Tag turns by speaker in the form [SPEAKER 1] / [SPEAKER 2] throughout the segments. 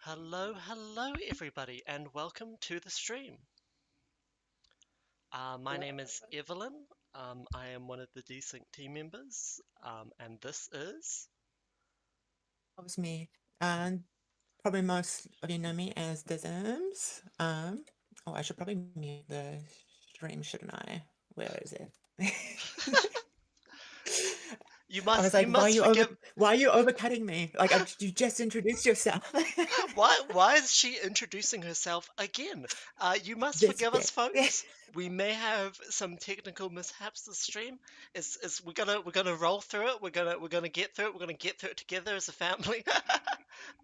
[SPEAKER 1] Hello everybody, and welcome to the stream. My name is Evelyn. I am one of the Desynced team members, and this is.
[SPEAKER 2] That was me. And probably most of you know me as Dizzums. Oh, I should probably mute the stream, shouldn't I? Where is it?
[SPEAKER 1] You
[SPEAKER 2] I was
[SPEAKER 1] must, you
[SPEAKER 2] like,
[SPEAKER 1] must forgive.
[SPEAKER 2] why are you overcutting me? Like you just introduced yourself.
[SPEAKER 1] Why is she introducing herself again? You must
[SPEAKER 2] This
[SPEAKER 1] forgive us,
[SPEAKER 2] bit.
[SPEAKER 1] folks. We may have some technical mishaps this stream. We're gonna roll through it. We're gonna get through it. We're gonna get through it together as a family.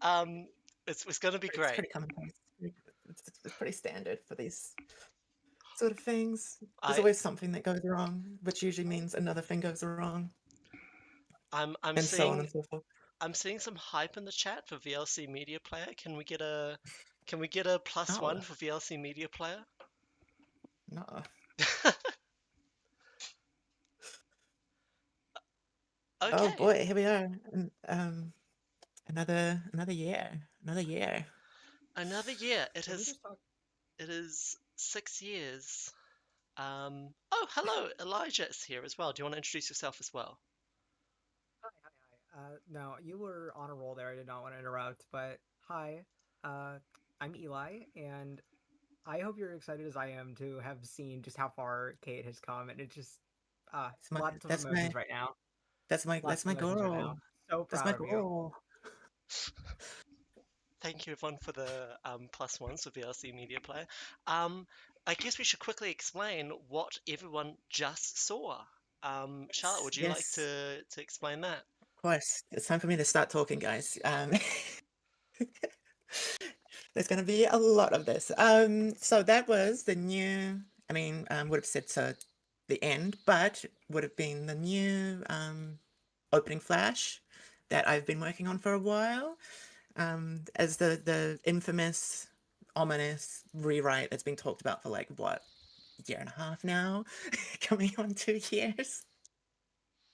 [SPEAKER 1] um, it's gonna be
[SPEAKER 2] It's
[SPEAKER 1] great.
[SPEAKER 2] pretty commonplace. It's pretty standard for these sort of things. There's
[SPEAKER 1] I
[SPEAKER 2] always something that goes wrong, which usually means another thing goes wrong,
[SPEAKER 1] I'm
[SPEAKER 2] and so on
[SPEAKER 1] seeing
[SPEAKER 2] and so forth.
[SPEAKER 1] I'm seeing some hype in the chat for VLC Media Player. Can we get a plus
[SPEAKER 2] Oh,
[SPEAKER 1] one for VLC Media Player?
[SPEAKER 2] no. Oh
[SPEAKER 1] Okay,
[SPEAKER 2] boy, here we are. And, another year. Another year.
[SPEAKER 1] another year. It
[SPEAKER 3] Can we
[SPEAKER 1] is
[SPEAKER 3] just talk?
[SPEAKER 1] it is 6 years. Oh, hello, Elijah is here as well. Do you want to introduce yourself as well?
[SPEAKER 3] Hi, hi, hi. No, you were on a roll there. I did not want to interrupt, but hi. Uh, I'm Eli, and I hope you're excited as I am to have seen just how far Kate has come, and it's just
[SPEAKER 2] That's my
[SPEAKER 3] lots of
[SPEAKER 2] that's my
[SPEAKER 3] emotions right now.
[SPEAKER 2] that's
[SPEAKER 3] Lots
[SPEAKER 2] my
[SPEAKER 3] of emotions right
[SPEAKER 2] girl.
[SPEAKER 3] now. So
[SPEAKER 2] That's
[SPEAKER 3] proud
[SPEAKER 2] my
[SPEAKER 3] of you.
[SPEAKER 2] girl.
[SPEAKER 1] Thank you everyone for the plus ones for VLC Media Player. Um, I guess we should quickly explain what everyone just saw. Charlotte,
[SPEAKER 2] Yes,
[SPEAKER 1] would you like
[SPEAKER 2] yes.
[SPEAKER 1] to explain that?
[SPEAKER 2] Of course. It's time for me to start talking, guys. There's gonna be a lot of this. So that was the new, I mean, would have said so the end, but would have been the new opening flash that I've been working on for a while. As the infamous, ominous rewrite that's been talked about for like what, year and a half now, coming on 2 years.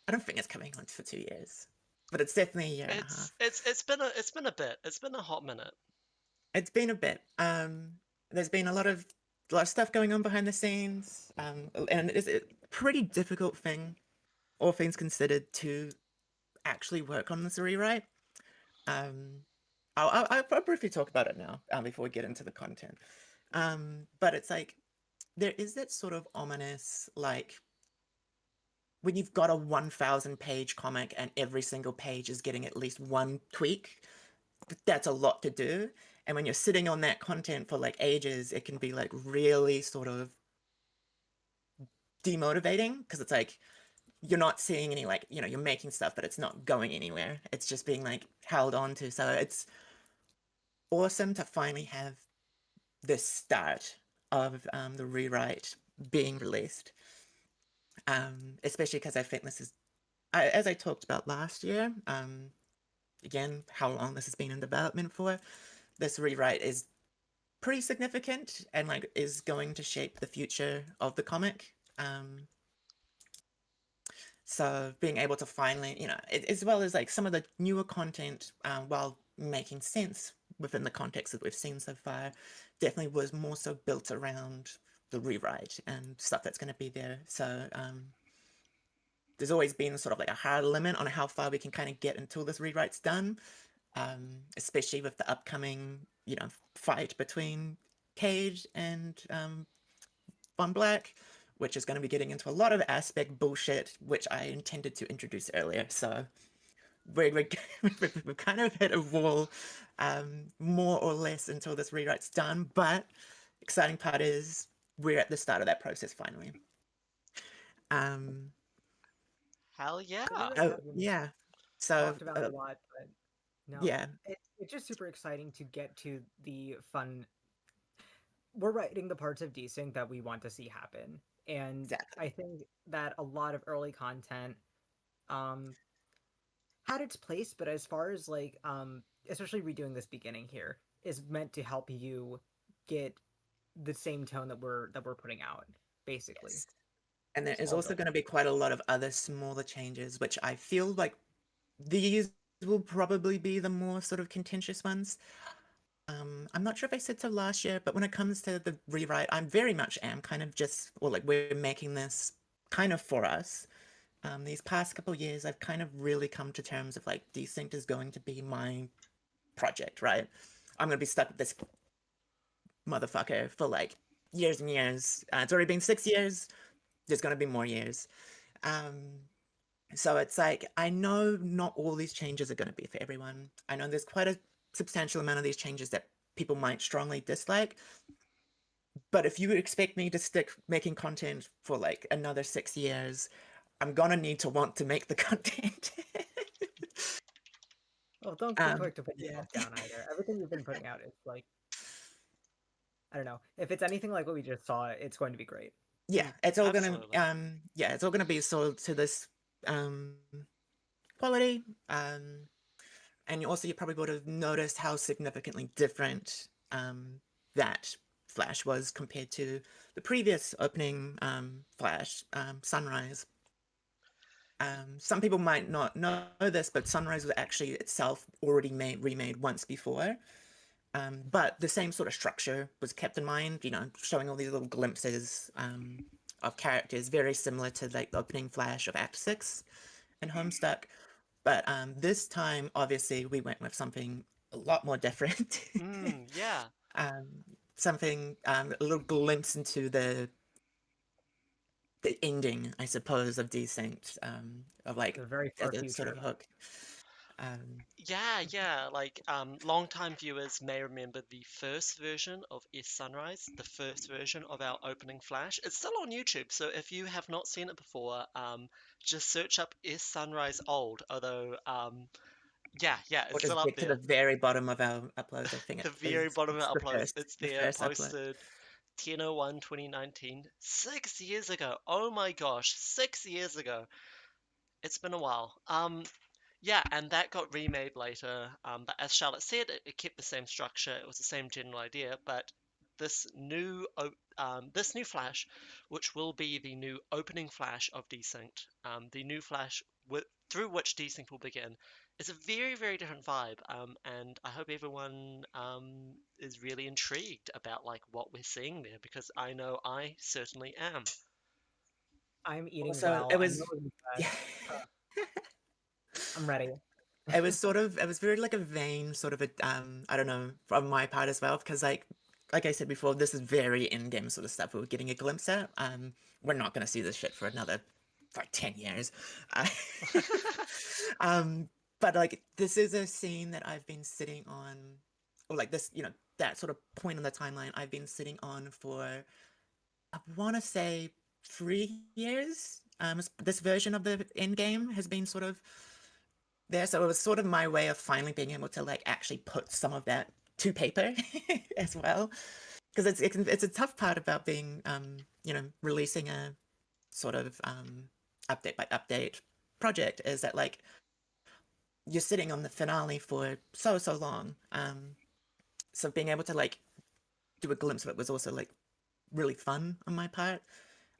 [SPEAKER 2] I don't think it's coming on for 2 years, but it's definitely a year and a
[SPEAKER 1] It's
[SPEAKER 2] half.
[SPEAKER 1] it's it's been a bit. It's been a hot minute.
[SPEAKER 2] It's been a bit. There's been a lot of stuff going on behind the scenes, and it's a pretty difficult thing, all things considered, to actually work on this rewrite. Um, I'll briefly talk about it now, before we get into the content. But it's like there is that sort of ominous, like when you've got a 1,000 page comic and every single page is getting at least one tweak, that's a lot to do. And when you're sitting on that content for like ages, it can be like really sort of demotivating because it's like you're not seeing any, like, you're making stuff, but it's not going anywhere. It's just being like held on to. So it's awesome to finally have this start of the rewrite being released. Especially because I think this is, as I talked about last year, again, how long this has been in development for, this rewrite is pretty significant and like is going to shape the future of the comic. So being able to finally, as well as like some of the newer content, while making sense within the context that we've seen so far, definitely was more so built around the rewrite and stuff that's going to be there. So there's always been sort of like a hard limit on how far we can kind of get until this rewrite's done, especially with the upcoming, fight between Cage and Von Black, which is going to be getting into a lot of aspect bullshit, which I intended to introduce earlier. So we're, we've kind of hit a wall, more or less, until this rewrite's done. But exciting part is we're at the start of that process finally. Um,
[SPEAKER 1] Hell
[SPEAKER 3] So we
[SPEAKER 1] yeah!
[SPEAKER 3] really
[SPEAKER 2] oh
[SPEAKER 3] have
[SPEAKER 2] yeah, so
[SPEAKER 3] talked about a lot, but no,
[SPEAKER 2] yeah,
[SPEAKER 3] it's just super exciting to get to the fun. We're writing the parts of Desync that we want to see happen, and
[SPEAKER 2] exactly.
[SPEAKER 3] I think that a lot of early content um had its place, but as far as like especially redoing this beginning here is meant to help you get the same tone that we're putting out, basically.
[SPEAKER 2] Yes. And there is
[SPEAKER 3] All
[SPEAKER 2] also
[SPEAKER 3] built.
[SPEAKER 2] going to be quite a lot of other smaller changes, which I feel like these will probably be the more sort of contentious ones. I'm not sure if I said so last year, but when it comes to the rewrite, I'm very much am kind of just, or like we're making this kind of for us. These past couple years, I've kind of really come to terms of like Desynced is going to be my project, right? I'm gonna be stuck with this motherfucker for like years and years. It's already been 6 years. There's gonna be more years. Um, so it's like I know not all these changes are gonna be for everyone. I know there's quite a substantial amount of these changes that people might strongly dislike. But if you expect me to stick making content for like another 6 years, I'm gonna need to want to make the content.
[SPEAKER 3] Well, don't be quick to put
[SPEAKER 2] Yeah.
[SPEAKER 3] yourself down either. Everything you've been putting out is like, I don't know. If it's anything like what we just saw, it's going to be great.
[SPEAKER 2] Yeah, it's all gonna
[SPEAKER 1] Absolutely.
[SPEAKER 2] yeah, it's all gonna be sold to this um quality. And you probably would have noticed how significantly different that Flash was compared to the previous opening Flash, Sunrise. Some people might not know this, but Sunrise was actually itself already remade once before. But the same sort of structure was kept in mind, you know, showing all these little glimpses of characters, very similar to like the opening Flash of Act 6 and Homestuck. But this time, obviously, we went with something a lot more different.
[SPEAKER 1] Yeah.
[SPEAKER 2] um, something, a little glimpse into the ending, I suppose, of Desynced, of like
[SPEAKER 3] The very far
[SPEAKER 2] the sort of
[SPEAKER 3] future.
[SPEAKER 2] hook. Um,
[SPEAKER 1] Yeah, like long-time viewers may remember the first version of S Sunrise, the first version of our opening Flash. It's still on YouTube, so if you have not seen it before, just search up S Sunrise Old. Although, yeah,
[SPEAKER 2] or
[SPEAKER 1] it's still
[SPEAKER 2] just
[SPEAKER 1] up
[SPEAKER 2] get to the
[SPEAKER 1] there.
[SPEAKER 2] very bottom of our uploads. I think
[SPEAKER 1] The
[SPEAKER 2] it
[SPEAKER 1] very
[SPEAKER 2] is
[SPEAKER 1] bottom of
[SPEAKER 2] it's
[SPEAKER 1] the uploads, it's
[SPEAKER 2] the
[SPEAKER 1] there,
[SPEAKER 2] first upload.
[SPEAKER 1] posted 10/01, 2019, 6 years ago. Oh my gosh, 6 years ago. It's been a while. Yeah, and that got remade later. But as Charlotte said, it kept the same structure. It was the same general idea. But this this new Flash, which will be the new opening Flash of Desynced, the new Flash through which Desynced will begin, is a very, very different vibe. And I hope everyone is really intrigued about like what we're seeing there because I know I certainly am.
[SPEAKER 3] I'm eating
[SPEAKER 2] Also,
[SPEAKER 3] well.
[SPEAKER 2] it
[SPEAKER 3] I'm
[SPEAKER 2] was
[SPEAKER 3] really
[SPEAKER 2] yeah.
[SPEAKER 3] impressed. I'm ready.
[SPEAKER 2] It was very like a vain sort of a I don't know, from my part as well, because like I said before, this is very in-game sort of stuff we were getting a glimpse at. We're not gonna see this shit for another like 10 years. Uh, um but like this is a scene that I've been sitting on, or like this, you know, that sort of point on the timeline I've been sitting on for, I want to say, 3 years. This version of the end game has been sort of there. So it was sort of my way of finally being able to like actually put some of that to paper as well. Because it's a tough part about being, you know, releasing a sort of update by update project is that like you're sitting on the finale for so long. So being able to like do a glimpse of it was also like really fun on my part.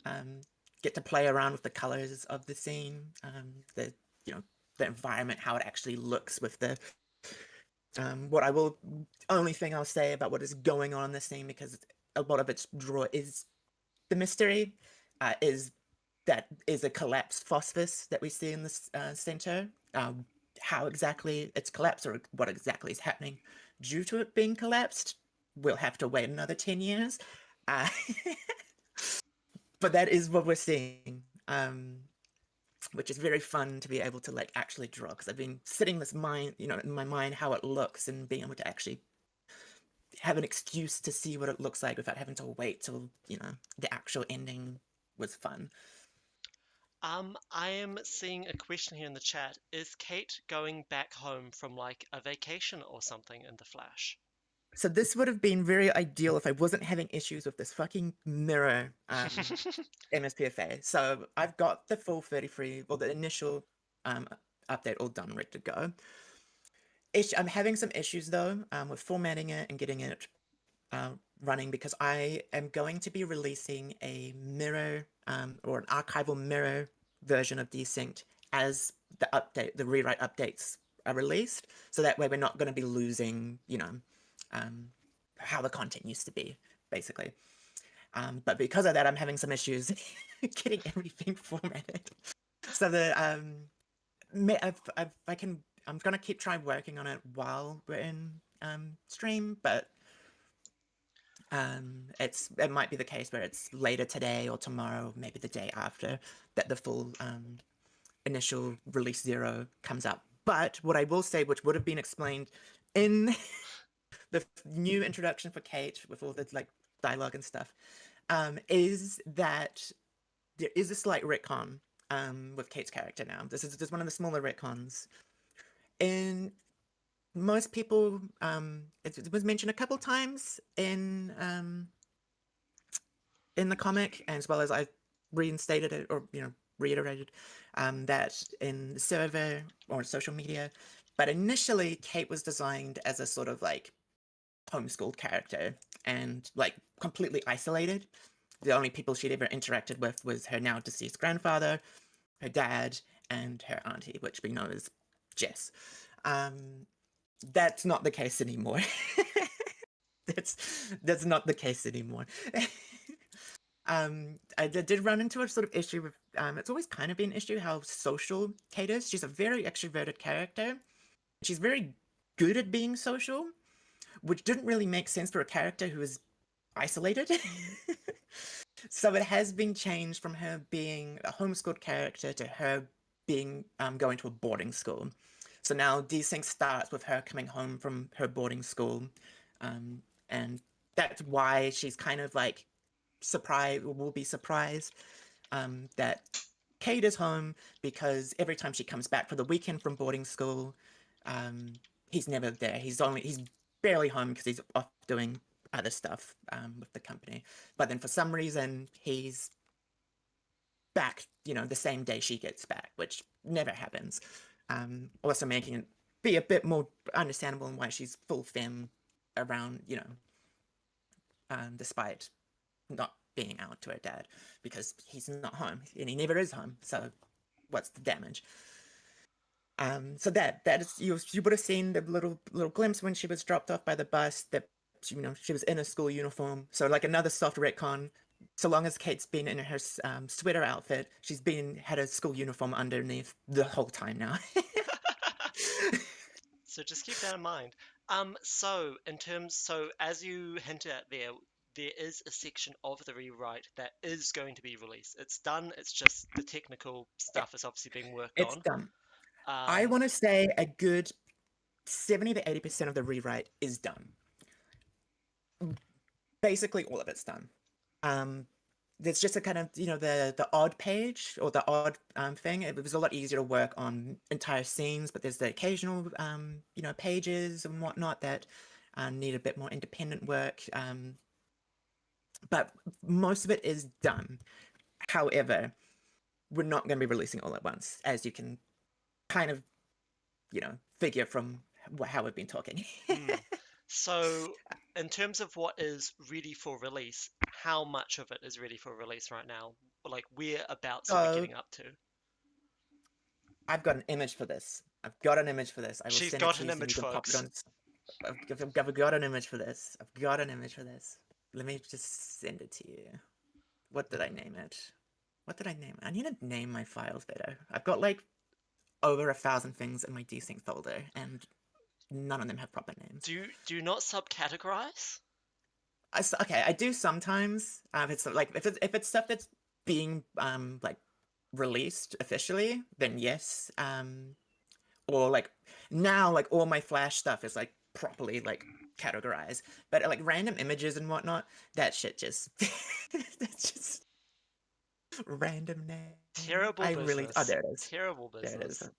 [SPEAKER 2] Um, get to play around with the colors of the scene, the you know the environment, how it actually looks with the what I will only thing I'll say about what is going on in the scene, because a lot of its draw is the mystery, is that is a collapsed phosphorus that we see in the center. How exactly it's collapsed or what exactly is happening due to it being collapsed, we'll have to wait another 10 years. Uh, but that is what we're seeing, which is very fun to be able to like actually draw, because I've been sitting this mind, you know, in my mind how it looks, and being able to actually have an excuse to see what it looks like without having to wait till, you know, the actual ending was fun.
[SPEAKER 1] I am seeing a question here in the chat. Is Kate going back home from like a vacation or something in the Flash?
[SPEAKER 2] So this would have been very ideal if I wasn't having issues with this fucking mirror MSPFA. So I've got the full 33, well, the initial um, update all done, ready to go. I'm having some issues though with formatting it and getting it uh, running, because I am going to be releasing a mirror or an archival mirror version of Desynced as the rewrite updates are released. So that way we're not going to be losing, you know, um, how the content used to be, basically. But because of that, I'm having some issues getting everything formatted. So I'm gonna keep trying working on it while we're in stream, but it might be the case where it's later today or tomorrow, maybe the day after, that the full initial release 0 comes out. But what I will say, which would have been explained in the new introduction for Kate with all the like dialogue and stuff, is that there is a slight retcon with Kate's character now. This is just one of the smaller retcons. In most people, it was mentioned a couple times in the comic, as well as I reinstated it or reiterated that in the server or social media. But initially, Kate was designed as a sort of like homeschooled character and like completely isolated. The only people she'd ever interacted with was her now deceased grandfather, her dad, and her auntie, which we know is Jess. That's not the case anymore. that's not the case anymore. I did run into a sort of issue with it's always kind of been an issue how social Kate is. She's a very extroverted character. She's very good at being social, which didn't really make sense for a character who is isolated. So it has been changed from her being a homeschooled character to her being going to a boarding school. So now Desynced starts with her coming home from her boarding school, and that's why she's kind of like surprised, will be surprised that Kate is home, because every time she comes back for the weekend from boarding school, he's never there. He's barely home because he's off doing other stuff with the company. But then for some reason, he's back, the same day she gets back, which never happens. Also making it be a bit more understandable in why she's full femme around, despite not being out to her dad, because he's not home and he never is home. So what's the damage? So that is, you would have seen the little glimpse when she was dropped off by the bus that she was in a school uniform. So like another soft retcon. So long as Kate's been in her sweater outfit, she's had a school uniform underneath the whole time now.
[SPEAKER 1] So just keep that in mind. So as you hinted at there, there is a section of the rewrite that is going to be released. It's done. It's just the technical stuff is obviously being worked
[SPEAKER 2] It's
[SPEAKER 1] on.
[SPEAKER 2] done. I want to say a good 70 to 80% of the rewrite is done. Basically, all of it's done. There's just a kind of the odd page or the odd thing. It was a lot easier to work on entire scenes, but there's the occasional pages and whatnot that need a bit more independent work. But most of it is done. However, we're not going to be releasing all at once, as you can kind of figure from how we've been talking.
[SPEAKER 1] So, in terms of what is ready for release, how much of it is ready for release right now? Like, whereabouts are we
[SPEAKER 2] So
[SPEAKER 1] getting up to?
[SPEAKER 2] I've got an image for this. I've got an image for this. I will
[SPEAKER 1] She's
[SPEAKER 2] send it
[SPEAKER 1] got
[SPEAKER 2] to
[SPEAKER 1] an
[SPEAKER 2] you so you
[SPEAKER 1] image,
[SPEAKER 2] can pop it
[SPEAKER 1] folks.
[SPEAKER 2] on. I've got an image for this. I've got an image for this. Let me just send it to you. What did I name it? What did I name it? I need to name my files better. I've got like over 1,000 things in my desync folder, and none of them have proper names.
[SPEAKER 1] Do you not subcategorize?
[SPEAKER 2] Okay, I do sometimes. It's like if it's stuff that's being like released officially, then yes. Or like now, like all my Flash stuff is like properly like categorized, but like random images and whatnot, that shit just that's just random name.
[SPEAKER 1] Terrible
[SPEAKER 2] I really
[SPEAKER 1] business.
[SPEAKER 2] there it is.
[SPEAKER 1] Terrible
[SPEAKER 2] There it is.
[SPEAKER 1] business.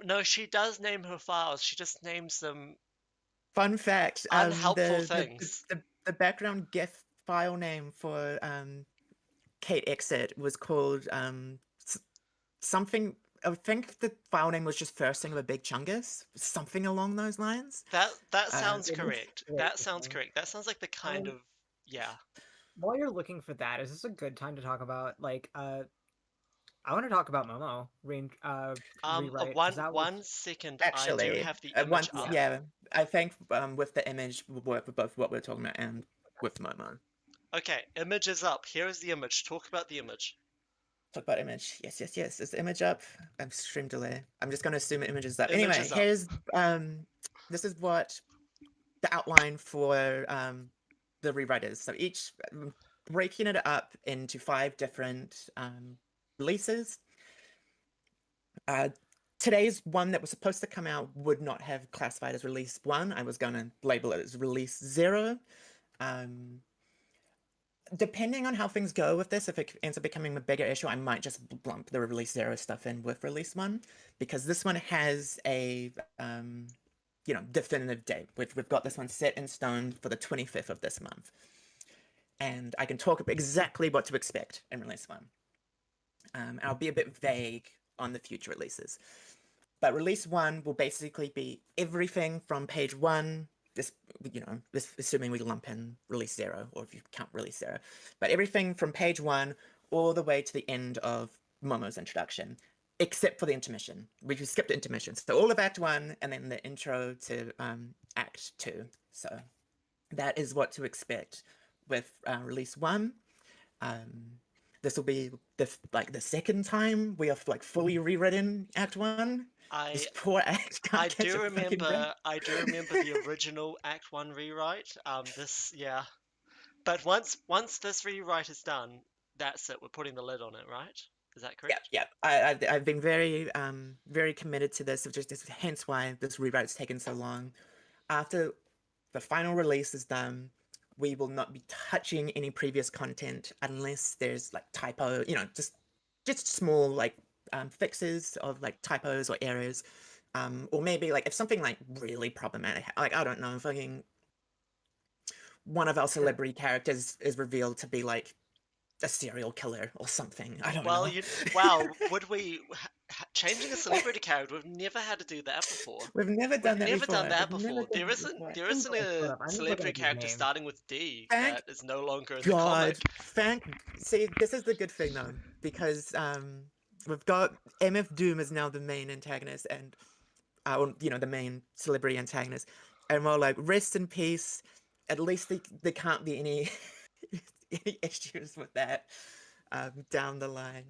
[SPEAKER 1] No, she does name her files. She just names them
[SPEAKER 2] Fun fact:
[SPEAKER 1] unhelpful things.
[SPEAKER 2] the background GIF file name for Kate Exit was called something. I think the file name was just first thing of a big chungus, something along those lines.
[SPEAKER 1] That sounds
[SPEAKER 3] It is
[SPEAKER 1] correct.
[SPEAKER 3] very
[SPEAKER 1] That sounds
[SPEAKER 3] interesting.
[SPEAKER 1] correct. That sounds like the kind of yeah.
[SPEAKER 3] While you're looking for that, is this a good time to talk about like I want to talk about Momo rewrite because that was
[SPEAKER 1] 1 second, I do
[SPEAKER 2] Actually,
[SPEAKER 1] have the image
[SPEAKER 2] once,
[SPEAKER 1] up.
[SPEAKER 3] yeah.
[SPEAKER 2] yeah, I think with the image will work with both what we're talking about and with Momo.
[SPEAKER 1] Okay, image is up. Here is the image. Talk about the image.
[SPEAKER 2] Talk about image. Yes, yes, yes. Is the image up? I'm stream delay. I'm just gonna assume the image is up.
[SPEAKER 1] Image
[SPEAKER 2] Anyway,
[SPEAKER 1] is up.
[SPEAKER 2] here's this is what the outline for the rewrite is. So each breaking it up into 5 different releases. Today's one that was supposed to come out would not have classified as release 1. I was going to label it as release 0. Um, Depending on how things go with this, if it ends up becoming a bigger issue, I might just lump the release 0 stuff in with release 1, because this one has a definitive date. We've got this one set in stone for the 25th of this month. And I can talk about exactly what to expect in release 1. I'll be a bit vague on the future releases. But release 1 will basically be everything from page 1, this assuming we lump in release 0, or if you count release 0, but everything from page 1 all the way to the end of Momo's introduction, except for the intermission. We just skipped the intermission. So all of Act 1 and then the intro to Act 2. So that is what to expect with release 1. This will be the second time we have fully rewritten Act 1. This
[SPEAKER 1] I
[SPEAKER 2] poor act can't
[SPEAKER 1] I
[SPEAKER 2] catch
[SPEAKER 1] do
[SPEAKER 2] a fucking breath.
[SPEAKER 1] remember the original Act 1 rewrite. This yeah. But once this rewrite is done, that's it. We're putting the lid on it, right? Is that
[SPEAKER 2] Yeah,
[SPEAKER 1] correct?
[SPEAKER 2] yeah. I've been very committed to this. Hence why this rewrite's taken so long. After the final release is done, we will not be touching any previous content unless there's typo, just small fixes of typos or errors, or maybe if something really problematic, I don't know, fucking one of our celebrity characters is revealed to be a serial killer or something. I don't
[SPEAKER 1] Well,
[SPEAKER 2] know.
[SPEAKER 1] you wow, would we changing a celebrity character? We've never had to do that before.
[SPEAKER 2] We've never
[SPEAKER 1] We've
[SPEAKER 2] done that
[SPEAKER 1] never done
[SPEAKER 2] before.
[SPEAKER 1] that
[SPEAKER 2] We've never
[SPEAKER 1] before.
[SPEAKER 2] done that before.
[SPEAKER 1] There
[SPEAKER 3] I'm
[SPEAKER 1] isn't
[SPEAKER 3] gonna put
[SPEAKER 1] a
[SPEAKER 3] up. I'm just looking
[SPEAKER 1] celebrity
[SPEAKER 3] up his
[SPEAKER 1] character
[SPEAKER 3] name.
[SPEAKER 1] starting with D
[SPEAKER 2] Thank
[SPEAKER 1] that is no longer in the
[SPEAKER 2] God.
[SPEAKER 1] comic.
[SPEAKER 2] See, this is the good thing though, because we've got MF Doom is now the main antagonist, and the main celebrity antagonist, and we're like, rest in peace. At least there can't be any any issues with that down the line.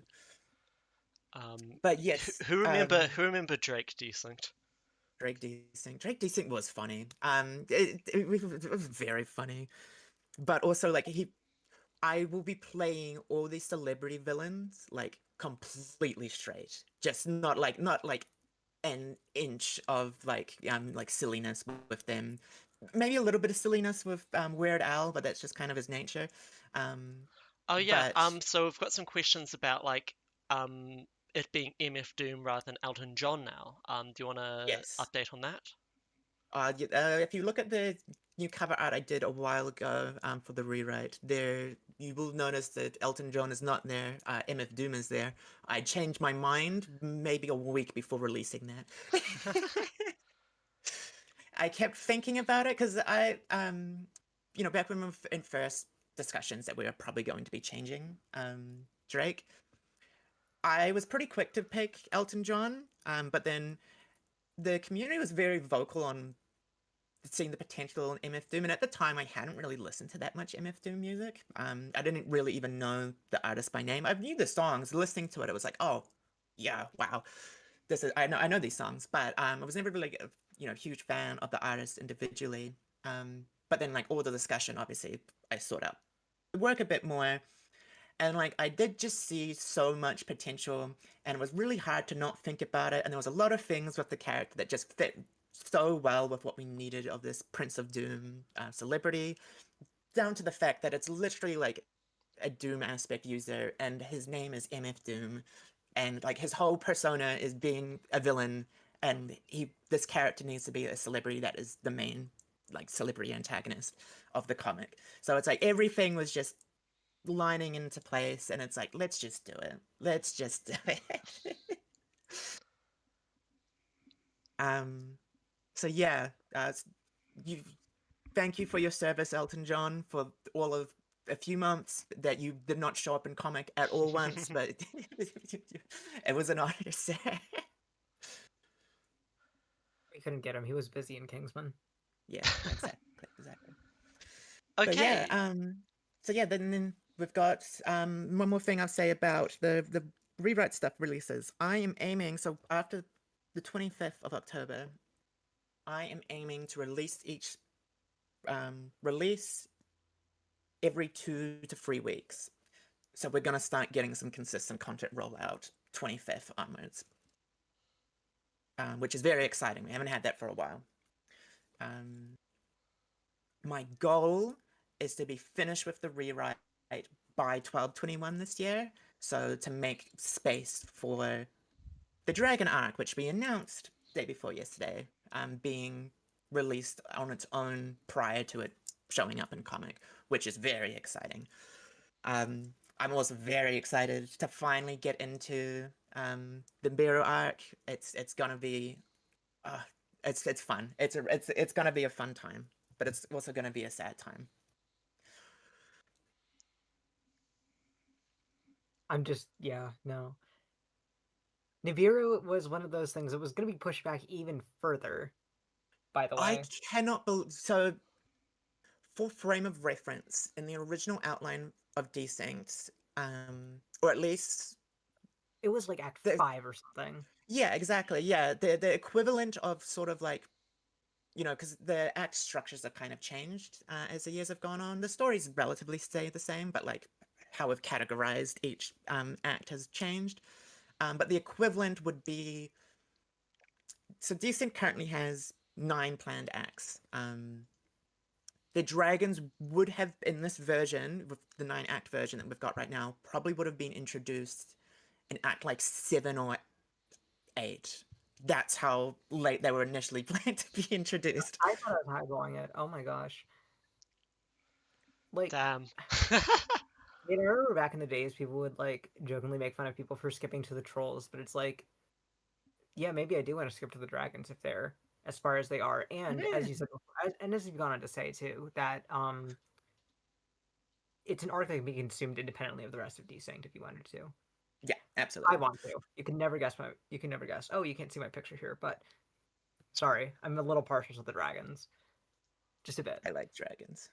[SPEAKER 1] Um,
[SPEAKER 2] But yes,
[SPEAKER 1] who remember Drake Desynced?
[SPEAKER 2] Drake Desync was funny. It was very funny, but also I will be playing all these celebrity villains completely straight, just not an inch of silliness with them. Maybe a little bit of silliness with Weird Al, but that's just kind of his nature. Um,
[SPEAKER 1] Oh yeah.
[SPEAKER 2] but
[SPEAKER 1] So we've got some questions about it being MF Doom rather than Elton John now. Do you want to
[SPEAKER 2] yes,
[SPEAKER 1] update on that?
[SPEAKER 2] if you look at the new cover art I did a while ago for the rewrite, there you will notice that Elton John is not there. MF Doom is there. I changed my mind maybe a week before releasing that. I kept thinking about it because back when we were in first discussions that we were probably going to be changing Drake, I was pretty quick to pick Elton John, but then the community was very vocal on seeing the potential in MF Doom, and at the time I hadn't really listened to that much MF Doom music. I didn't really even know the artist by name. I knew the songs. Listening to it, it was like, oh, yeah, wow, this is I know these songs, but I was never really a huge fan of the artist individually. But then all the discussion, obviously, I sought out work a bit more, and I did just see so much potential, and it was really hard to not think about it. And there was a lot of things with the character that just fit so well with what we needed of this Prince of Doom celebrity, down to the fact that it's literally a Doom aspect user, and his name is MF Doom, and his whole persona is being a villain, and this character needs to be a celebrity that is the main celebrity antagonist of the comic. So it's everything was just lining into place, and it's let's just do it. Let's just do it. So yeah, you thank you for your service, Elton John, for all of a few months that you did not show up in comic at all once, but it was an honor to say.
[SPEAKER 3] We couldn't get him. He was busy in Kingsman.
[SPEAKER 2] Yeah, exactly. But yeah,
[SPEAKER 1] Okay.
[SPEAKER 2] so yeah, then we've got one more thing I'll say about the rewrite stuff releases. I am aiming, so after the 25th of October, I am aiming to release each release every 2 to 3 weeks. So we're gonna start getting some consistent content rollout 25th onwards, which is very exciting. We haven't had that for a while. My goal is to be finished with the rewrite by 12/21 this year, so to make space for the Dragon arc, which we announced day before yesterday, being released on its own prior to it showing up in comic, which is very exciting. I'm also very excited to finally get into the Miru arc. It's gonna be, it's fun. It's gonna be a fun time, but it's also gonna be a sad time.
[SPEAKER 3] I'm just, yeah, no. Nibiru was one of those things that was going to be pushed back even further, by the
[SPEAKER 2] I
[SPEAKER 3] way.
[SPEAKER 2] cannot believe. So, for frame of reference, in the original outline of Desynced, or at least
[SPEAKER 3] It was like Act
[SPEAKER 2] the
[SPEAKER 3] 5 or something.
[SPEAKER 2] yeah, exactly, yeah, the equivalent of sort of like, because the act structures have kind of changed as the years have gone on. The stories relatively stay the same, but like how we've categorized each act has changed. But the equivalent would be, so Desync currently has 9 planned acts. The dragons would have, in this version, with the 9-act version that we've got right now, probably would have been introduced in act like 7 or 8. That's how late they were initially planned to be introduced.
[SPEAKER 3] I thought I was highballing it. Oh my gosh. Like,
[SPEAKER 1] Damn.
[SPEAKER 3] I remember back in the days, people would like jokingly make fun of people for skipping to the trolls, but it's like, yeah, maybe I do want to skip to the dragons if they're as far as they are. And
[SPEAKER 2] Yeah,
[SPEAKER 3] as you said before, and as you've gone on to say too, that it's an arc that can be consumed independently of the rest of Desynced if you wanted to.
[SPEAKER 2] yeah,
[SPEAKER 3] I
[SPEAKER 2] absolutely.
[SPEAKER 3] want to. You can never guess You can never guess. Oh, you can't see my picture here, but sorry, I'm a little partial to the dragons, just a bit.
[SPEAKER 2] I like dragons.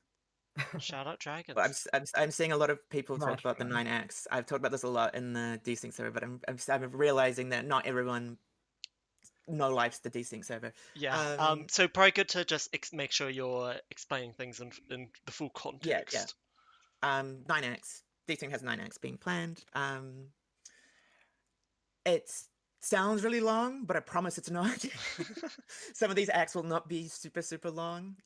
[SPEAKER 1] Shout out
[SPEAKER 2] Well,
[SPEAKER 1] dragons.
[SPEAKER 2] I'm seeing a lot of people talk
[SPEAKER 3] Smash
[SPEAKER 2] about the
[SPEAKER 3] Dragons.
[SPEAKER 2] 9 acts. I've talked about this a lot in the Desync server, but I'm realizing that not everyone no likes the Desync server.
[SPEAKER 1] Yeah. So probably good to just make sure you're explaining things in the full
[SPEAKER 2] Yeah, yeah.
[SPEAKER 1] context.
[SPEAKER 2] 9 acts. Desync has 9 acts being planned. It sounds really long, but I promise it's not. Some of these acts will not be super long.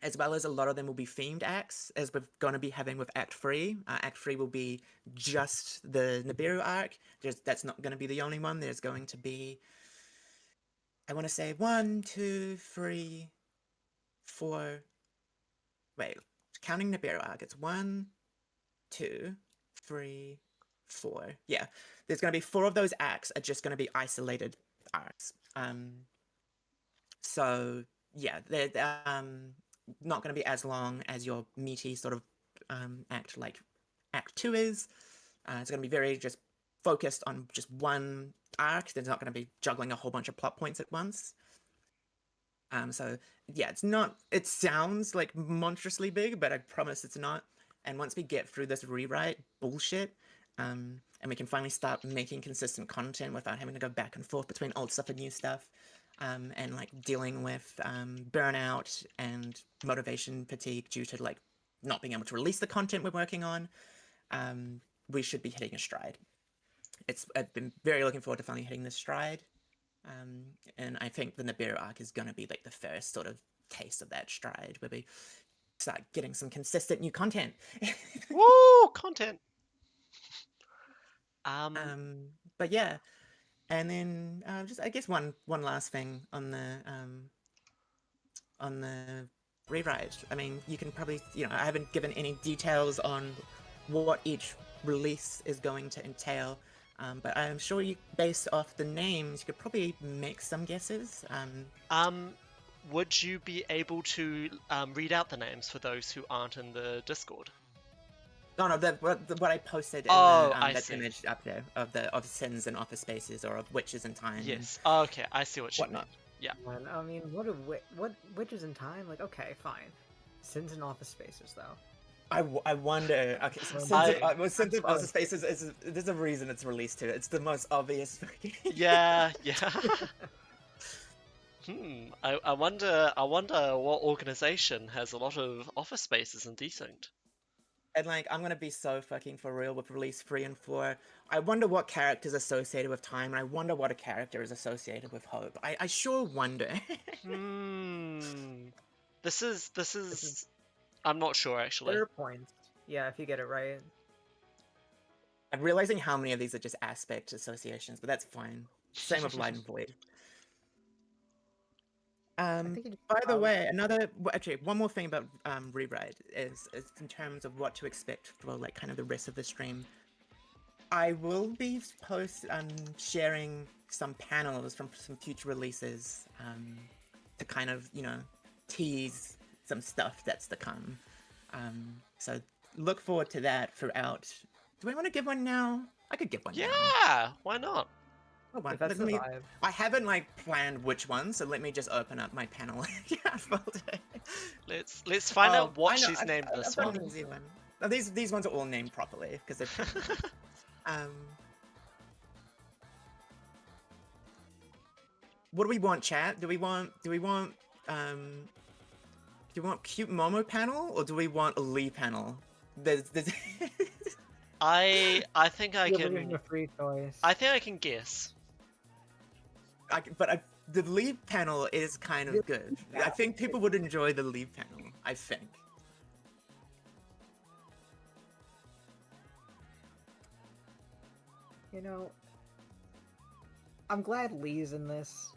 [SPEAKER 2] As well as a lot of them will be themed acts, as we're going to be having with Act 3. Act 3 will be just the Nibiru arc. That's not going to be the only one. There's going to be, I want to say 1, 2, 3, 4. Wait, counting Nibiru arc, it's 1, 2, 3, 4. Yeah, there's going to be 4 of those acts are just going to be isolated arcs. So yeah, they're not going to be as long as your meaty sort of act like Act 2 is. It's going to be very just focused on just one arc. There's not going to be juggling a whole bunch of plot points at once. So yeah, it's not. It sounds like monstrously big, but I promise it's not. And once we get through this rewrite bullshit, and we can finally start making consistent content without having to go back and forth between old stuff and new stuff, and like dealing with burnout and motivation fatigue due to like not being able to release the content we're working on, we should be hitting a stride. I've been very looking forward to finally hitting this stride, and I think the Nibiru arc is going to be like the first sort of taste of that stride where we start getting some consistent new content.
[SPEAKER 1] Woo! Content.
[SPEAKER 2] But yeah, and then just I guess one last thing on the rewrite. I mean, you can probably, I haven't given any details on what each release is going to entail, but I'm sure you, based off the names, you could probably make some guesses.
[SPEAKER 1] would you be able to read out the names for those who aren't in the Discord?
[SPEAKER 2] No, no, what I posted in
[SPEAKER 1] Oh,
[SPEAKER 2] the
[SPEAKER 1] I
[SPEAKER 2] that
[SPEAKER 1] see.
[SPEAKER 2] image up there of sins and office spaces or of witches in time and
[SPEAKER 1] Yes. Oh, okay, I see what you mean.
[SPEAKER 2] whatnot.
[SPEAKER 1] Yeah.
[SPEAKER 3] And, I mean, what witches in time? Like, okay, fine. Sins in office spaces, though.
[SPEAKER 2] I wonder. Okay, since
[SPEAKER 3] I-
[SPEAKER 2] office spaces is there's a reason it's released here. It's the most obvious.
[SPEAKER 1] Yeah, yeah. I wonder what organization has a lot of office spaces in Desynced.
[SPEAKER 2] And like, I'm gonna be so fucking for real with release 3 and 4. I wonder what characters associated with time, and I wonder what a character is associated with hope. I sure wonder.
[SPEAKER 1] This is
[SPEAKER 3] This is
[SPEAKER 1] I'm not sure actually.
[SPEAKER 3] there are points. Yeah, if you get it right.
[SPEAKER 2] I'm realizing how many of these are just aspect associations, but that's fine. Same with light and void.
[SPEAKER 3] think it
[SPEAKER 2] By the
[SPEAKER 3] um,
[SPEAKER 2] way, actually, one more thing about rewrite is in terms of what to expect for like kind of the rest of the stream. I will be sharing some panels from some future releases to kind of tease some stuff that's to come. So look forward to that throughout. Do I want to give one now? I could give one now.
[SPEAKER 1] Yeah, why not?
[SPEAKER 2] Oh,
[SPEAKER 3] if that's the vibe.
[SPEAKER 2] I haven't like planned which one, so let me just open up my panel folder.
[SPEAKER 1] Let's find out what
[SPEAKER 2] I know,
[SPEAKER 1] she's named
[SPEAKER 2] I've
[SPEAKER 1] this
[SPEAKER 2] got
[SPEAKER 1] one.
[SPEAKER 2] an easy one. No, these ones are all named properly because they're what do we want, chat? Do we want cute Momo panel or do we want a Lee panel? There's
[SPEAKER 1] I think I
[SPEAKER 3] You're giving
[SPEAKER 1] can
[SPEAKER 3] a free choice.
[SPEAKER 1] I think I can guess.
[SPEAKER 2] the Lee panel is kind of good. I think people would enjoy the Lee panel. I think.
[SPEAKER 3] You know, I'm glad Lee's in this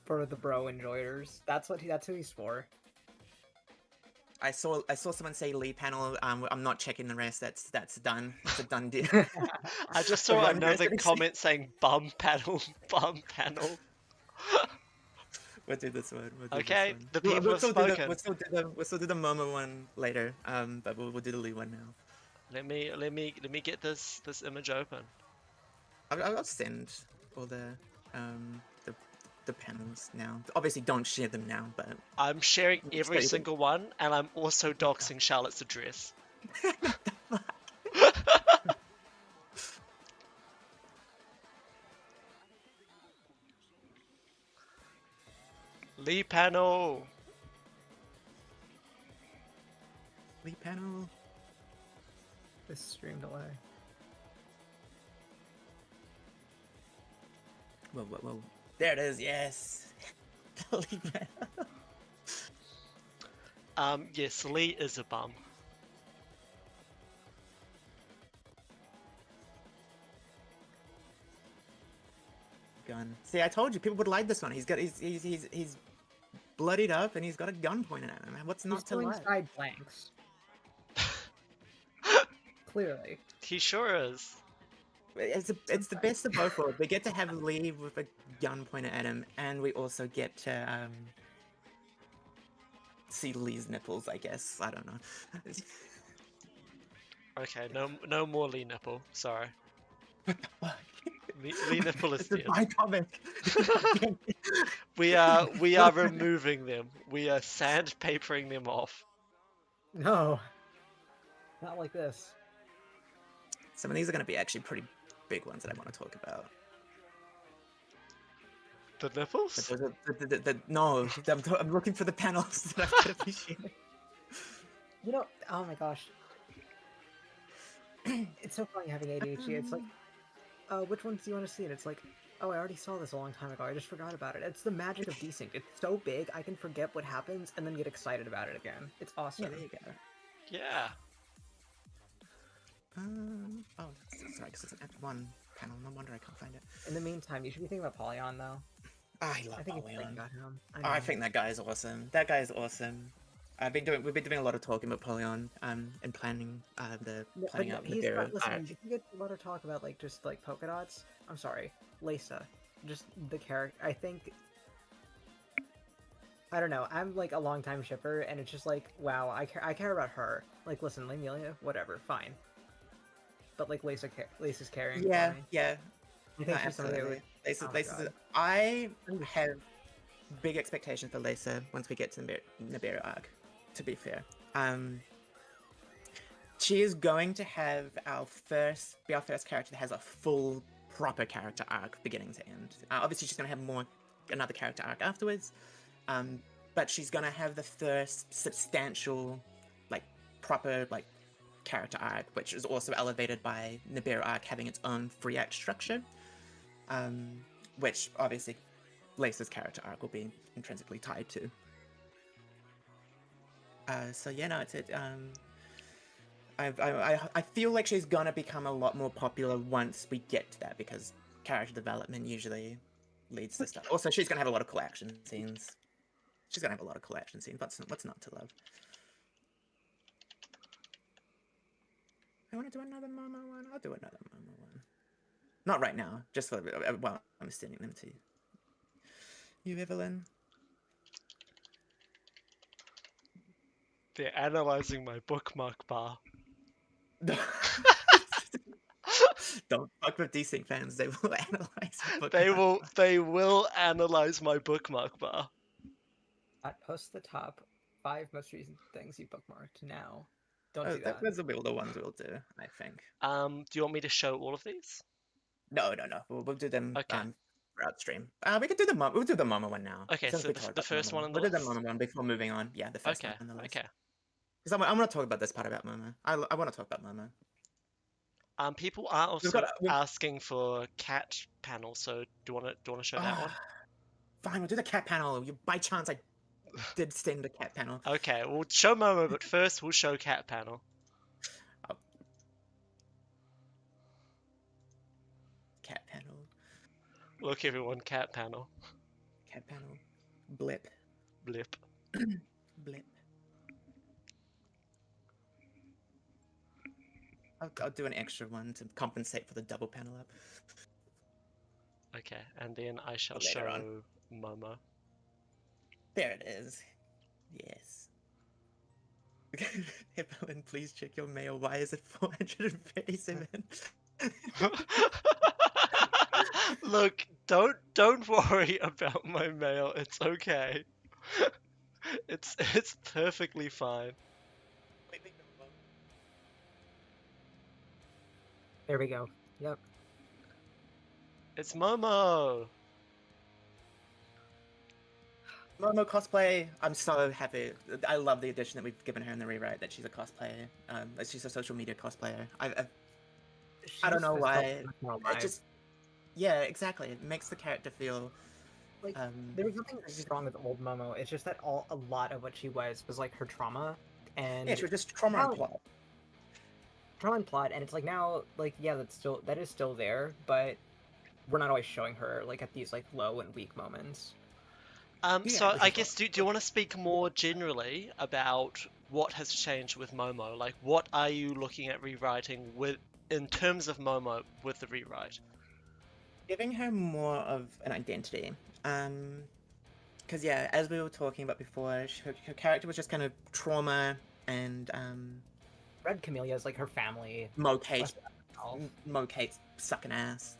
[SPEAKER 3] for the bro enjoyers. That's who he's for.
[SPEAKER 2] I saw someone say Lee panel. I'm not checking the rest. That's done. It's a done deal.
[SPEAKER 1] I just
[SPEAKER 2] The
[SPEAKER 1] saw
[SPEAKER 2] one
[SPEAKER 1] another
[SPEAKER 2] person-
[SPEAKER 1] comment saying bum panel, bum panel.
[SPEAKER 2] We'll do this one.
[SPEAKER 1] Okay,
[SPEAKER 2] this one.
[SPEAKER 1] the people have spoken.
[SPEAKER 2] We'll still do the Momo one later. But we'll do the Lee one now.
[SPEAKER 1] Let me get this image open.
[SPEAKER 2] I'll send all the panels now. Obviously, don't share them now, but
[SPEAKER 1] I'm sharing
[SPEAKER 2] Let's
[SPEAKER 1] every
[SPEAKER 2] say them.
[SPEAKER 1] single one, and I'm also doxing Charlotte's address. Lee panel.
[SPEAKER 2] Lee panel.
[SPEAKER 3] This stream delay.
[SPEAKER 2] Whoa. There it is. Yes. Lee panel.
[SPEAKER 1] Yes, Lee is a bum.
[SPEAKER 2] Gun. See, I told you people would like this one. He's bloodied up and he's got a gun pointed at him. What's
[SPEAKER 3] He's
[SPEAKER 2] not to
[SPEAKER 3] doing
[SPEAKER 2] like?
[SPEAKER 3] side blanks. Clearly.
[SPEAKER 1] He sure is.
[SPEAKER 2] It's the best of both worlds. We get to have Lee with a gun pointed at him, and we also get to see Lee's nipples. I guess I don't know.
[SPEAKER 1] Okay, no more Lee nipple. Sorry. Lee nipple is
[SPEAKER 2] It's a
[SPEAKER 1] dead.
[SPEAKER 2] my comic.
[SPEAKER 1] We are removing them. We are sandpapering them off.
[SPEAKER 3] No. Not like this.
[SPEAKER 2] Some of these are going to be actually pretty big ones that I want to talk about.
[SPEAKER 1] The
[SPEAKER 2] But
[SPEAKER 1] nipples?
[SPEAKER 2] those are no, I'm looking for the panels that I've got to be sharing.
[SPEAKER 3] You know, oh my gosh. It's so funny having ADHD. It's like, which ones do you want to see? And it's like, oh, I already saw this a long time ago. I just forgot about it. It's the magic of Desynced. It's so big, I can forget what happens and then get excited about it again. It's awesome.
[SPEAKER 2] Yeah, there you go.
[SPEAKER 1] Yeah.
[SPEAKER 2] Oh, sorry, because it's an F1 panel. No wonder I can't find it.
[SPEAKER 3] In the meantime, you should be thinking about Polyon, though.
[SPEAKER 2] I love
[SPEAKER 3] I think it's
[SPEAKER 2] Polyon.
[SPEAKER 3] got him.
[SPEAKER 2] I think that guy is awesome. That guy is awesome. We've been doing a lot of talking about Polyon, and planning planning out the
[SPEAKER 3] he's
[SPEAKER 2] Vera
[SPEAKER 3] got, listen,
[SPEAKER 2] art.
[SPEAKER 3] you can get a lot of talk about just polka dots. I'm sorry, Lisa. Just the character. I think I don't know. I'm like a longtime shipper, and it's just like, wow, I care about her. Like, listen, Amelia, whatever, fine. But like, Lace is carrying for
[SPEAKER 2] Yeah,
[SPEAKER 3] me.
[SPEAKER 2] yeah.
[SPEAKER 3] I
[SPEAKER 2] No,
[SPEAKER 3] think she's somebody that would.
[SPEAKER 2] absolutely. Lisa,
[SPEAKER 3] Oh my
[SPEAKER 2] Lisa's
[SPEAKER 3] god.
[SPEAKER 2] I have big expectations for Lisa once we get to the Nibiru arc, to be fair. She is going to have be our first character that has a full, proper character arc beginning to end. Obviously, she's going to have another character arc afterwards, but she's going to have the first substantial, like, proper, like, character arc, which is also elevated by Nibiru arc having its own free act structure, which obviously Lisa's character arc will be intrinsically tied to. So yeah, no, it's it. I feel like she's gonna become a lot more popular once we get to that, because character development usually leads to stuff. Also, she's gonna have a lot of cool action scenes. She's gonna have a lot of cool action scenes. What's not to love? I want to do another Momo one. I'll do another Momo one. Not right now, just while I'm sending them to you, Evelyn.
[SPEAKER 1] They're analyzing my bookmark bar.
[SPEAKER 2] Don't fuck with Desynced fans. They will analyze your book.
[SPEAKER 1] They will analyze my bookmark bar.
[SPEAKER 3] Post the top 5 most recent things you bookmarked now. Don't
[SPEAKER 2] Oh,
[SPEAKER 3] do that.
[SPEAKER 2] those will be all the ones we'll do, I think.
[SPEAKER 1] Do you want me to show all of these?
[SPEAKER 2] No. We'll do them
[SPEAKER 1] Okay.
[SPEAKER 2] throughout stream. We could do we'll do the Mama one now.
[SPEAKER 1] Okay,
[SPEAKER 2] Since
[SPEAKER 1] so
[SPEAKER 2] we
[SPEAKER 1] the
[SPEAKER 2] talked
[SPEAKER 1] the
[SPEAKER 2] about
[SPEAKER 1] first one on the
[SPEAKER 2] we'll do the
[SPEAKER 1] list?
[SPEAKER 2] Mama one before moving on. Yeah, the first
[SPEAKER 1] Okay,
[SPEAKER 2] one on the list.
[SPEAKER 1] okay.
[SPEAKER 2] Because I'm going to talk about this part about Mama. I want to talk about Mama.
[SPEAKER 1] People are
[SPEAKER 2] We've
[SPEAKER 1] also asking for cat panel, so do you want to show that one?
[SPEAKER 2] Fine, we'll do the cat panel. By chance, I did send a cat panel.
[SPEAKER 1] Okay, we'll show Momo, but first we'll show cat panel.
[SPEAKER 2] Oh. Cat panel.
[SPEAKER 1] Look, everyone, cat panel.
[SPEAKER 2] Cat panel. Blip.
[SPEAKER 1] Blip.
[SPEAKER 2] Blip. I'll do an extra one to compensate for the double panel up.
[SPEAKER 1] Okay, and then I shall
[SPEAKER 2] Later
[SPEAKER 1] show
[SPEAKER 2] on.
[SPEAKER 1] Momo.
[SPEAKER 2] There it is. Yes. Evelyn, please check your mail. Why is it 437?
[SPEAKER 1] Look, don't worry about my mail. It's okay. It's perfectly fine.
[SPEAKER 3] There we go. Yep.
[SPEAKER 1] It's Momo.
[SPEAKER 2] Momo cosplay. I'm so happy. I love the addition that we've given her in the rewrite, that she's a cosplayer. That she's a social media cosplayer. I don't know why. It just, yeah, exactly. It makes the character feel
[SPEAKER 3] like there was nothing wrong with old Momo. It's just that a lot of what she was like her trauma, and
[SPEAKER 2] yeah, she was just trauma and plot.
[SPEAKER 3] Trauma and plot, and it's like now, like, yeah, that is still there, but we're not always showing her like at these like low and weak moments.
[SPEAKER 1] So I guess do you want to speak more generally about what has changed with Momo? Like, what are you looking at rewriting in terms of Momo with the rewrite?
[SPEAKER 2] Giving her more of an identity. Because yeah, as we were talking about before, her character was just kind of trauma and
[SPEAKER 3] Red Camellia is like her family.
[SPEAKER 2] Mo-Kate sucking ass.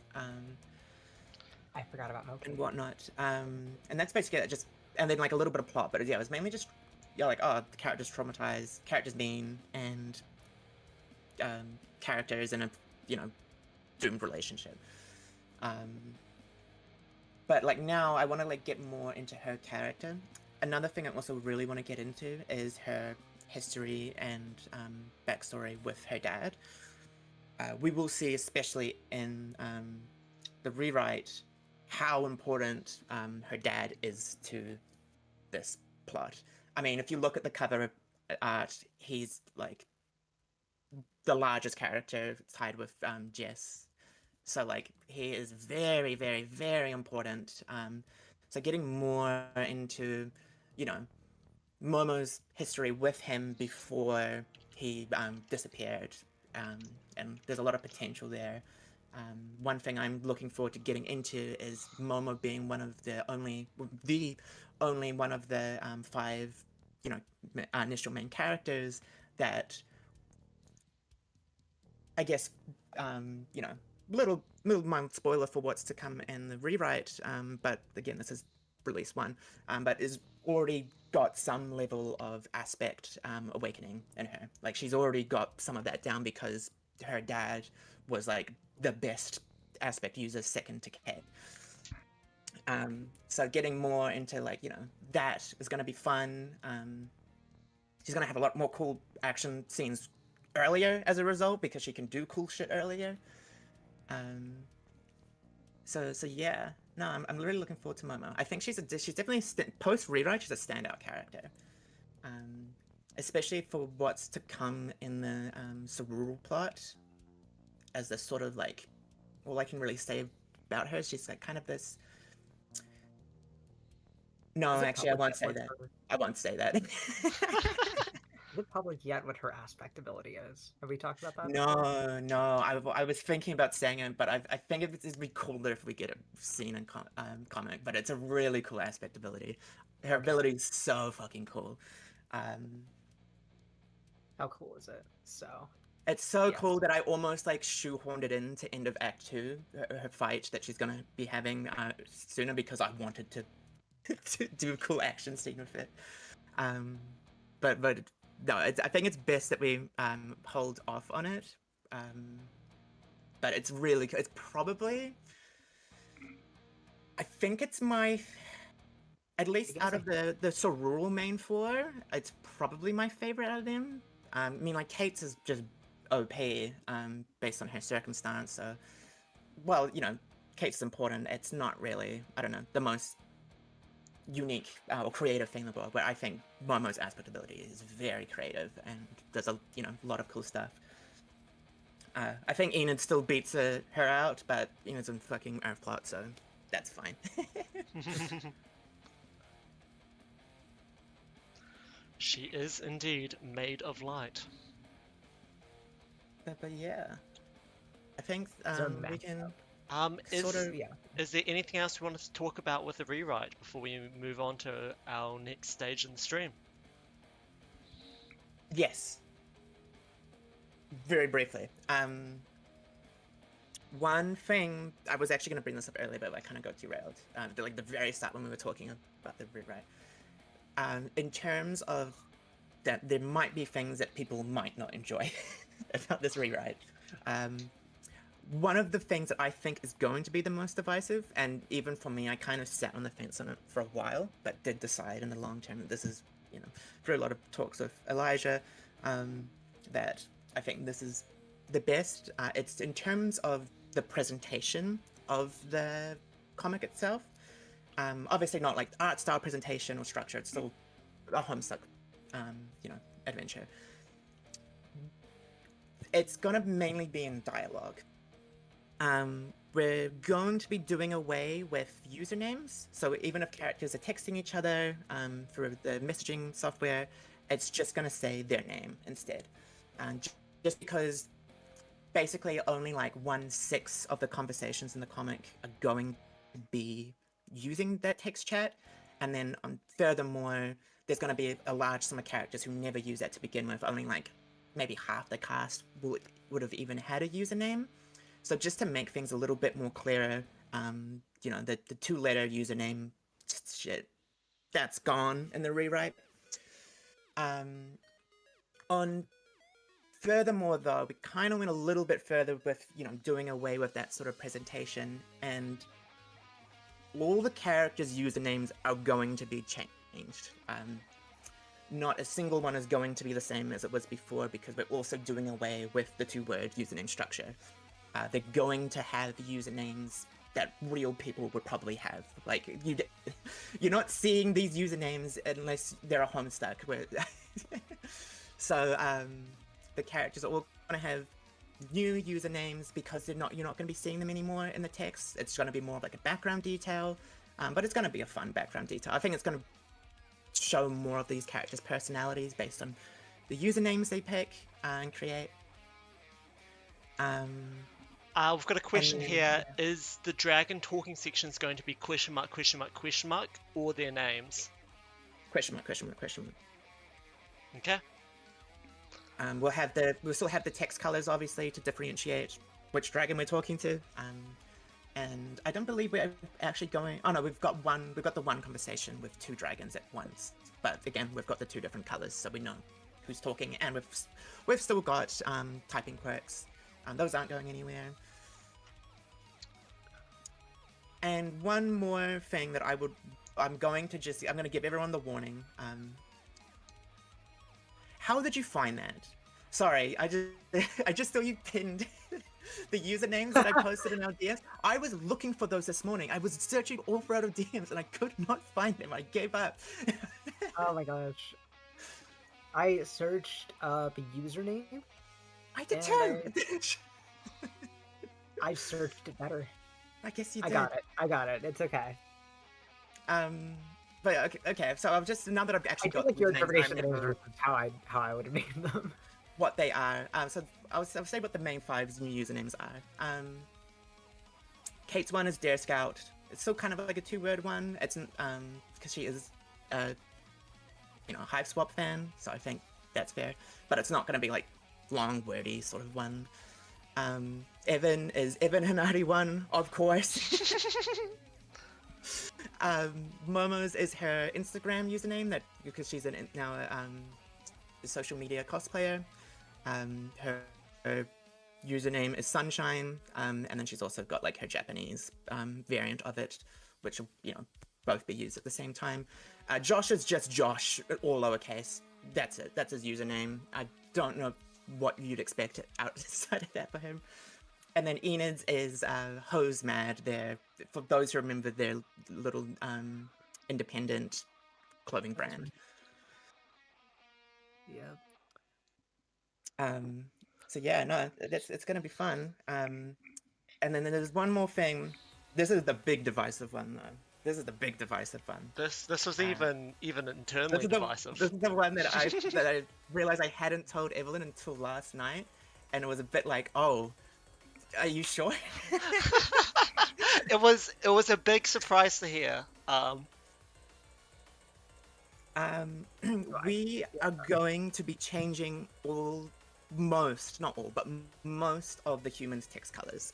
[SPEAKER 3] I forgot about Mo-Kate.
[SPEAKER 2] And whatnot. And that's basically it. Just, and then like a little bit of plot, but yeah, it was mainly just, yeah, like, oh, the character's traumatized, character's mean, and characters in a, doomed relationship. But like now I want to like get more into her character. Another thing I also really want to get into is her history and backstory with her dad. We will see, especially in the rewrite, how important her dad is to this plot. I mean, if you look at the cover art, he's like the largest character tied with Jess. So like he is very, very, very important. So getting more into, Momo's history with him before he disappeared, and there's a lot of potential there. One thing I'm looking forward to getting into is Momo being the only one of the 5, initial main characters that I guess, little mild spoiler for what's to come in the rewrite. But again, this is release 1, but is already got some level of aspect awakening in her. Like she's already got some of that down because her dad was like the best aspect user, second to Kate. So getting more into that is going to be fun. She's going to have a lot more cool action scenes earlier as a result because she can do cool shit earlier. So yeah, no, I'm really looking forward to Momo. I think she's definitely post rewrite. She's a standout character, especially for what's to come in the Sorul plot. As the sort of like, all I can really say about her, she's like kind of this. No, actually, I won't say that. I won't say that.
[SPEAKER 3] Is it public yet what her aspect ability is? Have we talked about that?
[SPEAKER 2] No. I was thinking about saying it, but I think it'd be cooler if we get it seen in comic. But it's a really cool aspect ability. Her ability is so fucking cool.
[SPEAKER 3] How cool is it?
[SPEAKER 2] It's so cool that I almost like shoehorned it into end of Act 2, her fight that she's gonna be having sooner because I wanted to do a cool action scene with it. But no, I think it's best that we hold off on it. But it's really, it's probably, I think it's my, at least out of the Sorul main 4, it's probably my favorite out of them. I mean, like Kate's is just OP based on her circumstance. So, well, Kate's important. It's not really, I don't know, the most unique or creative thing in the world, but I think Momo's aspect ability is very creative and does a lot of cool stuff. I think Enid still beats her out, but Enid's in fucking Earthplot, so that's fine.
[SPEAKER 1] She is indeed made of light.
[SPEAKER 2] But yeah, I think we can.
[SPEAKER 1] Is there anything else we wanted to talk about with the rewrite before we move on to our next stage in the stream?
[SPEAKER 2] Yes. Very briefly. One thing, I was actually going to bring this up earlier, but I kind of got derailed. Like the very start when we were talking about the rewrite. In terms of that, there might be things that people might not enjoy about this rewrite. One of the things that I think is going to be the most divisive, and even for me, I kind of sat on the fence on it for a while, but did decide in the long term that this is, through a lot of talks with Elijah, that I think this is the best. It's in terms of the presentation of the comic itself. Obviously not like art style presentation or structure, it's still a Homestuck, adventure. It's gonna mainly be in dialogue. We're going to be doing away with usernames. So even if characters are texting each other through the messaging software, it's just going to say their name instead. Just because basically only like 1/6 of the conversations in the comic are going to be using that text chat. And then furthermore, there's going to be a large sum of characters who never use that to begin with. Only like maybe half the cast would have even had a username. So just to make things a little bit more clearer, the 2-letter username shit, that's gone in the rewrite. Furthermore, though, we kind of went a little bit further with, doing away with that sort of presentation, and all the characters' usernames are going to be changed. Not a single one is going to be the same as it was before because we're also doing away with the 2-word username structure. They're going to have usernames that real people would probably have. Like, you're not seeing these usernames unless they're a Homestuck. So, the characters are all going to have new usernames because you're not going to be seeing them anymore in the text. It's going to be more of like a background detail, but it's going to be a fun background detail. I think it's going to show more of these characters' personalities based on the usernames they pick and create.
[SPEAKER 1] We've got a
[SPEAKER 2] And
[SPEAKER 1] question here. Is the dragon talking sections going to be question mark, question mark, question mark, or their names?
[SPEAKER 2] question mark, question mark, question mark.
[SPEAKER 1] Okay.
[SPEAKER 2] We'll still have the text colors, obviously, to differentiate which dragon we're talking to. And I don't believe we're actually going. Oh no, we've got the one conversation with two dragons at once. But again, we've got the two different colors, so we know who's talking, and we've still got typing quirks. Those aren't going anywhere. And one more thing that I'm going to give everyone the warning. How did you find that? Sorry, I just saw you pinned the usernames that I posted in our DMs. I was looking for those this morning. I was searching all throughout our DMs and I could not find them. I gave up.
[SPEAKER 3] Oh my gosh. I searched the username.
[SPEAKER 2] I did
[SPEAKER 3] And
[SPEAKER 2] too.
[SPEAKER 3] I searched it better.
[SPEAKER 2] I guess you did.
[SPEAKER 3] I got it. It's okay.
[SPEAKER 2] But okay. So I've just now that I've actually got
[SPEAKER 3] like your
[SPEAKER 2] names,
[SPEAKER 3] interpretation of names is how I would have named them.
[SPEAKER 2] What they are. So I'll say what the main 5 new usernames are. Kate's one is Dare Scout. It's still kind of like a 2-word one. It's because she is a Hive Swap fan, so I think that's fair. But it's not going to be like long wordy sort of one. Evan is Evan Hanari one, of course. Momo's is her Instagram username because she's now a social media cosplayer. Her username is Sunshine, and then she's also got like her Japanese variant of it, which will both be used at the same time. Josh is just Josh, all lowercase. That's it. That's his username. I don't know what you'd expect outside of that for him. And then Enid's is Hose Mad. For those who remember their little independent clothing brand.
[SPEAKER 3] Yeah.
[SPEAKER 2] So yeah, no, it's gonna be fun. And then there's one more thing. This is the big divisive one, though. This is the big divisive one.
[SPEAKER 1] This was even internally divisive.
[SPEAKER 2] This is the one that I realized I hadn't told Evelyn until last night, and it was a bit like, oh, are you sure?
[SPEAKER 1] It was a big surprise to hear.
[SPEAKER 2] We are going to be changing most of the humans' text colors.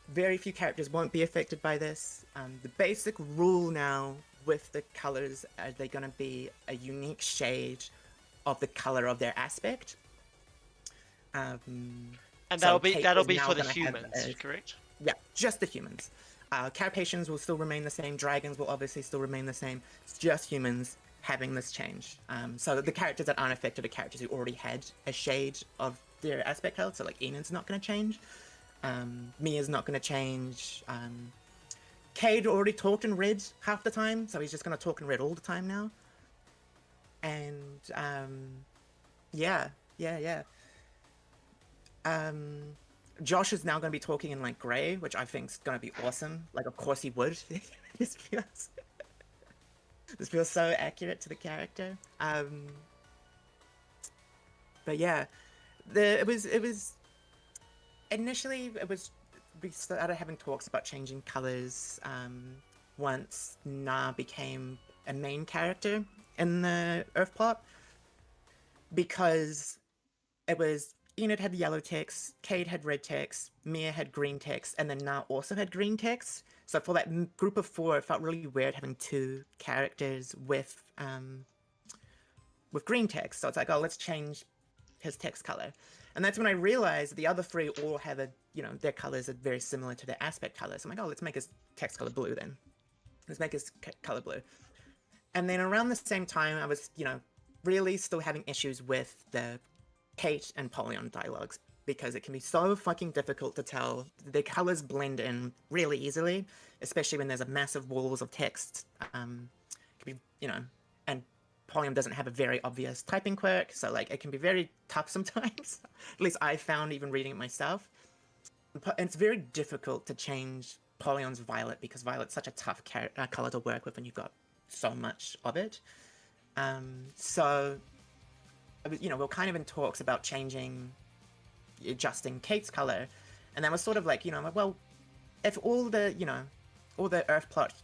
[SPEAKER 2] Very few characters won't be affected by this. The basic rule now with the colors are they're going to be a unique shade of the color of their aspect.
[SPEAKER 1] And that'll be for the humans, correct?
[SPEAKER 2] Yeah, just the humans. Carapacians will still remain the same. Dragons will obviously still remain the same. It's just humans having this change. So the characters that aren't affected are characters who already had a shade of their aspect color. So like Enid's not going to change. Mia's not going to change. Cade already talked in red half the time, so he's just going to talk in red all the time now. And yeah. Josh is now going to be talking in like grey, which I think is going to be awesome. Like, of course he would. This feels so accurate to the character. But yeah, initially we started having talks about changing colors once Na became a main character in the Earth plot, because it was Enid had yellow text, Cade had red text, Mia had green text, and then Na also had green text. So for that group of 4, it felt really weird having 2 characters with green text. So it's like, oh, let's change his text color. And that's when I realized the other 3 all have their colors are very similar to their aspect colors. I'm like, oh, let's make his text color blue then. Let's make his color blue. And then around the same time, I was, really still having issues with the Kate and Polyon dialogues, because it can be so fucking difficult to tell. The colors blend in really easily, especially when there's a massive walls of text. It can be, and Polyon doesn't have a very obvious typing quirk, so like it can be very tough sometimes. At least I found even reading it myself. And it's very difficult to change Polyon's Violet, because Violet's such a tough color to work with when you've got so much of it. So we're kind of in talks about changing, adjusting Kate's color, and that was sort of like, I'm like, well, if all the Earth plot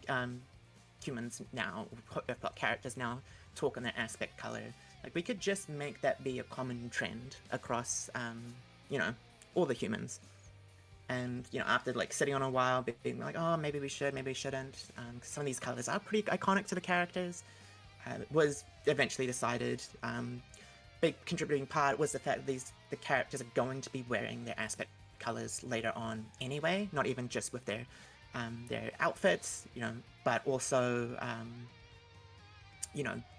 [SPEAKER 2] humans now, Earth plot characters now talk in their aspect color, like we could just make that be a common trend across all the humans. And after like sitting on a while, being like, oh, maybe we should, maybe we shouldn't, 'cause some of these colors are pretty iconic to the characters. It was eventually decided. Big contributing part was the fact that the characters are going to be wearing their aspect colors later on anyway, not even just with their outfits, but also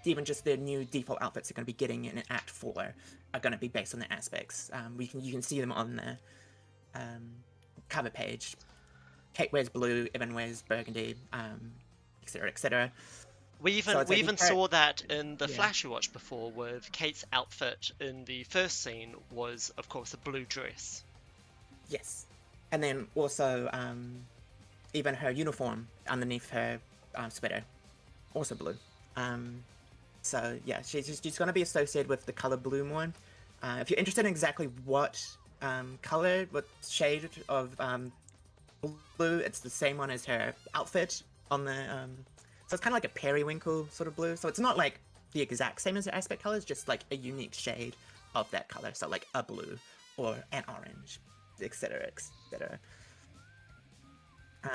[SPEAKER 2] even just their new default outfits they're going to be getting in Act 4 are going to be based on their aspects. You can see them on the cover page. Kate wears blue, Evan wears burgundy, etc., etc.
[SPEAKER 1] We even saw that in the Flash we watched before, with Kate's outfit in the first scene was, of course, a blue dress.
[SPEAKER 2] Yes, and then also even her uniform underneath her sweater, also blue. So yeah, she's going to be associated with the color blue more. If you're interested in exactly what color, what shade of blue, it's the same one as her outfit on the. So it's kind of like a periwinkle sort of blue. So it's not like the exact same as her aspect color. It's just like a unique shade of that color. So like a blue or an orange, etc., etc.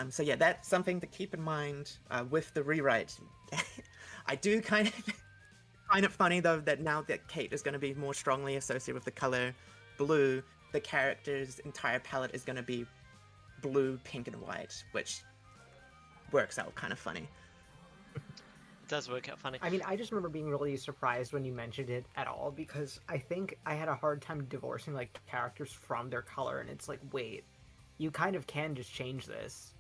[SPEAKER 2] So yeah, that's something to keep in mind with the rewrite. I do kind of funny though that now that Kate is going to be more strongly associated with the color blue, the character's entire palette is going to be blue, pink, and white, which works out kind of funny.
[SPEAKER 1] It does work out funny.
[SPEAKER 3] I mean, I just remember being really surprised when you mentioned it at all, because I think I had a hard time divorcing like characters from their color, and it's like, wait, you kind of can just change this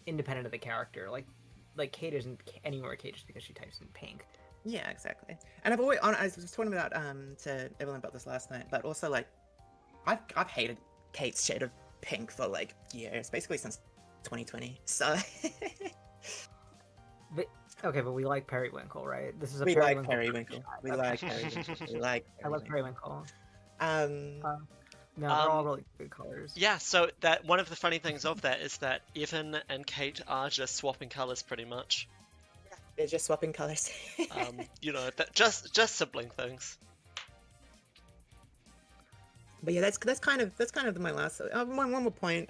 [SPEAKER 3] independent of the character. Like Kate isn't anywhere Kate just because she types in pink.
[SPEAKER 2] Yeah, exactly. And I was talking about to Evelyn about this last night, but also like I've hated Kate's shade of pink for like years, basically since 2020. So
[SPEAKER 3] but we like periwinkle, right? This is a
[SPEAKER 2] we
[SPEAKER 3] periwinkle.
[SPEAKER 2] like periwinkle. We like periwinkle. We like.
[SPEAKER 3] I love periwinkle. No, they're all really good colors.
[SPEAKER 1] Yeah, so that one of the funny things of that is that Evan and Kate are just swapping colors pretty much.
[SPEAKER 2] They're just swapping colors.
[SPEAKER 1] Just sibling things.
[SPEAKER 2] But yeah, that's kind of my last one more point.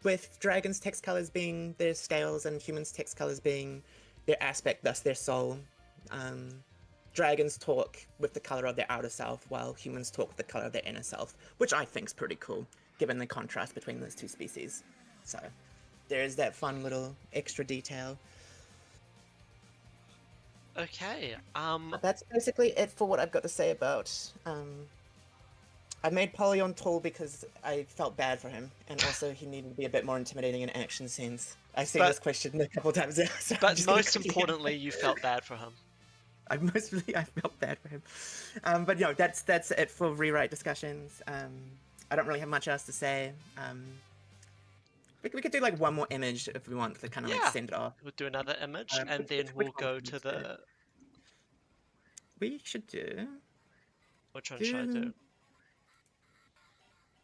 [SPEAKER 2] With dragons' text colors being their scales and humans' text colors being their aspect, thus their soul. Dragons talk with the color of their outer self, while humans talk with the color of their inner self, which I think's pretty cool, given the contrast between those two species. So there's that fun little extra detail.
[SPEAKER 1] Okay.
[SPEAKER 2] But that's basically it for what I've got to say about. I made Polyon tall because I felt bad for him, and also he needed to be a bit more intimidating in action scenes. I've seen this question a couple times now. So
[SPEAKER 1] but most importantly, you felt bad for him.
[SPEAKER 2] I felt bad for him. But that's it for rewrite discussions. I don't really have much else to say. We could do like one more image if we want to kind of like send it off.
[SPEAKER 1] We'll do another image, and then we'll go to the.
[SPEAKER 2] We should do.
[SPEAKER 1] Which one should I do?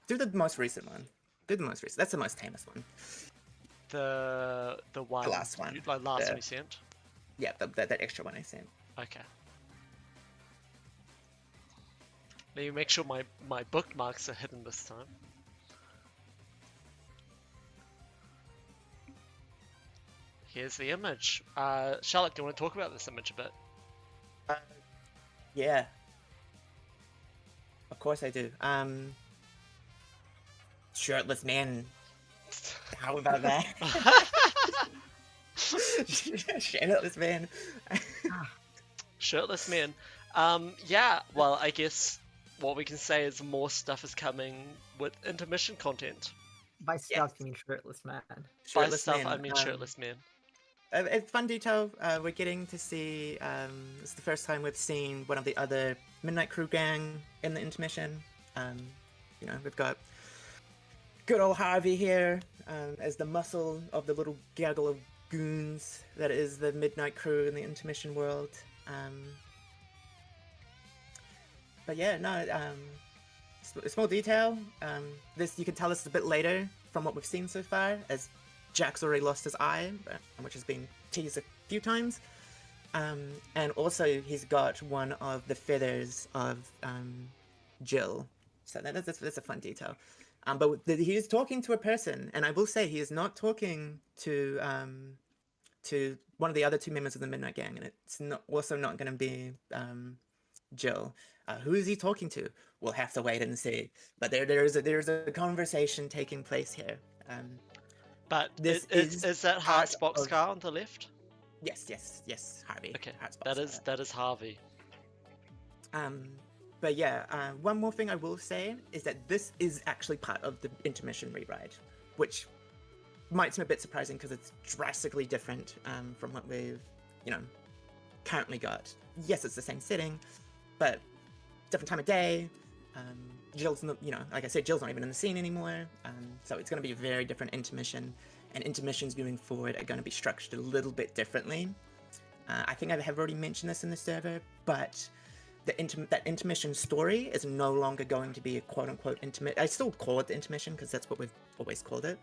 [SPEAKER 2] Do the most recent one. Do the most recent. That's the most famous one.
[SPEAKER 1] The one.
[SPEAKER 2] The last one.
[SPEAKER 1] Like last one you sent.
[SPEAKER 2] Yeah, that extra one I sent.
[SPEAKER 1] Okay. Let me make sure my bookmarks are hidden this time. Here's the image. Charlotte, do you want to talk about this image a bit?
[SPEAKER 2] Yeah. Of course I do. Shirtless man. How about that? Shirtless man.
[SPEAKER 1] Shirtless man. Yeah, well, I guess what we can say is more stuff is coming with intermission content.
[SPEAKER 3] By stuff, you mean shirtless man.
[SPEAKER 1] By stuff, I mean shirtless man.
[SPEAKER 2] It's fun detail. We're getting to see. It's the first time we've seen one of the other Midnight Crew gang in the intermission. We've got good old Harvey here as the muscle of the little gaggle of goons that is the Midnight Crew in the intermission world. But yeah, no. small detail. This you can tell us a bit later from what we've seen so far, as Jack's already lost his eye, which has been teased a few times. And also he's got one of the feathers of Jill. So that's a fun detail. But he is talking to a person, and I will say he is not talking to one of the other two members of the Midnight Gang, and it's also not going to be Jill. Who is he talking to? We'll have to wait and see. But there's a conversation taking place here.
[SPEAKER 1] But
[SPEAKER 2] This
[SPEAKER 1] is that Hart's
[SPEAKER 2] part of-
[SPEAKER 1] boxcar on the left?
[SPEAKER 2] Yes, Harvey.
[SPEAKER 1] Okay,
[SPEAKER 2] Hart's
[SPEAKER 1] that is Harvey.
[SPEAKER 2] But yeah, one more thing I will say is that this is actually part of the intermission rewrite, which might seem a bit surprising because it's drastically different from what we've, currently got. Yes, it's the same setting, but different time of day. Jill's not, like I said, Jill's not even in the scene anymore. So it's going to be a very different intermission, and intermissions moving forward are going to be structured a little bit differently. I think I have already mentioned this in the server, but that intermission story is no longer going to be a quote-unquote intermission. I still call it the intermission because that's what we've always called it.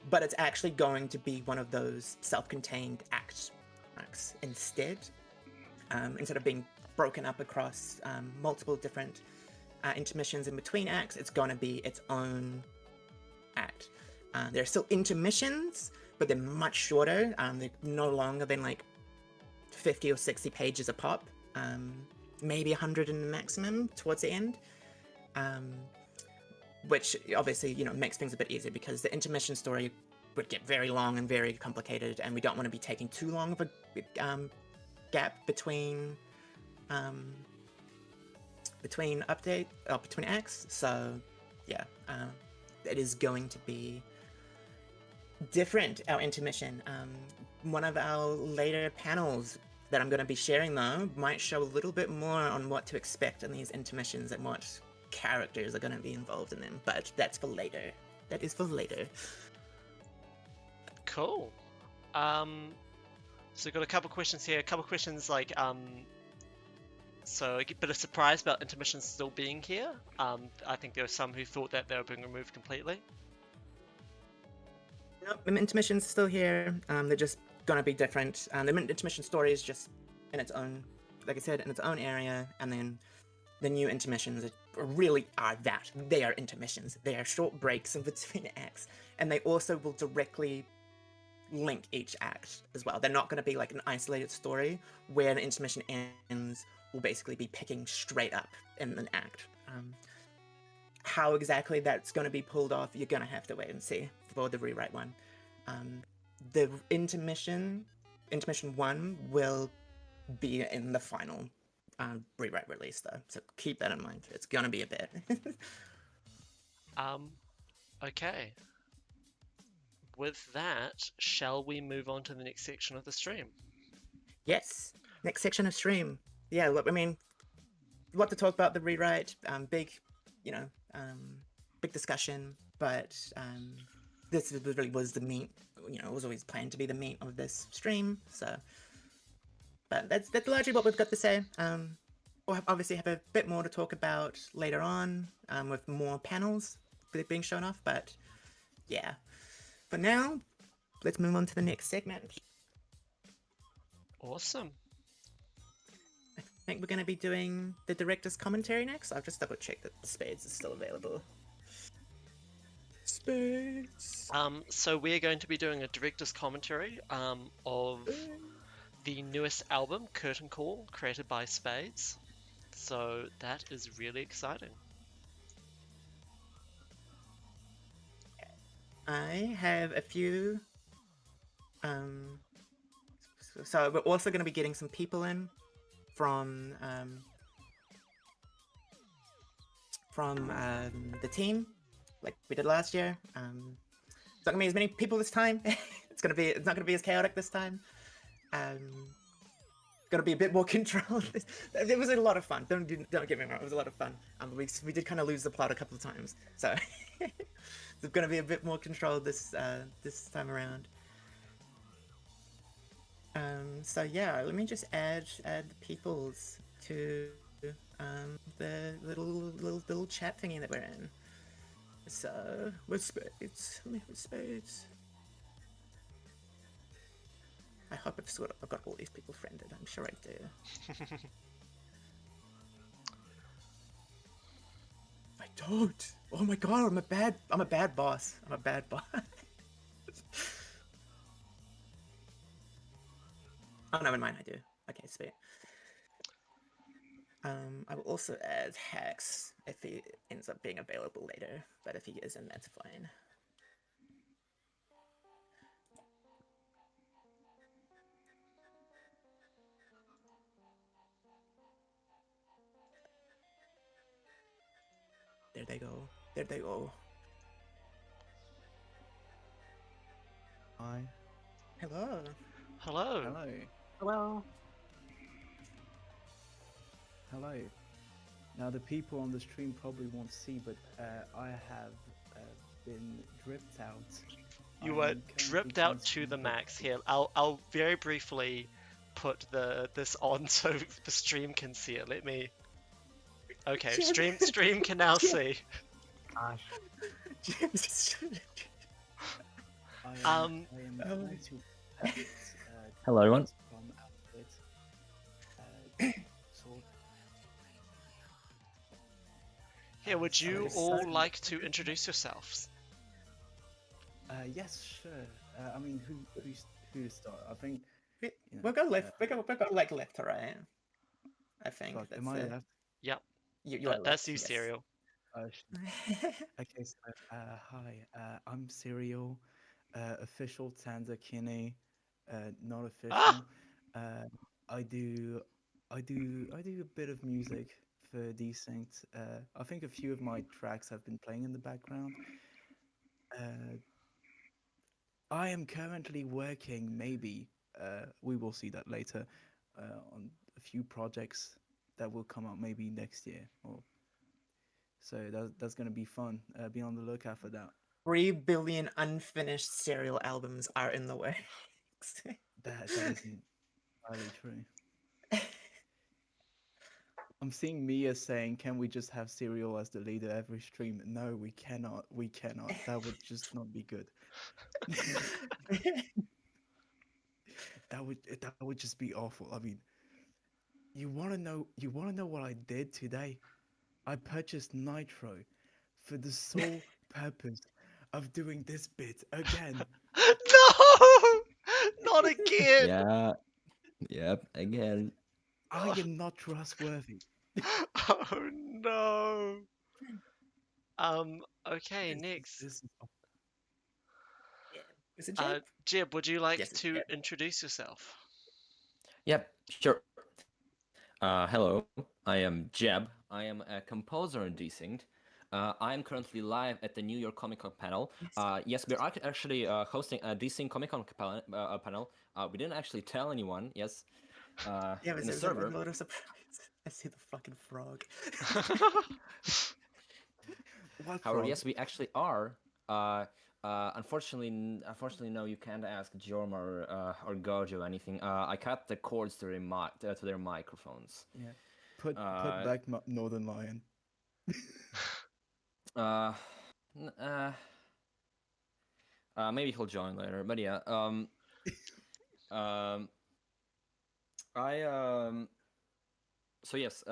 [SPEAKER 2] But it's actually going to be one of those self-contained acts instead. Instead of being broken up across multiple different intermissions in between acts, it's going to be its own act. There are still intermissions, but they're much shorter. They're no longer than like 50 or 60 pages a pop. Maybe 100 in the maximum towards the end. Which obviously, makes things a bit easier because the intermission story would get very long and very complicated, and we don't want to be taking too long of a gap between acts. So yeah, it is going to be different, our intermission. One of our later panels that I'm going to be sharing, though, might show a little bit more on what to expect in these intermissions and what characters are going to be involved in them, but that's for later. That is for later.
[SPEAKER 1] Cool. So we've got a couple questions here. A couple questions like, so a bit of surprise about intermissions still being here. I think there were some who thought that they were being removed completely.
[SPEAKER 2] Nope, the intermission's still here. They're just gonna be different. The intermission story is just in its own, like I said, in its own area, and then the new intermissions really are that. They are intermissions. They are short breaks in between acts, and they also will directly link each act as well. They're not going to be like an isolated story where the intermission ends. Will basically be picking straight up in an act. How exactly that's going to be pulled off, you're going to have to wait and see for the rewrite one. The intermission 1 will be in the final rewrite release, though, so keep that in mind. It's going to be a bit.
[SPEAKER 1] Okay. With that, shall we move on to the next section of the stream?
[SPEAKER 2] Yes, next section of stream. Yeah, look, I mean, what to talk about the rewrite. Big discussion, but this really was the meat. It was always planned to be the meat of this stream. So, but that's largely what we've got to say. We'll obviously have a bit more to talk about later on, with more panels being shown off. But yeah, for now, let's move on to the next segment.
[SPEAKER 1] Awesome.
[SPEAKER 2] I think we're going to be doing the director's commentary next. I've just double checked that Spades is still available. Spades.
[SPEAKER 1] So we're going to be doing a director's commentary of the newest album, Curtain Call, created by Spades. So that is really exciting.
[SPEAKER 2] I have a few. So we're also going to be getting some people in from the team, like we did last year. It's not gonna be as many people this time. It's not gonna be as chaotic this time. Gonna be a bit more controlled. It was a lot of fun. Don't get me wrong. It was a lot of fun. We did kind of lose the plot a couple of times, so it's gonna be a bit more controlled this time around. So yeah, let me just add the peoples to the little chat thingy that we're in. So with spades, with spades. I hope I've got all these people friended. I'm sure I do. I don't. Oh my god, I'm a bad boss. I'm a bad boss. Oh no, in mine I do. Okay, sweet. I will also add Hex if he ends up being available later, but if he isn't, that's fine. There they go. There they go.
[SPEAKER 4] Hi.
[SPEAKER 2] Hello.
[SPEAKER 1] Hello.
[SPEAKER 4] Hello.
[SPEAKER 3] Hello.
[SPEAKER 4] Hello. Now the people on the stream probably won't see, but I have been dripped out.
[SPEAKER 1] You
[SPEAKER 4] I
[SPEAKER 1] were
[SPEAKER 4] am currently
[SPEAKER 1] dripped out to
[SPEAKER 4] consuming
[SPEAKER 1] the
[SPEAKER 4] the-
[SPEAKER 1] max here. I'll very briefly put this on so the stream can see it. Let me. Okay,
[SPEAKER 2] Jim.
[SPEAKER 1] stream can now
[SPEAKER 2] Jim.
[SPEAKER 1] see.
[SPEAKER 3] Gosh.
[SPEAKER 2] James.
[SPEAKER 4] I
[SPEAKER 1] Um,
[SPEAKER 4] am
[SPEAKER 2] Oh.
[SPEAKER 4] trying to edit,
[SPEAKER 5] Hello, everyone.
[SPEAKER 4] from outfit. Sort.
[SPEAKER 1] Here, would you
[SPEAKER 4] so-
[SPEAKER 1] all like to introduce yourselves?
[SPEAKER 4] Yes, sure. I mean, who to start? I think. You know,
[SPEAKER 2] We'll go left. We'll go like left to right. I think
[SPEAKER 4] fuck,
[SPEAKER 2] that's
[SPEAKER 4] am I
[SPEAKER 2] it.
[SPEAKER 4] left?
[SPEAKER 1] Yep,
[SPEAKER 2] You are
[SPEAKER 1] that's
[SPEAKER 2] left,
[SPEAKER 1] you,
[SPEAKER 2] yes.
[SPEAKER 1] Serial.
[SPEAKER 4] Okay, so hi. I'm Serial, official Tanzakini, not official.
[SPEAKER 1] Ah!
[SPEAKER 4] I do a bit of music for Desynced. I think a few of my tracks have been playing in the background. I am currently working, maybe we will see that later, on a few projects that will come out maybe next year. Or so that's gonna be fun. Be on the lookout for that.
[SPEAKER 2] 3 billion unfinished serial albums are in the works.
[SPEAKER 4] That isn't entirely true. I'm seeing Mia saying, "Can we just have Serial as the leader every stream?" No, we cannot. We cannot. That would just not be good. That would just be awful. I mean, you wanna know what I did today? I purchased Nitro for the sole purpose of doing this bit again.
[SPEAKER 1] No! Not again!
[SPEAKER 5] Yeah. Yep. Again.
[SPEAKER 4] I am not trustworthy.
[SPEAKER 1] Oh no. Okay, next.
[SPEAKER 4] This is
[SPEAKER 2] Yeah. Is it Jeb?
[SPEAKER 1] Jeb, would you like
[SPEAKER 2] Yes, it's
[SPEAKER 1] to
[SPEAKER 2] Jeb.
[SPEAKER 1] introduce yourself?
[SPEAKER 5] Yep. Sure. Hello. I am Jeb. I am a composer in Desynced. I am currently live at the New York Comic Con panel. Yes, we're actually hosting a Desynced Comic Con panel. We didn't actually tell anyone. Yes.
[SPEAKER 2] Yeah,
[SPEAKER 5] In the
[SPEAKER 2] there's a
[SPEAKER 5] server.
[SPEAKER 2] lot of surprise. I see the fucking frog.
[SPEAKER 4] what
[SPEAKER 5] However,
[SPEAKER 4] frog?
[SPEAKER 5] yes, we actually are. Unfortunately, no, you can't ask Jorm or Gojo anything. I cut the cords to their microphones.
[SPEAKER 4] Yeah. Put back Northern Lion.
[SPEAKER 5] Uh, n- maybe he'll join later. But yeah, I So yes,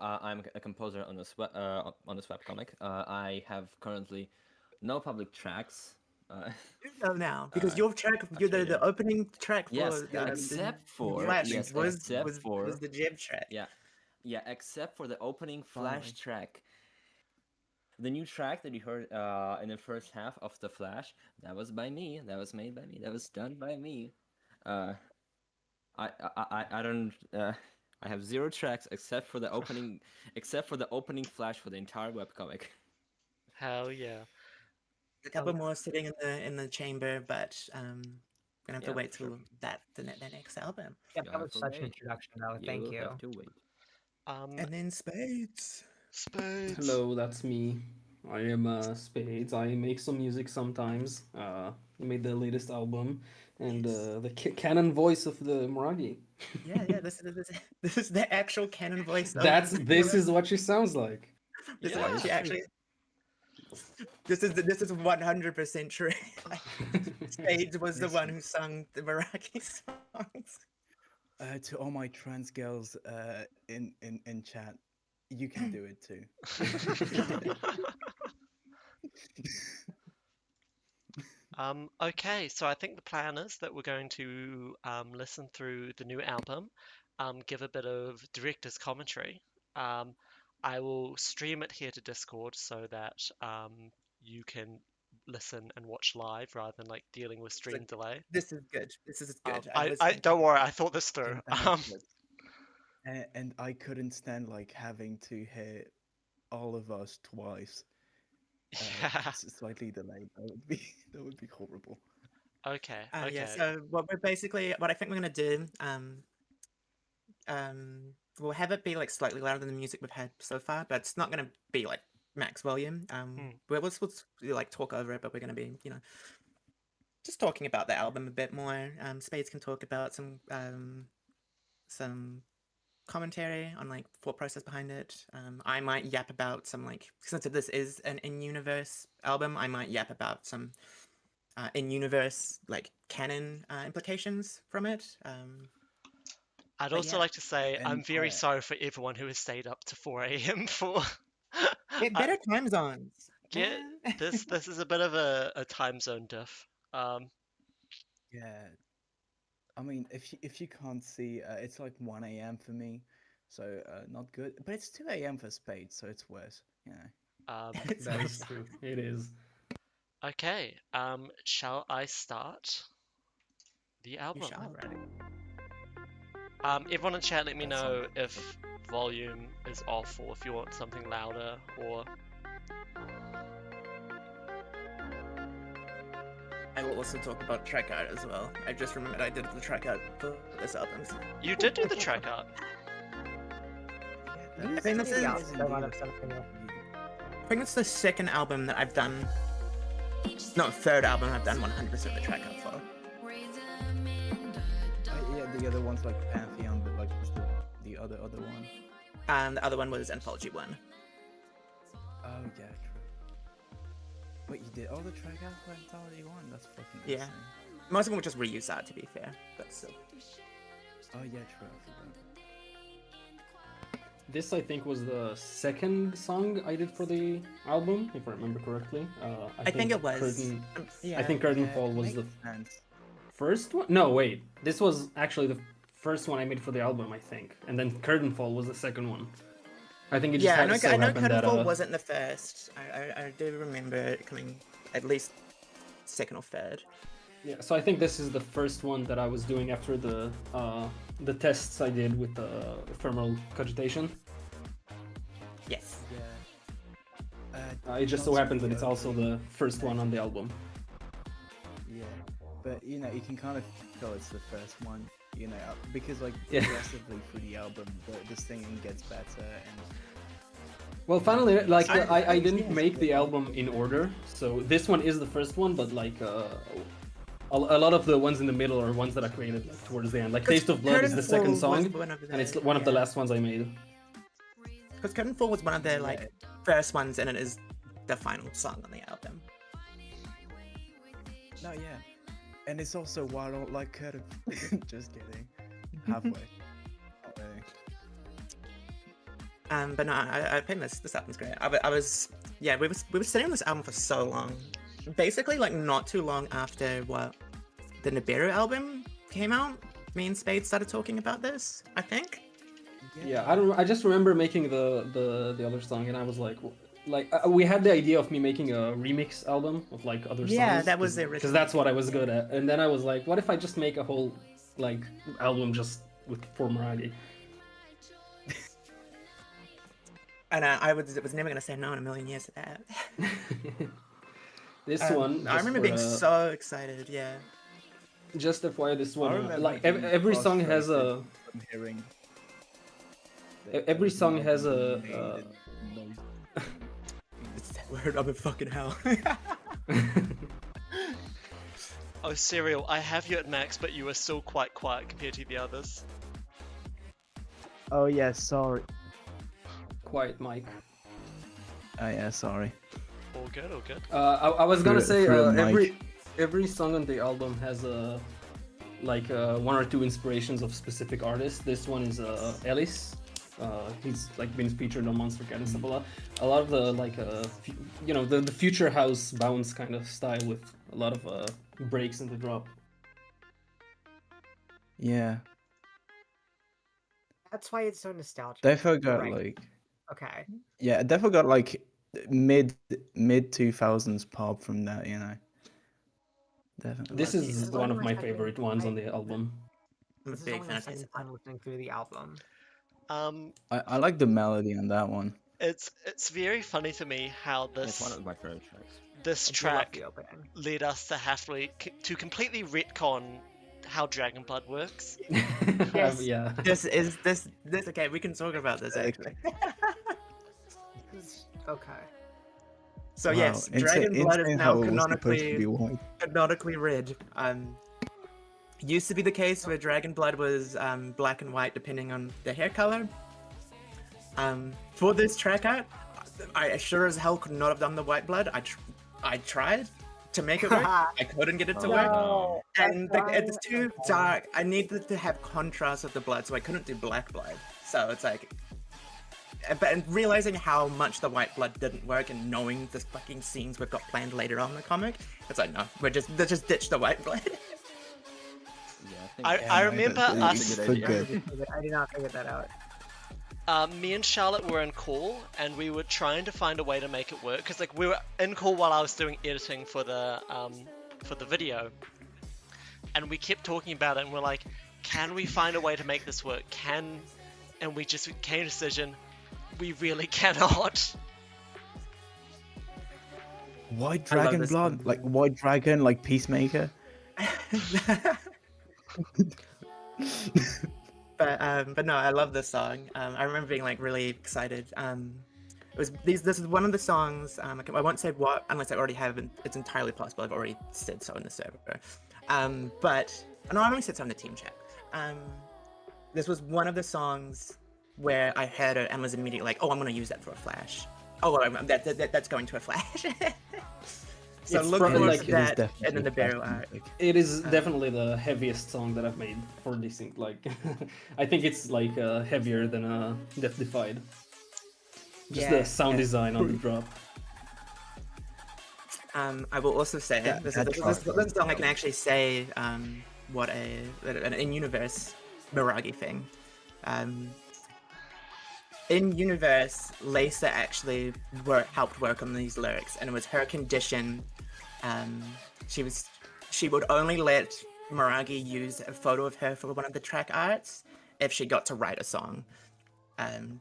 [SPEAKER 5] I'm a composer on this webcomic. I have currently no public tracks.
[SPEAKER 2] No, now because your track,
[SPEAKER 5] actually,
[SPEAKER 2] the opening track for
[SPEAKER 5] Yes,
[SPEAKER 2] the
[SPEAKER 5] except for
[SPEAKER 2] Flash
[SPEAKER 5] yes,
[SPEAKER 2] was
[SPEAKER 5] except for
[SPEAKER 2] the Jeb track.
[SPEAKER 5] yeah, except for the opening Flash
[SPEAKER 4] Finally.
[SPEAKER 5] track. The new track that you heard in the first half of the Flash, that was by me. That was made by me. That was done by me. I don't. I have 0 tracks except for the opening, Flash for the entire webcomic.
[SPEAKER 1] Hell yeah.
[SPEAKER 2] A couple more sitting in the chamber, but gonna have to
[SPEAKER 5] Yeah,
[SPEAKER 2] wait
[SPEAKER 5] for sure.
[SPEAKER 2] till the next album.
[SPEAKER 3] Yeah,
[SPEAKER 5] You
[SPEAKER 3] that
[SPEAKER 5] have
[SPEAKER 3] was
[SPEAKER 5] to
[SPEAKER 3] such an
[SPEAKER 5] wait.
[SPEAKER 3] introduction, though.
[SPEAKER 5] You
[SPEAKER 3] Thank
[SPEAKER 5] will
[SPEAKER 3] you.
[SPEAKER 5] have to wait.
[SPEAKER 2] And then Spades.
[SPEAKER 1] Spades.
[SPEAKER 6] Hello, that's me. I am Spades. I make some music sometimes. I made the latest album, and the canon voice of the Moragi.
[SPEAKER 2] Yeah. This is the actual canon voice of.
[SPEAKER 6] This is what she sounds like.
[SPEAKER 2] This is
[SPEAKER 1] Yeah.
[SPEAKER 2] what she actually. This is 100% true. Spades was the one who sung the Meraki songs.
[SPEAKER 4] To all my trans girls in chat, you can do it too.
[SPEAKER 1] Okay, so I think the plan is that we're going to listen through the new album, give a bit of director's commentary. Um, I will stream it here to Discord so that you can listen and watch live rather than like dealing with stream delay.
[SPEAKER 2] This is good. This is good.
[SPEAKER 1] I don't worry, I thought this through.
[SPEAKER 4] And I couldn't stand like having to hear all of us twice.
[SPEAKER 1] Yeah.
[SPEAKER 4] Slightly delayed. That would be horrible.
[SPEAKER 1] Okay.
[SPEAKER 2] Yeah.
[SPEAKER 1] Okay.
[SPEAKER 2] So what I think we're gonna do, we'll have it be like slightly louder than the music we've had so far, but it's not gonna be like max volume. We'll like talk over it, but we're gonna be, just talking about the album a bit more. Spades can talk about some commentary on like thought process behind it. I might yap about some like, since this is an in-universe album, I might yap about some in-universe like canon implications from it.
[SPEAKER 1] I'd
[SPEAKER 2] but
[SPEAKER 1] also
[SPEAKER 2] yeah.
[SPEAKER 1] like to say I'm
[SPEAKER 4] And
[SPEAKER 1] very sorry for everyone who has stayed up to 4 a.m. for.
[SPEAKER 2] Get better time zones.
[SPEAKER 1] Get
[SPEAKER 2] man.
[SPEAKER 1] this is a bit of a time zone diff.
[SPEAKER 4] yeah, I mean, if you can't see, it's like 1 a.m. for me, so not good. But it's 2 a.m. for Spades, so it's worse.
[SPEAKER 6] That is true. It is.
[SPEAKER 1] Okay. Shall I start the
[SPEAKER 2] You
[SPEAKER 1] album?
[SPEAKER 2] shall, right?
[SPEAKER 1] Everyone in chat, let me
[SPEAKER 4] That
[SPEAKER 1] know
[SPEAKER 4] sounds
[SPEAKER 1] if volume is off or if you want something louder or.
[SPEAKER 2] I will also talk about track art as well. I just remembered I did the track art for this album.
[SPEAKER 1] You did do the track art.
[SPEAKER 2] I think this is. I think it's the second album that I've done. No, third album I've done 100% the track art for.
[SPEAKER 4] Yeah, the other one's like Pantheon, but like it's the other one.
[SPEAKER 2] And the other one was Anthology 1.
[SPEAKER 4] Oh yeah, true. Wait, you did all the track out for Anthology 1? That's fucking
[SPEAKER 2] Yeah.
[SPEAKER 4] insane.
[SPEAKER 2] Most of them were just reuse art, to be fair. But still.
[SPEAKER 4] Oh yeah, true. I forgot.
[SPEAKER 6] This, I think, was the second song I did for the album, if I remember correctly.
[SPEAKER 2] I think it was.
[SPEAKER 6] I think Curtain Fall was the first one. No, wait. This was actually the first one I made for the album, I think. And then Curtain Fall was the second one. I think it just had to so
[SPEAKER 2] I know
[SPEAKER 6] happen
[SPEAKER 2] Curtain
[SPEAKER 6] that...
[SPEAKER 2] Fall wasn't the first. I do remember it coming at least second or third.
[SPEAKER 6] Yeah, so I think this is the first one that I was doing after the tests I did with the ephemeral cogitation.
[SPEAKER 2] Yes.
[SPEAKER 4] Yeah.
[SPEAKER 6] It just so happens that it's also the first one on the album.
[SPEAKER 4] Yeah, but you can kind of tell it's the first one, because like
[SPEAKER 6] Yeah.
[SPEAKER 4] progressively through the album, the singing gets better and.
[SPEAKER 6] Well, finally, like I didn't
[SPEAKER 2] yes.
[SPEAKER 6] make the album in order, so this one is the first one, but like a lot of the ones in the middle are ones that I created like, towards the end. Like Taste of Blood is the second song, and it's one of the last ones I made.
[SPEAKER 2] Because Curtain Fall was one of the like first ones, and it is the final song on the album.
[SPEAKER 4] No, yeah, and it's also why I don't like Curtain. Just kidding. Halfway.
[SPEAKER 2] But no, I think this album's great. I was we were sitting on this album for so long, basically like not too long after the Nibiru album came out. Me and Spade started talking about this, I think.
[SPEAKER 6] Yeah, I just remember making the other song, and I was like we had the idea of me making a remix album of like other songs.
[SPEAKER 2] Yeah, that was the original.
[SPEAKER 6] Because that's what I was good at, and then I was like, what if I just make a whole like album just for Moragi?
[SPEAKER 2] And I was never gonna say no in a million years to that.
[SPEAKER 6] This one,
[SPEAKER 2] I remember being so excited. Yeah.
[SPEAKER 6] Just FYI, this
[SPEAKER 4] I
[SPEAKER 6] one,
[SPEAKER 4] remember
[SPEAKER 6] like
[SPEAKER 4] being
[SPEAKER 6] every song has a.
[SPEAKER 4] frustrated from hearing
[SPEAKER 6] Every song has a.
[SPEAKER 2] What's that word? I'm in fucking hell.
[SPEAKER 1] Oh, Serial, I have you at max, but you are still quite quiet compared to the others.
[SPEAKER 4] Oh yeah, sorry.
[SPEAKER 6] Quiet, Mike.
[SPEAKER 4] Oh yeah, sorry.
[SPEAKER 1] All good, all good.
[SPEAKER 6] I was gonna say
[SPEAKER 4] through a mic.
[SPEAKER 6] every song on the album has a like one or two inspirations of specific artists. This one is Ellis. He's like been featured on Monster Cat and stuff a lot. A lot of the like the future house bounce kind of style with a lot of breaks in the drop.
[SPEAKER 4] Yeah.
[SPEAKER 3] That's why it's so nostalgic.
[SPEAKER 4] Defo got
[SPEAKER 3] Right.
[SPEAKER 4] like
[SPEAKER 3] Okay.
[SPEAKER 4] yeah, Defo got like mid 2000s pop from that, you know. Definitely.
[SPEAKER 6] This
[SPEAKER 3] This
[SPEAKER 6] is
[SPEAKER 3] is
[SPEAKER 6] one
[SPEAKER 3] only
[SPEAKER 6] of
[SPEAKER 3] my
[SPEAKER 6] my
[SPEAKER 3] second-
[SPEAKER 6] favorite ones on the album.
[SPEAKER 2] I'm a
[SPEAKER 3] This is
[SPEAKER 2] big
[SPEAKER 3] only
[SPEAKER 2] fan
[SPEAKER 3] my
[SPEAKER 2] of
[SPEAKER 3] second
[SPEAKER 2] Desynced.
[SPEAKER 3] time listening through the album.
[SPEAKER 4] I like the melody on that one.
[SPEAKER 1] It's very funny to me how
[SPEAKER 5] It's one
[SPEAKER 1] this
[SPEAKER 5] of my favorite tracks.
[SPEAKER 1] this
[SPEAKER 3] I do love
[SPEAKER 1] track
[SPEAKER 3] the opening.
[SPEAKER 1] led us to have to completely retcon how Dragon Blood works.
[SPEAKER 3] Yes.
[SPEAKER 6] Yeah.
[SPEAKER 2] This okay, we can talk about this actually.
[SPEAKER 3] Okay.
[SPEAKER 2] So
[SPEAKER 4] Wow,
[SPEAKER 2] yes, Dragon Blood is
[SPEAKER 4] insane
[SPEAKER 2] now
[SPEAKER 4] how it was supposed to be
[SPEAKER 2] canonically
[SPEAKER 4] white.
[SPEAKER 2] red. Used to be the case where Dragon Blood was black and white depending on the hair color. For this track out, I sure as hell could not have done the white blood. I tried to make it work. I couldn't get it to work.
[SPEAKER 5] No.
[SPEAKER 2] And it's too dark. I needed to have contrast with the blood, so I couldn't do black blood. So it's like, but realizing how much the white blood didn't work and knowing the fucking scenes we've got planned later on in the comic, it's like no, let's just ditch the white blood.
[SPEAKER 5] Yeah,
[SPEAKER 1] I remember us.
[SPEAKER 5] a good idea.
[SPEAKER 3] I did not figure that out.
[SPEAKER 1] Me and Charlotte were in call, and we were trying to find a way to make it work. Because like we were in call while I was doing editing for the video, and we kept talking about it, and we're like, can we find a way to make this work? And we just came to a decision, we really cannot.
[SPEAKER 4] White
[SPEAKER 2] I love
[SPEAKER 4] Dragon
[SPEAKER 2] this
[SPEAKER 4] Blood?
[SPEAKER 2] one.
[SPEAKER 4] Like White Dragon, like Peacemaker?
[SPEAKER 2] But no, I love this song. I remember being like really excited. This is one of the songs. I won't say what unless I already have. It's entirely possible I've already said so in the server. But no, I only said so in the team chat. This was one of the songs where I heard it and was immediately like, oh, I'm gonna use that for a flash. Oh, well, that's going to a flash. So
[SPEAKER 6] It's
[SPEAKER 2] look
[SPEAKER 6] probably
[SPEAKER 2] forward
[SPEAKER 6] like-
[SPEAKER 2] to that and then the barrel art.
[SPEAKER 6] It is definitely the heaviest song that I've made for Desynced. Like, I think it's like heavier than Death Defied. Just
[SPEAKER 2] Yeah,
[SPEAKER 6] the sound
[SPEAKER 2] yeah.
[SPEAKER 6] design on the drop.
[SPEAKER 2] I will also say this song I can actually say what an in-universe Miragi thing. In universe, Lisa actually helped work on these lyrics, and it was her condition. She would only let Miragi use a photo of her for one of the track arts if she got to write a song.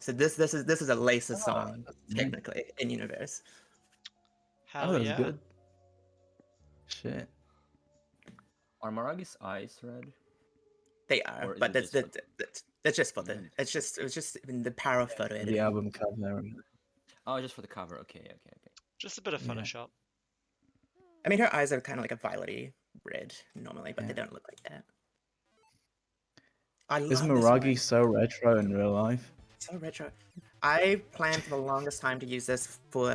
[SPEAKER 2] So this is a Lisa song technically in universe.
[SPEAKER 1] Hell
[SPEAKER 4] that's
[SPEAKER 1] yeah.
[SPEAKER 4] good. Shit.
[SPEAKER 5] Are Maragi's eyes red?
[SPEAKER 2] They are,
[SPEAKER 5] Or is
[SPEAKER 2] but
[SPEAKER 5] it
[SPEAKER 2] that's just for the. It was just in the power of photo editing.
[SPEAKER 4] The album cover.
[SPEAKER 5] Oh, just for the cover. Okay.
[SPEAKER 1] Just a bit of
[SPEAKER 4] Yeah.
[SPEAKER 1] Photoshop.
[SPEAKER 2] I mean, her eyes are kind of like a violety red normally, but they
[SPEAKER 4] Yeah.
[SPEAKER 2] don't look like that. I love
[SPEAKER 4] Is
[SPEAKER 2] this
[SPEAKER 4] Miragi
[SPEAKER 2] one.
[SPEAKER 4] so retro in real life?
[SPEAKER 2] So retro. I planned for the longest time to use this for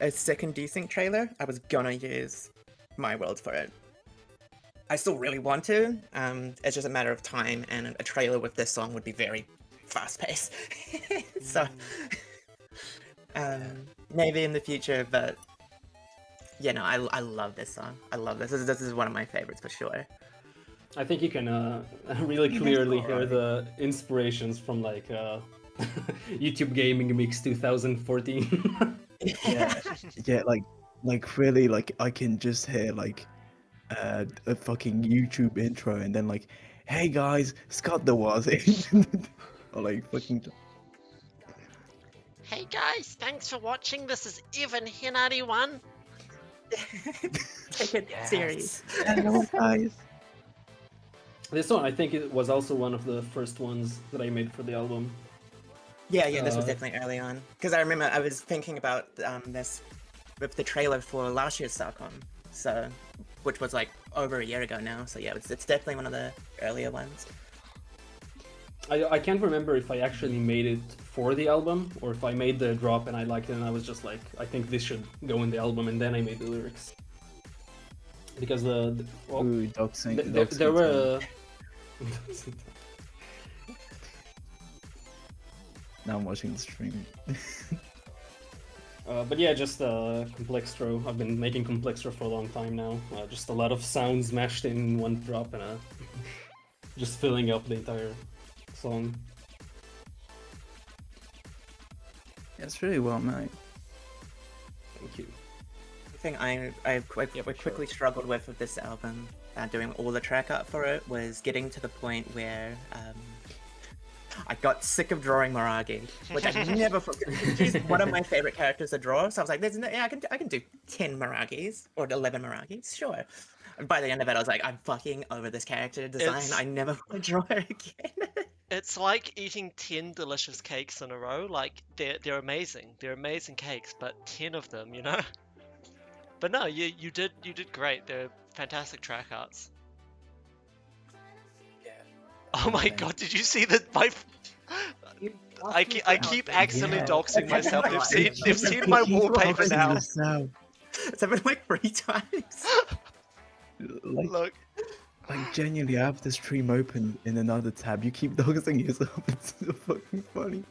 [SPEAKER 2] a second Desynced trailer. I was gonna use My World for it. I still really want to. It's just a matter of time, and a trailer with this song would be very fast-paced. So maybe in the future, but yeah, no, I love this song. I love this. This is one of my favorites for sure.
[SPEAKER 6] I think you can really clearly hear the inspirations from like YouTube Gaming Mix 2014.
[SPEAKER 4] Yeah, like really, like I can just hear like a fucking YouTube intro and then like, hey guys, Scott the was or like fucking.
[SPEAKER 1] Hey guys, thanks for watching. This is Evan Hinari1.
[SPEAKER 2] Take it serious.
[SPEAKER 4] Hello guys.
[SPEAKER 6] This one, I think it was also one of the first ones that I made for the album.
[SPEAKER 2] Yeah, this was
[SPEAKER 6] Uh,
[SPEAKER 2] definitely early on. Because I remember I was thinking about this with the trailer for last year's StarCon, so which was like over a year ago now. So yeah, it's definitely one of the earlier ones.
[SPEAKER 6] I can't remember if I actually made it for the album or if I made the drop and I liked it and I was just like, I think this should go in the album, and then I made the lyrics. Because well,
[SPEAKER 4] Ooh, doxing.
[SPEAKER 6] there were.
[SPEAKER 4] Now I'm watching the stream.
[SPEAKER 6] But yeah, just Complextro. I've been making Complextro for a long time now. Just a lot of sounds mashed in one drop and just filling up the entire song.
[SPEAKER 4] Yeah, it's really well made.
[SPEAKER 6] Thank you.
[SPEAKER 2] The thing I quickly struggled with this album, doing all the track art for it, was getting to the point where I got sick of drawing Miragi, which I never. She's one of my favorite characters to draw, so I was like, I can do 10 Miragis or 11 Miragis, sure. And by the end of it, I was like, I'm fucking over this character design. I never want to draw her again.
[SPEAKER 1] It's like eating 10 delicious cakes in a row. Like they're amazing. They're amazing cakes, but 10 of them, you know. But no, you did great. They're fantastic track arts. Oh my god, did you see that? I keep accidentally doxing myself. They've seen my wallpaper now.
[SPEAKER 2] It's happened like 3 times.
[SPEAKER 1] Look,
[SPEAKER 4] Like genuinely, I have the stream open in another tab. You keep doxing yourself. It's so fucking funny.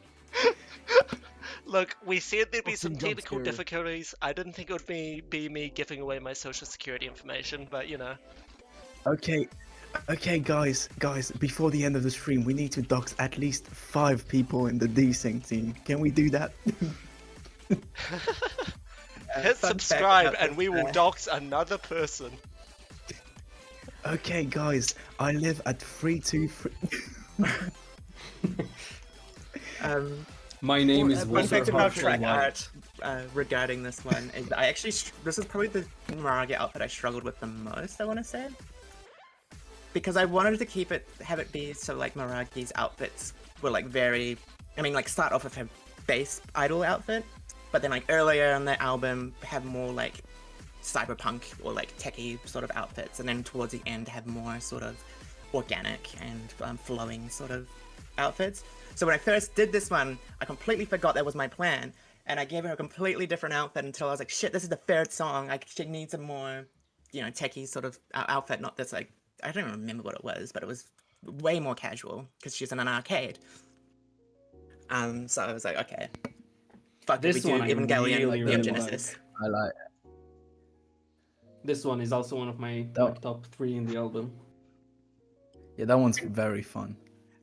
[SPEAKER 1] look. We said there'd be some
[SPEAKER 7] Fucking jump
[SPEAKER 1] technical
[SPEAKER 7] scare.
[SPEAKER 1] difficulties. I didn't think it would be me giving away my social security information, but you know.
[SPEAKER 4] Okay, guys, before the end of the stream, we need to dox at least 5 people in the Desynced team. Can we do that?
[SPEAKER 1] Hit
[SPEAKER 2] Fun fact
[SPEAKER 1] subscribe
[SPEAKER 2] about
[SPEAKER 1] and
[SPEAKER 2] this,
[SPEAKER 1] we will dox another person.
[SPEAKER 4] Okay, guys, I live at 323.
[SPEAKER 6] My name is
[SPEAKER 2] Fun
[SPEAKER 6] Walter
[SPEAKER 2] fact about track
[SPEAKER 6] Hartwell.
[SPEAKER 2] art regarding this one is I actually this is probably the Miragi outfit I struggled with the most, I want to say, because I wanted to have it be so like Miragi's outfits were like like start off with her base idol outfit, but then like earlier on the album have more like cyberpunk or like techie sort of outfits, and then towards the end have more sort of organic and flowing sort of outfits. So when I first did this one, I completely forgot that was my plan, and I gave her a completely different outfit until I was like, shit, this is the third song. She needs a more, techie sort of outfit, not this like, I don't even remember what it was, but it was way more casual because she's in an arcade. So I was like, okay, fuck it, we
[SPEAKER 6] This
[SPEAKER 2] do
[SPEAKER 6] one I
[SPEAKER 2] Evangelion
[SPEAKER 6] really,
[SPEAKER 2] Neon
[SPEAKER 6] really
[SPEAKER 2] Genesis.
[SPEAKER 4] I like.
[SPEAKER 6] This one is also one of my top 3 in the album.
[SPEAKER 4] Yeah, that one's very fun.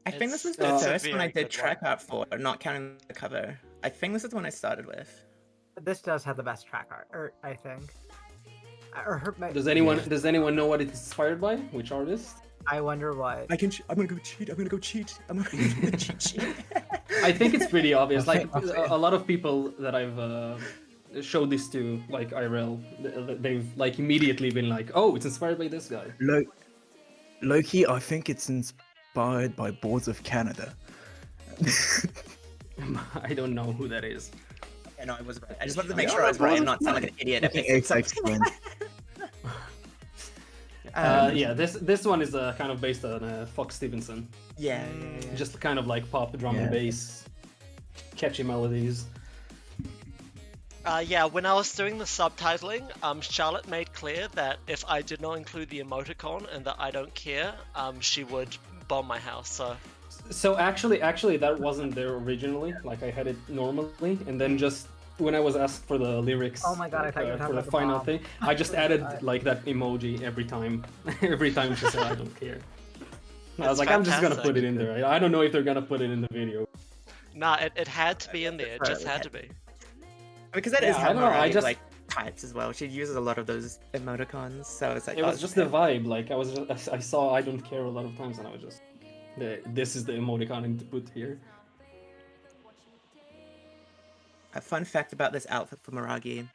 [SPEAKER 2] I think this was
[SPEAKER 1] It's
[SPEAKER 2] the
[SPEAKER 1] a
[SPEAKER 2] first one I
[SPEAKER 1] very
[SPEAKER 2] did
[SPEAKER 1] good
[SPEAKER 2] track art for, not counting the cover. I think this is the one I started with.
[SPEAKER 3] This does have the best track art, or I think. Or
[SPEAKER 6] Does anyone know what it's inspired by? Which artist?
[SPEAKER 3] I wonder what.
[SPEAKER 2] I'm gonna go cheat. I'm gonna go cheat. I'm gonna cheat sheet.
[SPEAKER 6] I think it's pretty obvious.
[SPEAKER 4] I
[SPEAKER 6] Like
[SPEAKER 4] think-
[SPEAKER 6] a lot of people that I've showed this to, like IRL, they've like immediately been like, "Oh, it's inspired by this guy."
[SPEAKER 4] Loki, I think it's inspired by Boards of Canada.
[SPEAKER 6] I don't know who that is.
[SPEAKER 2] I know I was right. I just wanted to make sure I was right and not sound like an idiot.
[SPEAKER 6] Yeah, this one is kind of based on Fox Stevenson.
[SPEAKER 2] Yeah.
[SPEAKER 6] Just kind of like pop, drum and bass, catchy melodies.
[SPEAKER 1] Yeah, when I was doing the subtitling, Charlotte made clear that if I did not include the emoticon and that I don't care, she would bomb my house.
[SPEAKER 6] So actually, that wasn't there originally. Like I had it normally, and then just when I was asked for the lyrics,
[SPEAKER 3] Oh my God, I thought you were talking
[SPEAKER 6] for the
[SPEAKER 3] about the
[SPEAKER 6] final
[SPEAKER 3] bomb.
[SPEAKER 6] thing, I just added like that emoji every time. Every time she said, "I don't care." I was
[SPEAKER 1] That's
[SPEAKER 6] like, I'm just gonna
[SPEAKER 1] fantastic.
[SPEAKER 6] put it in there. I don't know if they're gonna put it in the video.
[SPEAKER 1] Nah, it had to be in there. It just had to be.
[SPEAKER 2] Because that
[SPEAKER 6] Yeah,
[SPEAKER 2] is
[SPEAKER 6] I
[SPEAKER 2] how
[SPEAKER 6] don't know, I
[SPEAKER 2] Mariah
[SPEAKER 6] just-
[SPEAKER 2] like types as well. She uses a lot of those emoticons, so it's like
[SPEAKER 6] It was just the vibe. Like I saw "I don't care" a lot of times, and I was just, this is the emoticon I need to put here.
[SPEAKER 2] A fun fact about this outfit for Miragi,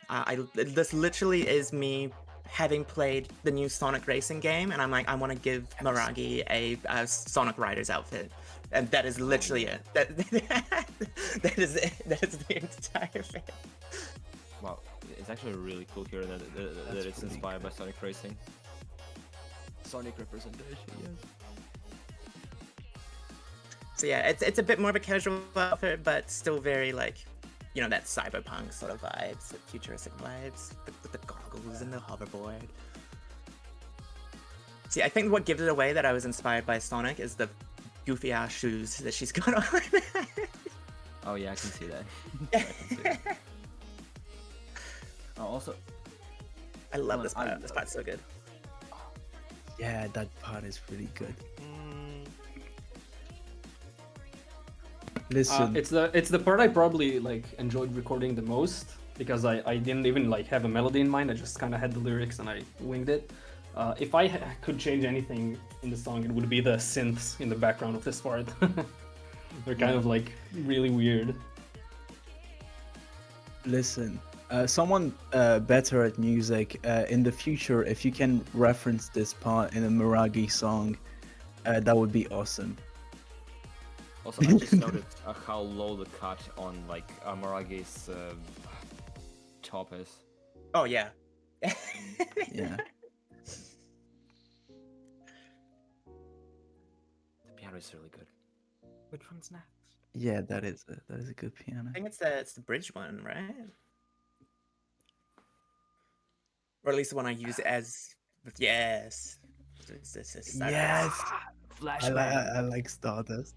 [SPEAKER 2] this literally is me having played the new Sonic Racing game, and I'm like, I want to give Miragi a Sonic Riders outfit. And that is literally it. That is it. That is the entire film.
[SPEAKER 5] Wow, it's actually really cool here that it's
[SPEAKER 4] really
[SPEAKER 5] inspired by Sonic Racing. Sonic representation, yes.
[SPEAKER 2] So yeah, it's a bit more of a casual outfit, but still very like, you know, that cyberpunk sort of vibes, the futuristic vibes, with the goggles and the hoverboard. See, I think what gives it away that I was inspired by Sonic is the goofy ass shoes that she's got on.
[SPEAKER 5] Oh yeah, I can see that. I can see that. Oh, also,
[SPEAKER 2] I love this part. This part's so good.
[SPEAKER 4] Yeah, that part is really good. Listen,
[SPEAKER 6] It's the part I probably like enjoyed recording the most because I didn't even like have a melody in mind. I just kind of had the lyrics and I winged it. If I could change anything in the song, it would be the synths in the background of this part. They're kind of like really weird.
[SPEAKER 4] listen. Someone better at music in the future, if you can reference this part in a Miragi song, that would be awesome.
[SPEAKER 5] Also, I just noticed how low the cut on like Maragi's top is.
[SPEAKER 2] Oh yeah.
[SPEAKER 4] Yeah.
[SPEAKER 5] The piano is really good.
[SPEAKER 3] Which one's next?
[SPEAKER 4] Yeah, that is a good piano.
[SPEAKER 2] I think it's the bridge one, right? Or at least the one I use as. Yes.
[SPEAKER 4] Yes,
[SPEAKER 5] Flashbang.
[SPEAKER 4] I like Stardust.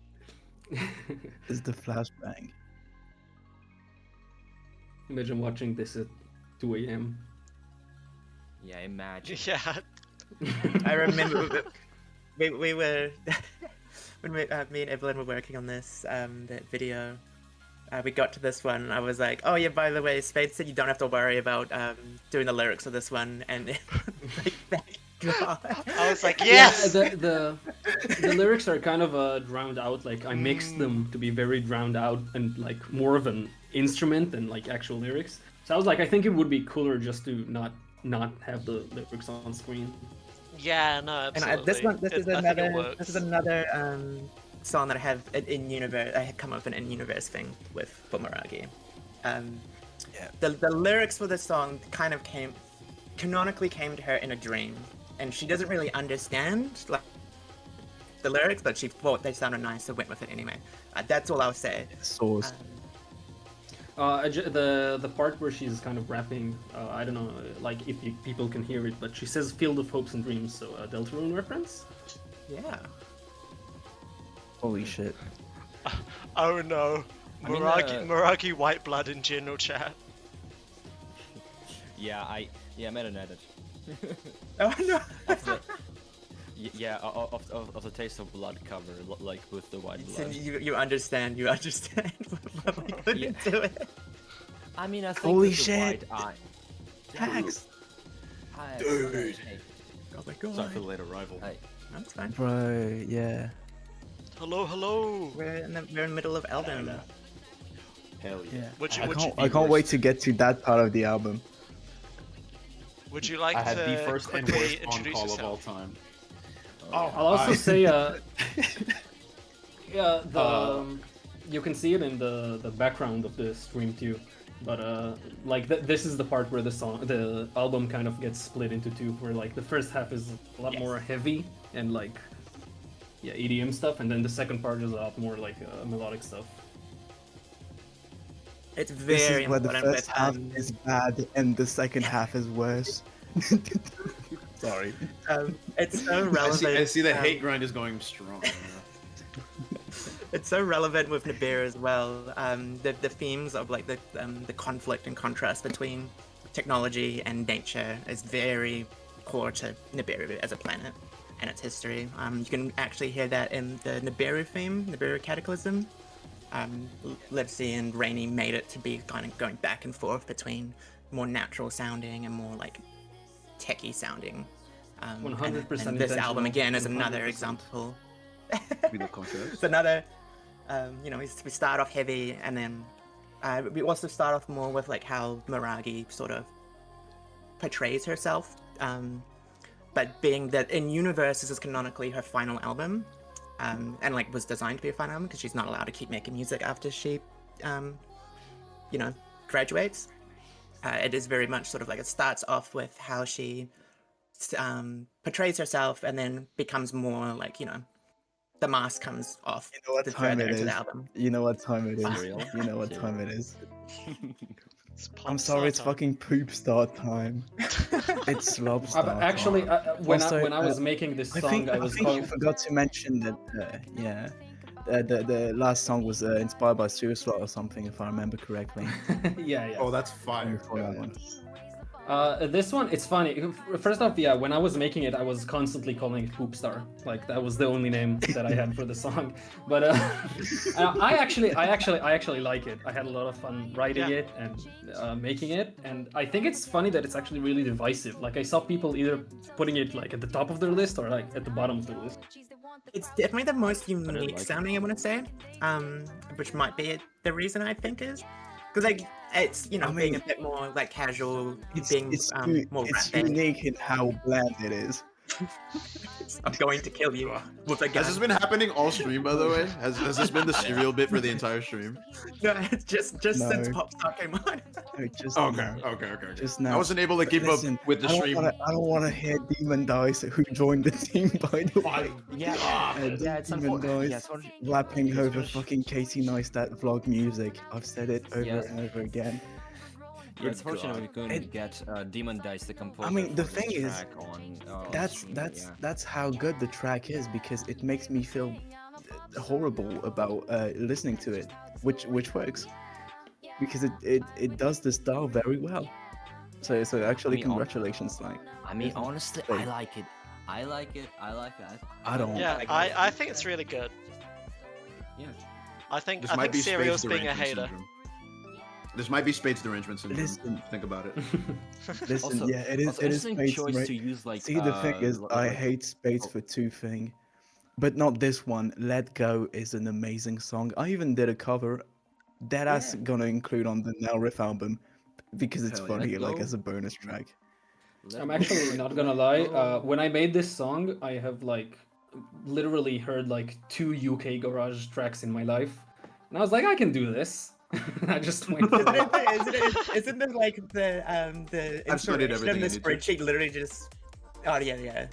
[SPEAKER 4] It's the flashbang.
[SPEAKER 6] Imagine watching this at 2 a.m.
[SPEAKER 5] Yeah, imagine.
[SPEAKER 1] Yeah.
[SPEAKER 2] I remember we were when me and Evelyn were working on this that video. We got to this one. I was like, "Oh yeah, by the way, Spade said you don't have to worry about doing the lyrics of this one." And like, thank God.
[SPEAKER 1] I was like, yes!
[SPEAKER 6] Yeah, the lyrics are kind of drowned out. Like I mixed them to be very drowned out and like more of an instrument than like actual lyrics. So I was like, I think it would be cooler just to not have the lyrics on screen.
[SPEAKER 1] Yeah, no, absolutely.
[SPEAKER 2] And this is
[SPEAKER 1] I think it
[SPEAKER 2] another
[SPEAKER 1] works.
[SPEAKER 2] song that I have in universe. I had come up with an in-universe thing with Miragi.
[SPEAKER 4] Yeah.
[SPEAKER 2] The lyrics for this song kind of canonically came to her in a dream, and she doesn't really understand like the lyrics, but she thought they sounded nice, so went with it anyway. That's all I'll say.
[SPEAKER 4] Source.
[SPEAKER 6] The part where she's kind of rapping, I don't know, like if people can hear it, but she says "Field of Hopes and Dreams," so a Deltarune reference.
[SPEAKER 2] Yeah.
[SPEAKER 4] Holy shit.
[SPEAKER 1] Oh no.
[SPEAKER 5] I mean,
[SPEAKER 1] Miragi white blood in general chat.
[SPEAKER 5] Yeah, I made an edit.
[SPEAKER 2] Oh no.
[SPEAKER 5] Of the Taste of Blood cover, like with the white
[SPEAKER 2] So
[SPEAKER 5] blood.
[SPEAKER 2] you understand what we put
[SPEAKER 5] Yeah.
[SPEAKER 2] into it.
[SPEAKER 5] I mean, I think
[SPEAKER 4] Holy
[SPEAKER 5] with the
[SPEAKER 4] shit.
[SPEAKER 5] white eye.
[SPEAKER 4] Tax.
[SPEAKER 5] Dude. Hey,
[SPEAKER 2] Oh my God.
[SPEAKER 7] Sorry for the late arrival.
[SPEAKER 5] hey.
[SPEAKER 2] That's fine.
[SPEAKER 4] Bro, yeah.
[SPEAKER 1] Hello.
[SPEAKER 2] We're in the middle of Elden.
[SPEAKER 7] Hell yeah.
[SPEAKER 4] Yeah.
[SPEAKER 1] Would you-
[SPEAKER 4] I
[SPEAKER 1] would
[SPEAKER 4] can't,
[SPEAKER 1] you-
[SPEAKER 4] I can't wait to get to that part of the album.
[SPEAKER 1] Would you like
[SPEAKER 7] I had
[SPEAKER 1] to
[SPEAKER 7] the first and
[SPEAKER 1] quickly
[SPEAKER 7] worst
[SPEAKER 1] introduce
[SPEAKER 7] on-call of all
[SPEAKER 1] yourself?
[SPEAKER 7] time.
[SPEAKER 6] I'll also say, yeah, you can see it in the background of the stream too. But like this is the part where the album kind of gets split into two, where like the first half is a lot more heavy and like EDM stuff, and then the second part is a lot more like melodic stuff.
[SPEAKER 2] It's
[SPEAKER 4] This
[SPEAKER 2] very
[SPEAKER 4] is where the
[SPEAKER 2] important
[SPEAKER 4] first
[SPEAKER 2] with
[SPEAKER 4] half is bad and the second half is worse. Sorry.
[SPEAKER 2] it's so
[SPEAKER 7] I
[SPEAKER 2] relevant.
[SPEAKER 7] see the hate grind is going strong.
[SPEAKER 2] It's so relevant with Nibiru as well. The themes of like the conflict and contrast between technology and nature is very core to Nibiru as a planet and its history. You can actually hear that in the Nibiru theme, Nibiru Cataclysm. Livesey and Rainy made it to be kind of going back and forth between more natural sounding and more like techie sounding.
[SPEAKER 6] 100%
[SPEAKER 2] and this album
[SPEAKER 6] intentional,
[SPEAKER 2] again is
[SPEAKER 6] 100%.
[SPEAKER 2] another example.
[SPEAKER 7] Be the concept.
[SPEAKER 2] It's another, we start off heavy, and then we also start off more with like how Miragi sort of portrays herself. But being that in universe, this is canonically her final album, and like was designed to be a fun album because she's not allowed to keep making music after she, you know, graduates. It is very much sort of like it starts off with how she portrays herself and then becomes more like, you know, the mask comes off.
[SPEAKER 4] You know what
[SPEAKER 2] the
[SPEAKER 4] time
[SPEAKER 2] further
[SPEAKER 4] it
[SPEAKER 2] into
[SPEAKER 4] is.
[SPEAKER 2] the album.
[SPEAKER 4] You know what time it is.
[SPEAKER 5] Cereal.
[SPEAKER 4] You know what
[SPEAKER 5] Cereal.
[SPEAKER 4] time it is.
[SPEAKER 1] It's
[SPEAKER 4] I'm
[SPEAKER 1] pop
[SPEAKER 4] sorry, it's
[SPEAKER 1] star time.
[SPEAKER 4] fucking poop start time. It's slob start time.
[SPEAKER 6] Actually, when
[SPEAKER 4] Also,
[SPEAKER 6] I was making this song, I was
[SPEAKER 4] think you forgot to mention that, the last song was inspired by Suicide or something, if I remember correctly.
[SPEAKER 6] yeah.
[SPEAKER 7] Oh, that's fire.
[SPEAKER 4] Before that one.
[SPEAKER 6] This one, it's funny. First off, yeah, when I was making it, I was constantly calling it Poop Star. Like that was the only name that I had for the song. But I actually like it. I had a lot of fun writing it and making it, and I think it's funny that it's actually really divisive. Like I saw people either putting it like at the top of their list or like at the bottom of their list.
[SPEAKER 2] It's definitely the most unique
[SPEAKER 5] like it.
[SPEAKER 2] sounding, I want to say, which might be the reason I think is. Because like it's, you know,
[SPEAKER 4] I
[SPEAKER 2] being
[SPEAKER 4] mean,
[SPEAKER 2] a bit more like casual,
[SPEAKER 4] It's
[SPEAKER 2] more
[SPEAKER 4] it's
[SPEAKER 2] rapid.
[SPEAKER 4] unique in how bland it is.
[SPEAKER 2] I'm going to kill you with a
[SPEAKER 7] Has
[SPEAKER 2] gun.
[SPEAKER 7] this been happening all stream, by the way? Has this been the cereal bit for the entire stream?
[SPEAKER 2] No, it's just since
[SPEAKER 4] No.
[SPEAKER 2] Popstar came on.
[SPEAKER 4] No, just
[SPEAKER 7] Okay,
[SPEAKER 4] now.
[SPEAKER 7] okay.
[SPEAKER 4] Just
[SPEAKER 7] I
[SPEAKER 4] now.
[SPEAKER 7] wasn't able to keep
[SPEAKER 4] Listen,
[SPEAKER 7] up with the stream.
[SPEAKER 4] I don't want to hear Demon Dice, who joined the team, by the way.
[SPEAKER 5] Yeah, it's
[SPEAKER 4] Demon
[SPEAKER 5] unfortunate.
[SPEAKER 4] Dice
[SPEAKER 5] Yeah,
[SPEAKER 4] rapping over fucking Casey Neistat vlog music. I've said it over
[SPEAKER 5] Yes.
[SPEAKER 4] and over again.
[SPEAKER 5] it's fortunate we couldn't get Demon Dice the composer.
[SPEAKER 4] I mean, the
[SPEAKER 5] for this
[SPEAKER 4] thing is,
[SPEAKER 5] track on stream,
[SPEAKER 4] that's how good the track is, because it makes me feel horrible about listening to it, which works, because it does the style very well. So actually,
[SPEAKER 5] mean,
[SPEAKER 4] congratulations, like.
[SPEAKER 5] I mean, honestly,
[SPEAKER 4] Wait.
[SPEAKER 5] I like it. I like it. I like that.
[SPEAKER 4] I don't.
[SPEAKER 1] Yeah, I think it's really good.
[SPEAKER 5] Yeah.
[SPEAKER 1] I think
[SPEAKER 7] This
[SPEAKER 1] I
[SPEAKER 7] might
[SPEAKER 1] think
[SPEAKER 7] be
[SPEAKER 1] Serial's
[SPEAKER 7] Spade's
[SPEAKER 1] being a
[SPEAKER 7] derangement
[SPEAKER 1] hater.
[SPEAKER 7] syndrome. This might be Spade's derangement syndrome.
[SPEAKER 4] Listen.
[SPEAKER 7] Think about it.
[SPEAKER 4] Listen,
[SPEAKER 5] Also-
[SPEAKER 4] yeah, it is.
[SPEAKER 5] also
[SPEAKER 4] It is
[SPEAKER 5] interesting
[SPEAKER 4] Spade's
[SPEAKER 5] choice
[SPEAKER 4] right.
[SPEAKER 5] to use like.
[SPEAKER 4] See, the thing is, I
[SPEAKER 5] like-
[SPEAKER 4] hate Spades
[SPEAKER 5] oh.
[SPEAKER 4] for two things, but not this one. Let Go is an amazing song. I even did a cover that I'm gonna include on the Now Riff album because it's
[SPEAKER 7] Hell yeah.
[SPEAKER 4] funny,
[SPEAKER 5] Let
[SPEAKER 4] like
[SPEAKER 5] Go.
[SPEAKER 4] as a bonus track.
[SPEAKER 6] I'm actually not gonna lie. When I made this song, I have like literally heard like 2 UK garage tracks in my life, and I was like, I can do this. I just went for it.
[SPEAKER 2] Isn't it like the
[SPEAKER 7] I've studied
[SPEAKER 2] inspiration in
[SPEAKER 7] everything
[SPEAKER 2] the
[SPEAKER 7] I need to.
[SPEAKER 2] spreadsheet literally just? Oh yeah.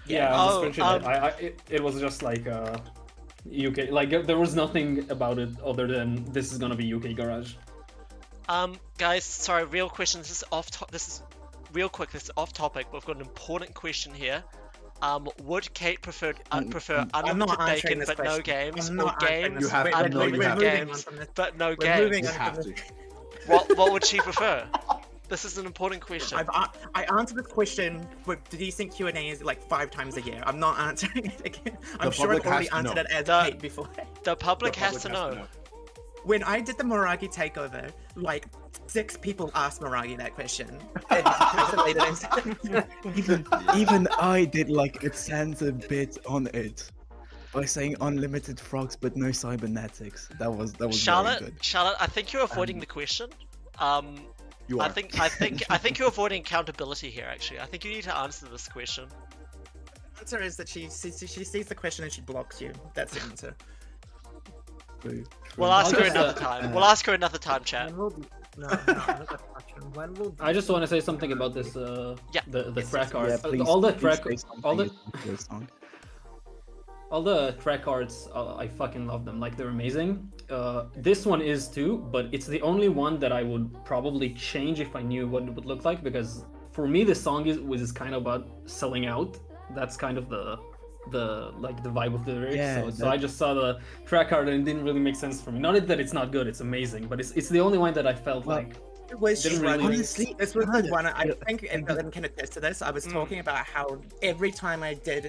[SPEAKER 6] Yeah,
[SPEAKER 1] Oh,
[SPEAKER 6] the spreadsheet, it was just like UK. Like there was nothing about it other than this is gonna be UK garage.
[SPEAKER 1] Guys, sorry, real question. This is this is real quick. This is off topic. But we've got an important question here. Would Kate prefer
[SPEAKER 2] I'm
[SPEAKER 1] unlimited
[SPEAKER 2] not answering
[SPEAKER 1] bacon
[SPEAKER 2] this
[SPEAKER 1] but no
[SPEAKER 2] question.
[SPEAKER 1] games,
[SPEAKER 2] I'm
[SPEAKER 1] or
[SPEAKER 2] not answering
[SPEAKER 1] games
[SPEAKER 2] this.
[SPEAKER 7] You have to. No, you
[SPEAKER 1] unlimited
[SPEAKER 7] have to.
[SPEAKER 1] games but no
[SPEAKER 2] We're moving
[SPEAKER 1] games?
[SPEAKER 2] on
[SPEAKER 7] You have
[SPEAKER 2] from
[SPEAKER 7] to.
[SPEAKER 2] this.
[SPEAKER 1] What would she prefer? This is an important question.
[SPEAKER 2] I answer this question with Desynced Q&As like 5 times a year. I'm not answering it again. I'm
[SPEAKER 7] The
[SPEAKER 2] sure I've
[SPEAKER 7] public
[SPEAKER 2] already
[SPEAKER 7] has to
[SPEAKER 2] answered
[SPEAKER 7] know.
[SPEAKER 2] it as
[SPEAKER 1] The-
[SPEAKER 2] Kate before.
[SPEAKER 1] The public
[SPEAKER 7] The
[SPEAKER 1] has
[SPEAKER 7] public
[SPEAKER 1] to know.
[SPEAKER 2] When I did the Miragi takeover, like 6 people asked Miragi that question. And isolated and-
[SPEAKER 4] Even I did like a Sansa bit on it by saying unlimited frogs but no cybernetics. That was very
[SPEAKER 1] Charlotte,
[SPEAKER 4] good.
[SPEAKER 1] Charlotte, I think you're avoiding the question.
[SPEAKER 7] You
[SPEAKER 1] I
[SPEAKER 7] are.
[SPEAKER 1] think you're avoiding accountability here. Actually, I think you need to answer this question.
[SPEAKER 2] The answer is that she sees the question and she blocks you. That's the answer.
[SPEAKER 4] True,
[SPEAKER 1] We'll
[SPEAKER 4] true.
[SPEAKER 1] ask her
[SPEAKER 6] just,
[SPEAKER 1] another time. We'll ask her another time, chat.
[SPEAKER 3] When will another question. When will
[SPEAKER 6] I just want to say something about this.
[SPEAKER 1] Yeah.
[SPEAKER 6] The track art.
[SPEAKER 4] Yeah, please,
[SPEAKER 6] all the
[SPEAKER 4] please
[SPEAKER 6] track,
[SPEAKER 4] say something
[SPEAKER 6] all the
[SPEAKER 4] about this song.
[SPEAKER 6] all the track arts. I fucking love them. Like they're amazing. This one is too, but it's the only one that I would probably change if I knew what it would look like, because for me the song was kind of about selling out. That's kind of the vibe of the lyrics.
[SPEAKER 4] Yeah,
[SPEAKER 6] So I just saw the track art and it didn't really make sense for me. Not that it's not good, it's amazing, but it's the only one that I felt
[SPEAKER 4] Well,
[SPEAKER 6] like
[SPEAKER 2] It was
[SPEAKER 6] Didn't really-
[SPEAKER 2] struggling.
[SPEAKER 4] Honestly,
[SPEAKER 2] This was the
[SPEAKER 4] God,
[SPEAKER 2] one I
[SPEAKER 4] yeah,
[SPEAKER 2] think, and Dylan can attest to this. I was talking about how every time I did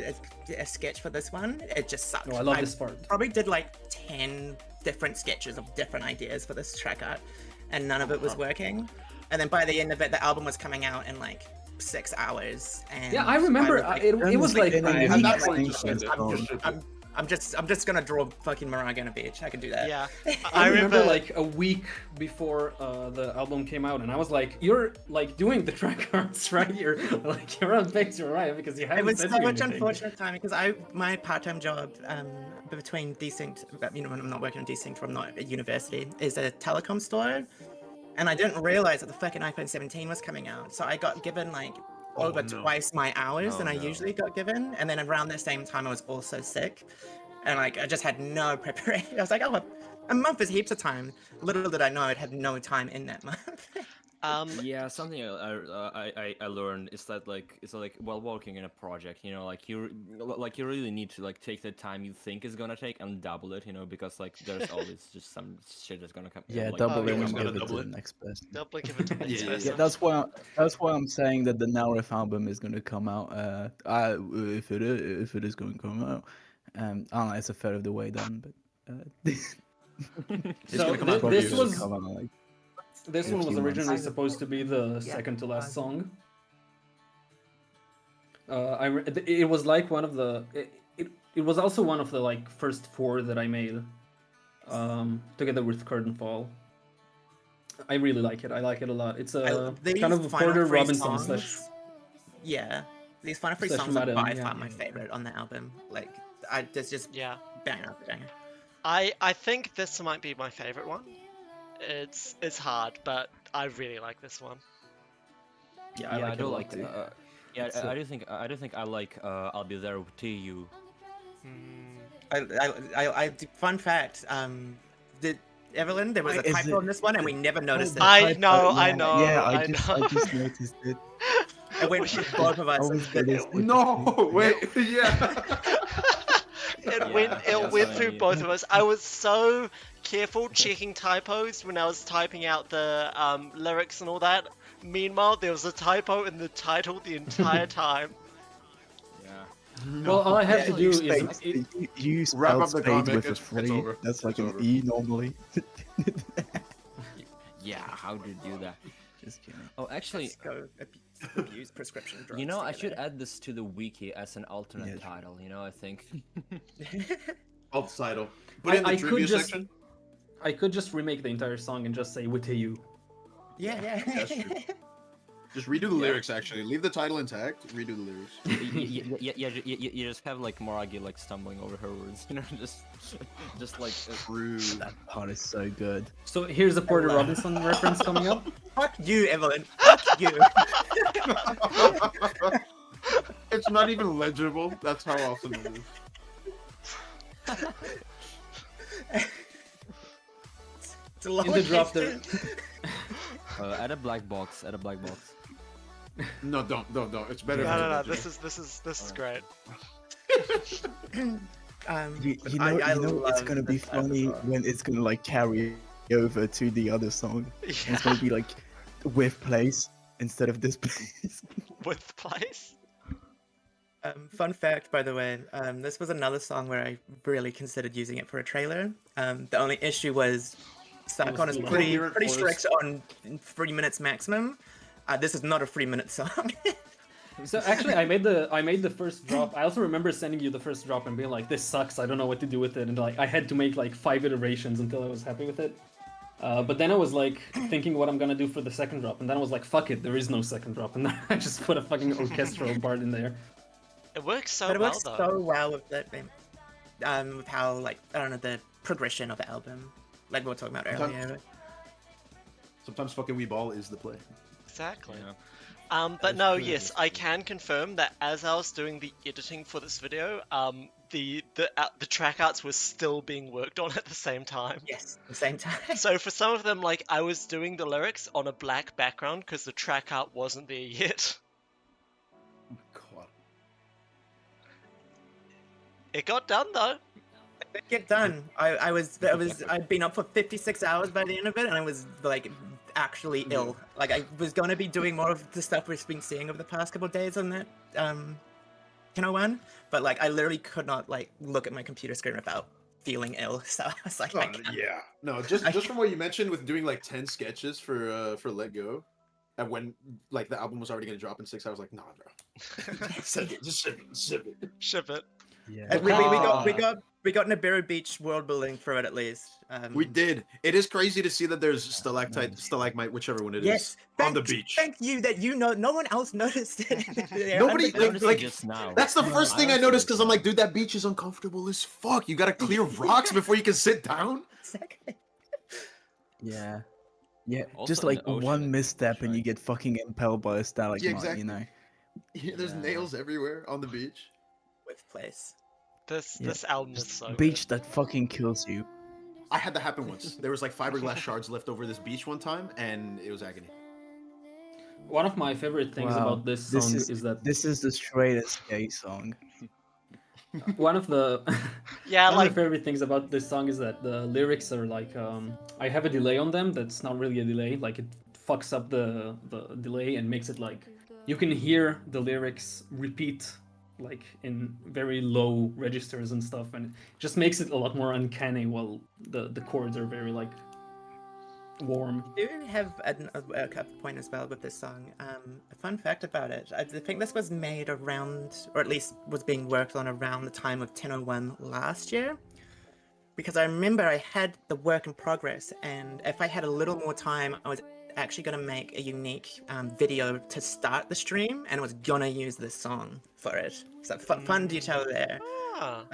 [SPEAKER 2] a sketch for this one, it just sucked.
[SPEAKER 6] oh, I love this part.
[SPEAKER 2] Probably did like 10 different sketches of different ideas for this track art, and none of it was working. And then by the end of it, the album was coming out in like 6 hours. And
[SPEAKER 6] Yeah, I remember
[SPEAKER 2] was like,
[SPEAKER 6] it was like
[SPEAKER 4] in a
[SPEAKER 7] At
[SPEAKER 4] week,
[SPEAKER 7] that
[SPEAKER 4] I
[SPEAKER 7] point,
[SPEAKER 4] think
[SPEAKER 7] just send it.
[SPEAKER 4] it's gone.
[SPEAKER 2] I'm just gonna draw fucking Moraga on a beach. I can do that.
[SPEAKER 1] Yeah,
[SPEAKER 6] I remember like a week before the album came out, and I was like, "You're like doing the track arts, right? You're like you're on Pixar, right? Because you
[SPEAKER 2] It
[SPEAKER 6] haven't
[SPEAKER 2] was
[SPEAKER 6] said
[SPEAKER 2] such
[SPEAKER 6] anything."
[SPEAKER 2] unfortunate timing because my part-time job between Desynced, you know, when I'm not working on Desynced, I'm not at university, is a telecom store, and I didn't realize that the fucking iPhone 17 was coming out, so I got given like over twice my hours than I usually got given, and then around the same time I was also sick, and like I just had no preparation. I was like, oh, a month is heaps of time. Little did I know I'd have no time in that month.
[SPEAKER 5] Yeah, something I learned is that it's like while working in a project, you know, like you really need to like take the time you think is gonna take and double it, you know, because like there's always just some shit that's gonna come.
[SPEAKER 4] Yeah,
[SPEAKER 5] like,
[SPEAKER 4] double
[SPEAKER 1] you
[SPEAKER 4] it
[SPEAKER 1] always
[SPEAKER 4] and
[SPEAKER 7] gotta
[SPEAKER 4] give it to
[SPEAKER 7] double
[SPEAKER 4] the
[SPEAKER 7] it.
[SPEAKER 4] next person.
[SPEAKER 1] double give it to the next
[SPEAKER 7] Yeah,
[SPEAKER 1] person.
[SPEAKER 4] Yeah, that's why I'm saying that the Naurif album is gonna come out. If it is going to come out, I don't know, it's a third of the way done, but
[SPEAKER 7] It's
[SPEAKER 6] So
[SPEAKER 7] gonna come out.
[SPEAKER 4] probably
[SPEAKER 6] this
[SPEAKER 4] gonna
[SPEAKER 6] was
[SPEAKER 4] come out like
[SPEAKER 6] this
[SPEAKER 4] in a
[SPEAKER 6] one was
[SPEAKER 4] few months.
[SPEAKER 6] originally supposed to be the
[SPEAKER 3] Yeah,
[SPEAKER 6] second to last
[SPEAKER 3] I-
[SPEAKER 6] song. It was like one of the it was also one of the like first four that I made, together with Curtain Fall. I really like it. I like it a lot. It's a
[SPEAKER 2] These
[SPEAKER 6] kind of a
[SPEAKER 2] final
[SPEAKER 6] Porter
[SPEAKER 2] three
[SPEAKER 6] Robinson
[SPEAKER 2] songs, yeah, these final three
[SPEAKER 6] slash
[SPEAKER 2] songs are
[SPEAKER 6] Madam,
[SPEAKER 2] by
[SPEAKER 6] yeah.
[SPEAKER 2] far my favorite on the album. Like, there's just
[SPEAKER 1] Yeah,
[SPEAKER 2] banger after banger.
[SPEAKER 1] I think this might be my favorite one. It's hard, but I really like this one.
[SPEAKER 6] Yeah, I like
[SPEAKER 5] I
[SPEAKER 6] it
[SPEAKER 5] do
[SPEAKER 6] a lot
[SPEAKER 5] like
[SPEAKER 6] too.
[SPEAKER 5] yeah,
[SPEAKER 6] It's
[SPEAKER 5] I do think I like I'll Be There to You.
[SPEAKER 2] Fun fact, did Evelyn, there was a
[SPEAKER 4] Is
[SPEAKER 2] typo
[SPEAKER 4] it-
[SPEAKER 2] on this one and we never noticed it.
[SPEAKER 1] I know, I know,
[SPEAKER 4] Yeah,
[SPEAKER 1] I
[SPEAKER 4] I
[SPEAKER 1] know.
[SPEAKER 4] just noticed it.
[SPEAKER 2] It went both of
[SPEAKER 4] I
[SPEAKER 2] us.
[SPEAKER 4] was
[SPEAKER 2] and
[SPEAKER 4] gonna
[SPEAKER 2] it-
[SPEAKER 4] say-
[SPEAKER 7] No, wait, yeah.
[SPEAKER 1] It
[SPEAKER 5] Yeah,
[SPEAKER 1] went
[SPEAKER 5] so
[SPEAKER 1] through
[SPEAKER 5] you-
[SPEAKER 1] both of us. I was so careful checking typos when I was typing out the lyrics and all that. Meanwhile, there was a typo in the title the entire time.
[SPEAKER 5] Yeah.
[SPEAKER 6] Well, all I have to do
[SPEAKER 4] you
[SPEAKER 6] is
[SPEAKER 4] spelled- you
[SPEAKER 7] Wrap
[SPEAKER 4] spelled
[SPEAKER 7] up the
[SPEAKER 4] spade
[SPEAKER 7] comic,
[SPEAKER 4] with a
[SPEAKER 7] it's
[SPEAKER 4] 3.
[SPEAKER 7] over.
[SPEAKER 4] That's like
[SPEAKER 7] It's
[SPEAKER 4] an
[SPEAKER 7] over.
[SPEAKER 4] E normally.
[SPEAKER 5] Yeah, how do you do that?
[SPEAKER 4] Just kidding.
[SPEAKER 5] Oh, actually,
[SPEAKER 2] Let's go abuse prescription drugs.
[SPEAKER 5] you know, I should
[SPEAKER 2] together.
[SPEAKER 5] add this to the wiki as an alternate
[SPEAKER 4] Yeah.
[SPEAKER 5] title. You know, I think.
[SPEAKER 7] Alt title. Put it in the
[SPEAKER 6] I could
[SPEAKER 7] trivia
[SPEAKER 6] just-
[SPEAKER 7] section.
[SPEAKER 6] I could just remake the entire song and just say "with you."
[SPEAKER 2] Yeah.
[SPEAKER 7] That's true. Just redo the lyrics. Actually, leave the title intact. Redo the lyrics.
[SPEAKER 5] You just have like Moragi like stumbling over her words. You know, just like.
[SPEAKER 7] True.
[SPEAKER 4] That part is so good.
[SPEAKER 6] So here's a Porter
[SPEAKER 2] love-
[SPEAKER 6] Robinson reference coming up.
[SPEAKER 2] Fuck you, Evelyn. Fuck you.
[SPEAKER 7] It's not even legible. That's how awesome it is.
[SPEAKER 2] It's a long
[SPEAKER 6] In the drop there.
[SPEAKER 5] Add a black box. Add a black box.
[SPEAKER 7] No, don't. It's better.
[SPEAKER 1] No,
[SPEAKER 7] if
[SPEAKER 1] no, no.
[SPEAKER 7] it's
[SPEAKER 1] This is great.
[SPEAKER 4] You
[SPEAKER 2] but
[SPEAKER 4] know,
[SPEAKER 2] I
[SPEAKER 4] it's
[SPEAKER 2] love
[SPEAKER 4] gonna be
[SPEAKER 2] this type of
[SPEAKER 4] funny
[SPEAKER 2] song.
[SPEAKER 4] when it's gonna like carry over to the other song. And it's gonna be like with place instead of this place.
[SPEAKER 1] With place.
[SPEAKER 2] Fun fact, by the way, this was another song where I really considered using it for a trailer. The only issue was Sarkon is
[SPEAKER 6] too long.
[SPEAKER 2] pretty
[SPEAKER 7] Coherent
[SPEAKER 2] strict on 3 minutes maximum. This is not a 3-minute song.
[SPEAKER 6] So actually, I made the first drop. I also remember sending you the first drop and being like, "This sucks. I don't know what to do with it." And like, I had to make like 5 iterations until I was happy with it. But then I was like thinking what I'm gonna do for the second drop, and then I was like, "Fuck it, there is no second drop," and then I just put a fucking orchestral part in there.
[SPEAKER 1] It works so
[SPEAKER 2] But it
[SPEAKER 1] well
[SPEAKER 2] works
[SPEAKER 1] though.
[SPEAKER 2] so well with that, with how, like, I don't know, the progression of the album, like we were talking about earlier.
[SPEAKER 7] Sometimes fucking we ball is the play.
[SPEAKER 1] Exactly.
[SPEAKER 5] Yeah.
[SPEAKER 1] But no, yes, I can confirm that as I was doing the editing for this video, the track arts were still being worked on at the same time.
[SPEAKER 2] Yes, at the same time.
[SPEAKER 1] So for some of them, like, I was doing the lyrics on a black background because the track art wasn't there yet.
[SPEAKER 7] God.
[SPEAKER 1] It got done though.
[SPEAKER 2] Get done. I'd been up for 56 hours by the end of it, and I was like actually ill. Like I was gonna be doing more of the stuff we've been seeing over the past couple of days on that one, but like I literally could not like look at my computer screen without feeling ill. So I was like,
[SPEAKER 7] Oh,
[SPEAKER 2] I can't.
[SPEAKER 7] yeah. No, just from what you mentioned with doing like 10 sketches for Let Go, and when like the album was already gonna drop in 6 hours, like, nah, bro. Sip it, just sip it.
[SPEAKER 1] Ship it.
[SPEAKER 4] Yeah.
[SPEAKER 2] We got Nibiru Beach world building through it at least.
[SPEAKER 7] We did. It is crazy to see that there's stalactite,
[SPEAKER 4] Nice.
[SPEAKER 7] stalagmite, whichever one it is,
[SPEAKER 2] Yes,
[SPEAKER 7] on the beach.
[SPEAKER 2] Thank you that you know. No one else noticed it. They're
[SPEAKER 7] Nobody
[SPEAKER 2] under-
[SPEAKER 5] I noticed
[SPEAKER 7] like
[SPEAKER 5] it just now.
[SPEAKER 7] that's the first thing I
[SPEAKER 5] honestly
[SPEAKER 7] noticed
[SPEAKER 5] just
[SPEAKER 7] because I'm
[SPEAKER 5] now.
[SPEAKER 7] like, dude, that beach is uncomfortable as fuck. You gotta clear rocks before you can sit down.
[SPEAKER 2] Exactly.
[SPEAKER 4] Yeah. Yeah,
[SPEAKER 5] Also
[SPEAKER 4] just
[SPEAKER 5] in
[SPEAKER 4] like
[SPEAKER 5] the ocean,
[SPEAKER 4] one
[SPEAKER 5] it's
[SPEAKER 4] misstep and you
[SPEAKER 5] right.
[SPEAKER 4] get fucking impaled by a stalagmite,
[SPEAKER 7] exactly.
[SPEAKER 4] you know.
[SPEAKER 7] Yeah, there's
[SPEAKER 5] Yeah.
[SPEAKER 7] nails everywhere on the beach.
[SPEAKER 2] With place.
[SPEAKER 1] This album is so
[SPEAKER 4] Beach
[SPEAKER 1] good.
[SPEAKER 4] that fucking kills you.
[SPEAKER 7] I had that happen once. There was like fiberglass shards left over this beach one time, and it was agony.
[SPEAKER 6] One of my favorite things
[SPEAKER 4] Wow,
[SPEAKER 6] about this song is that
[SPEAKER 4] this is the straightest gay song.
[SPEAKER 6] one of the
[SPEAKER 1] Yeah,
[SPEAKER 6] one of
[SPEAKER 1] like
[SPEAKER 6] my favorite things about this song is that the lyrics are like I have a delay on them that's not really a delay, like it fucks up the delay and makes it like you can hear the lyrics repeat like in very low registers and stuff, and it just makes it a lot more uncanny while the chords are very like warm.
[SPEAKER 2] I do have a point as well with this song. A fun fact about it. I think this was made around, or at least was being worked on around the time of 1001 last year. Because I remember I had the work in progress, and if I had a little more time, I was actually going to make a unique video to start the stream, and I was going to use this song for it. So fun detail there.
[SPEAKER 1] ah,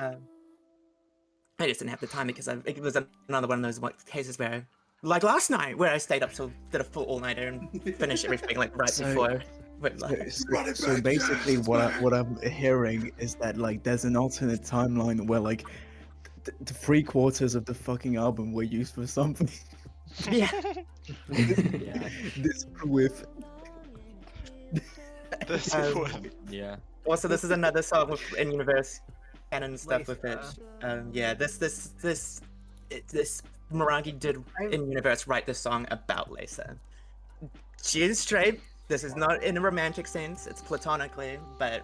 [SPEAKER 2] I just didn't have the time because it was another one of those cases where, like last night, where I stayed up till did a full all-nighter and finished everything like right
[SPEAKER 4] So-
[SPEAKER 2] before. But,
[SPEAKER 4] So,
[SPEAKER 2] like,
[SPEAKER 4] so basically, what I'm hearing is that like there's an alternate timeline where like the 3/4 of the fucking album were used for something.
[SPEAKER 2] yeah,
[SPEAKER 6] Yeah.
[SPEAKER 4] This with
[SPEAKER 1] this one.
[SPEAKER 5] Yeah.
[SPEAKER 2] also, this is another song with in-universe canon stuff with it.
[SPEAKER 3] Lisa.
[SPEAKER 2] Yeah, this Morangi did in-universe write this song about Lisa. She is straight. This is not in a romantic sense. It's platonically, but